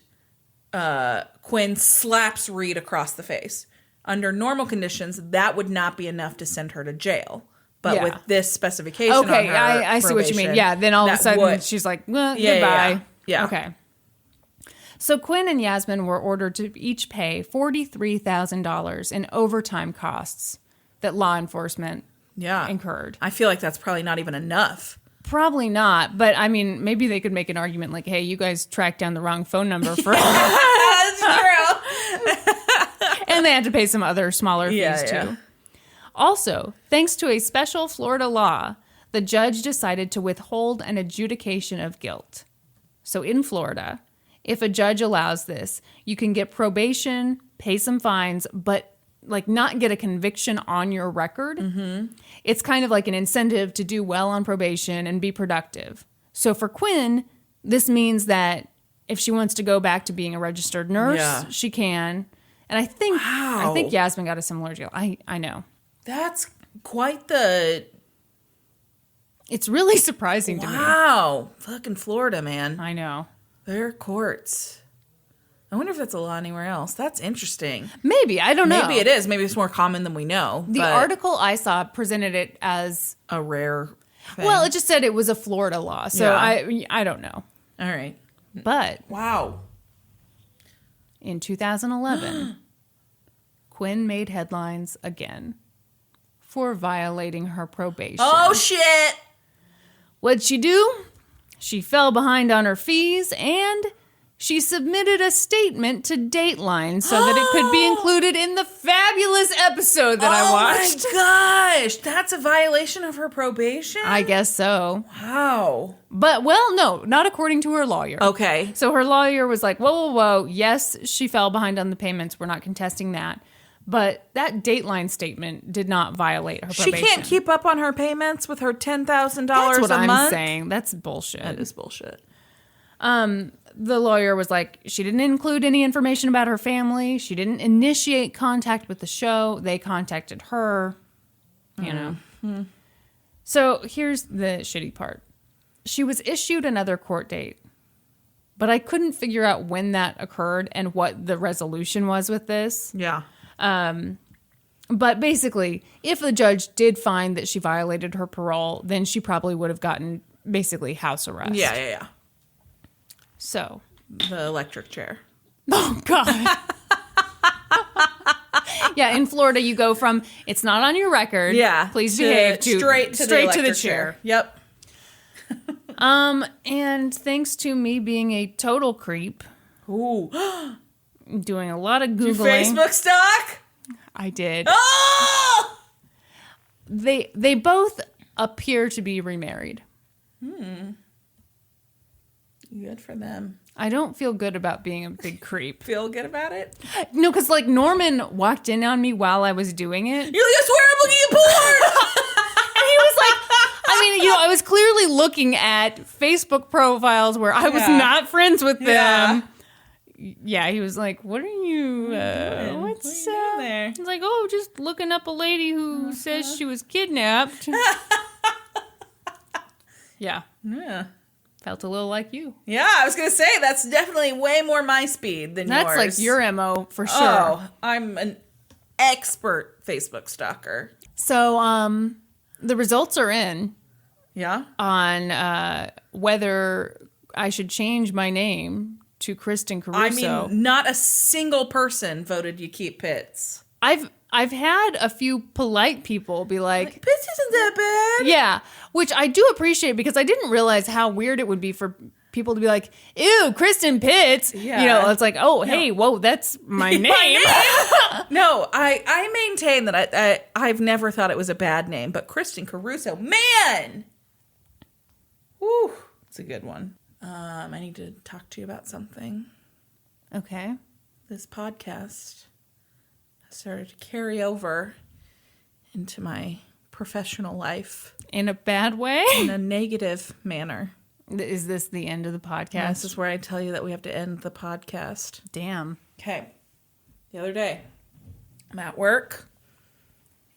Quinn slaps Reid across the face. under normal conditions, that would not be enough to send her to jail. But with this specification on her I see what you mean. Yeah, then all of a sudden she's like, well, goodbye. Yeah. Okay. So Quinn and Yasmin were ordered to each pay $43,000 in overtime costs that law enforcement incurred. I feel like that's probably not even enough. Probably not, but I mean, maybe they could make an argument like, hey, you guys tracked down the wrong phone number for That's true. And they had to pay some other smaller fees too. Also, thanks to a special Florida law, the judge decided to withhold an adjudication of guilt. So in Florida, if a judge allows this, you can get probation, pay some fines, but like not get a conviction on your record. Mm-hmm. It's kind of like an incentive to do well on probation and be productive. So for Quinn, this means that if she wants to go back to being a registered nurse, she can. And I think Yasmin got a similar deal. I know. That's quite the... It's really surprising to me. Wow. Fucking Florida, man. I know. Their courts. I wonder if that's a law anywhere else. That's interesting. Maybe. I don't know. Maybe it is. Maybe it's more common than we know. The article I saw presented it as... a rare thing. Well, it just said it was a Florida law. So I don't know. All right. But... Wow. In 2011, Quinn made headlines again for violating her probation. Oh, shit! What'd she do? She fell behind on her fees and she submitted a statement to Dateline so that it could be included in the fabulous episode that I watched. Oh my gosh, that's a violation of her probation? I guess so. Wow. But, well, no, not according to her lawyer. Okay. So her lawyer was like, whoa. Yes, she fell behind on the payments. We're not contesting that. But that Dateline statement did not violate her probation. She can't keep up on her payments with her $10,000 a month? That's what I'm saying. That's bullshit. That is bullshit. The lawyer was like, she didn't include any information about her family. She didn't initiate contact with the show. They contacted her, you know. Mm-hmm. So here's the shitty part. She was issued another court date, but I couldn't figure out when that occurred and what the resolution was with this. Yeah. But basically, if the judge did find that she violated her parole, then she probably would have gotten basically house arrest. Yeah. So. The electric chair. Oh, God. Yeah, in Florida, you go from, it's not on your record. Yeah. Please behave to straight to the chair. Yep. And thanks to me being a total creep. Ooh. Doing a lot of Googling. Your Facebook stalk? I did. Oh! They both appear to be remarried. Good for them. I don't feel good about being a big creep. Feel good about it? No, because like Norman walked in on me while I was doing it. You're like, I swear I'm looking at porn! And he was like, I mean, I was clearly looking at Facebook profiles where I was not friends with them. Yeah, he was like, what are you, what's there? He's like, oh, just looking up a lady who says she was kidnapped. Yeah. Felt a little like you. Yeah, I was going to say, that's definitely way more my speed than yours. That's like your MO for sure. Oh, I'm an expert Facebook stalker. So, the results are in. Yeah? On whether I should change my name to Kristin Caruso. I mean, not a single person voted you keep Pitts. I've had a few polite people be like, Pitts isn't that bad. Yeah, which I do appreciate because I didn't realize how weird it would be for people to be like, ew, Kristen Pitts. Yeah. It's like, oh, hey, whoa, that's my name. No, I maintain that I've never thought it was a bad name, but Kristin Caruso, man. Whew, it's a good one. I need to talk to you about something. Okay. This podcast has started to carry over into my professional life. In a bad way? In a negative manner. Is this the end of the podcast? This is where I tell you that we have to end the podcast. Damn. Okay. The other day, I'm at work,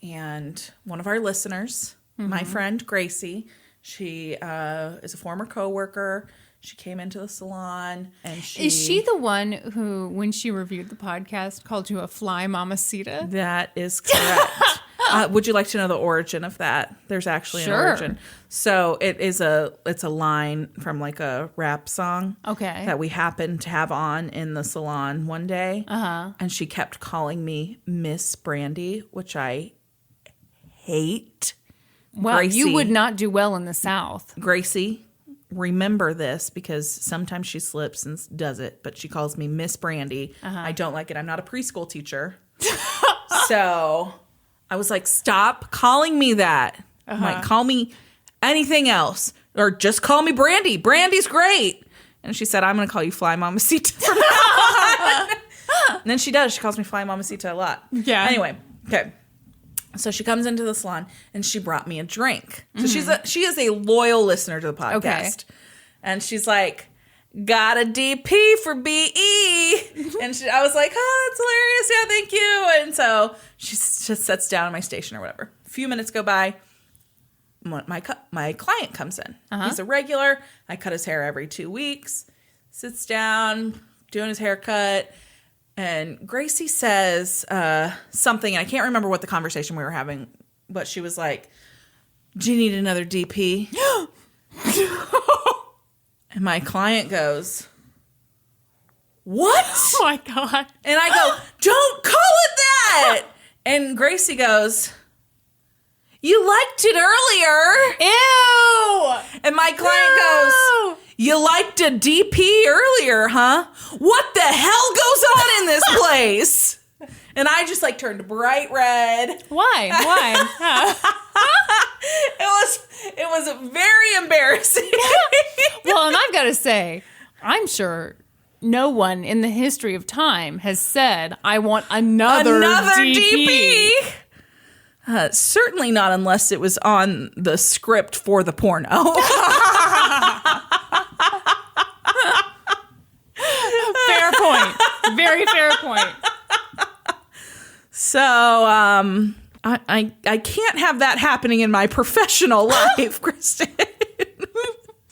and one of our listeners, my friend Gracie, she is a former coworker. She came into the salon and Is she the one who, when she reviewed the podcast, called you a fly mamacita? That is correct. Would you like to know the origin of that? There's actually an origin. So it's a line from like a rap song. Okay. That we happened to have on in the salon one day. Uh-huh. And she kept calling me Miss Brandi, which I hate. Well, Gracie, you would not do well in the South. Gracie, remember this because sometimes she slips and does it, but she calls me Miss Brandi. Uh-huh. I don't like it. I'm not a preschool teacher. So I was like, stop calling me that. Uh-huh. Like, call me anything else or just call me Brandi. Brandi's great. And she said, I'm going to call you Fly Mamacita from now on. And then she does. She calls me Fly Mamacita a lot. Yeah. Anyway, okay. So she comes into the salon and she brought me a drink. So she is a loyal listener to the podcast. Okay. And she's like, got a DP for BE. And I was like, oh, that's hilarious. Yeah, thank you. And so she just sits down at my station or whatever. A few minutes go by. My client comes in. Uh-huh. He's a regular. I cut his hair every 2 weeks. Sits down, doing his haircut. And Gracie says something, and I can't remember what the conversation we were having, but she was like, do you need another DP? And my client goes, what? Oh, my God. And I go, don't call it that. And Gracie goes, you liked it earlier. Ew. And my client goes, you liked a DP earlier, huh? What the hell goes on in this place? And I just like turned bright red. Why? It was very embarrassing. Well, and I've got to say, I'm sure no one in the history of time has said, I want another DP. Certainly not unless it was on the script for the porno. Fair point. Very fair point. So, I can't have that happening in my professional life, Kristin.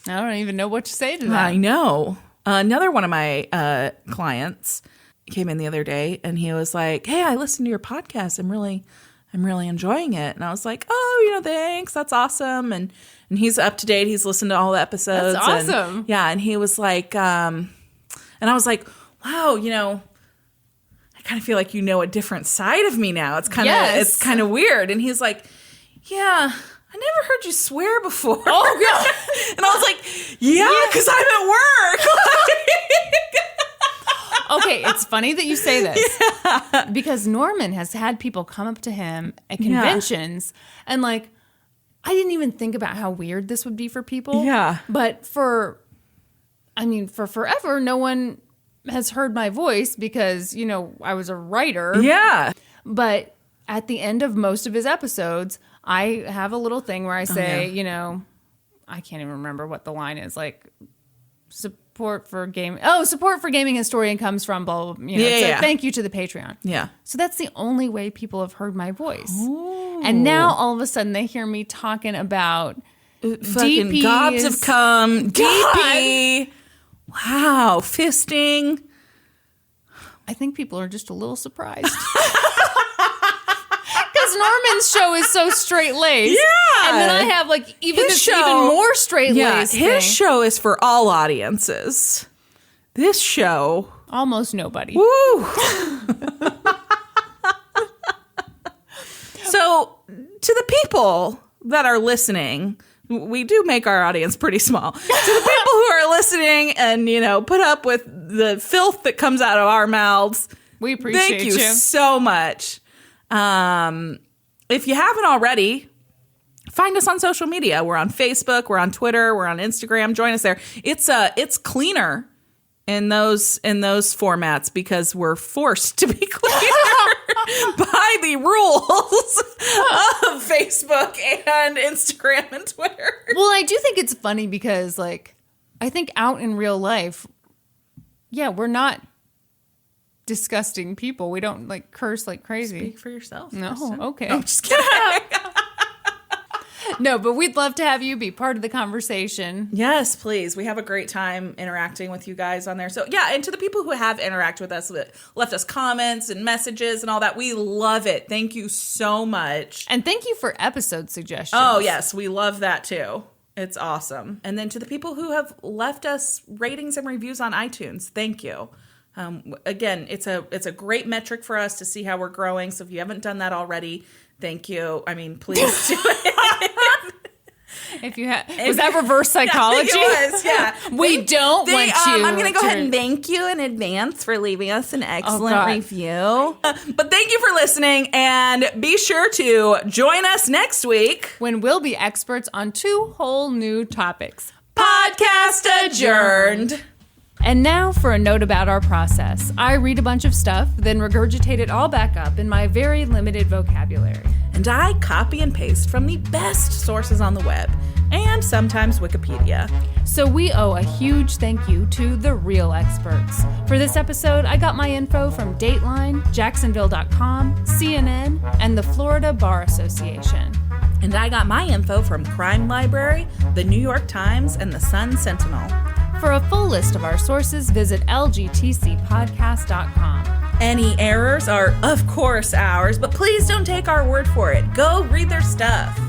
I don't even know what to say to that. I know. Another one of my clients came in the other day, and he was like, "Hey, I listened to your podcast. I'm really enjoying it." And I was like, "Oh, thanks. That's awesome." And he's up to date. He's listened to all the episodes. That's awesome. And he was like, and I was like, "Wow, I kind of feel like a different side of me now. It's kind of weird." And he's like, "Yeah, I never heard you swear before." Oh God! And I was like, "Yeah, because I'm at work." Okay, it's funny that you say this because Norman has had people come up to him at conventions and like, I didn't even think about how weird this would be for people. Yeah, but for forever, no one has heard my voice because, I was a writer. Yeah. But at the end of most of his episodes, I have a little thing where I say, I can't even remember what the line is, like support for gaming historian comes from blah, blah, blah. Thank you to the Patreon. Yeah. So that's the only way people have heard my voice. Ooh. And now all of a sudden they hear me talking about fucking DPs. Gobs have come. DP. Wow, fisting. I think people are just a little surprised. Because Norman's show is so straight-laced. Yeah. And then I have even more straight-laced. Yeah, his show is for all audiences. This show. Almost nobody. Woo. So, to the people that are listening, we do make our audience pretty small. To the people who are listening and, put up with the filth that comes out of our mouths, we appreciate you. Thank you so much. If you haven't already, find us on social media. We're on Facebook, we're on Twitter, we're on Instagram. Join us there. It's cleaner in those formats because we're forced to be cleaner by the rules of Facebook and Instagram and Twitter. Well, I do think it's funny because I think out in real life, we're not disgusting people. We don't curse like crazy. Speak for yourself. No, Kristin. okay. No, I'm just kidding. No, but we'd love to have you be part of the conversation. Yes, please. We have a great time interacting with you guys on there. So yeah, and to the people who have interacted with us, that left us comments and messages and all that, we love it. Thank you so much. And thank you for episode suggestions. Oh yes, we love that too. It's awesome. And then to the people who have left us ratings and reviews on iTunes, thank you. Again, it's a great metric for us to see how we're growing. So if you haven't done that already, thank you. I mean, please do it. If you was that reverse psychology? It was, yeah. We don't want you. I'm going to go ahead and thank you in advance for leaving us an excellent review. But thank you for listening, and be sure to join us next week when we'll be experts on 2 whole new topics. Podcast adjourned. And now for a note about our process. I read a bunch of stuff, then regurgitate it all back up in my very limited vocabulary. And I copy and paste from the best sources on the web, and sometimes Wikipedia. So we owe a huge thank you to the real experts. For this episode, I got my info from Dateline, Jacksonville.com, CNN, and the Florida Bar Association. And I got my info from Crime Library, the New York Times, and the Sun Sentinel. For a full list of our sources, visit lgtcpodcast.com. Any errors are, of course, ours, but please don't take our word for it. Go read their stuff.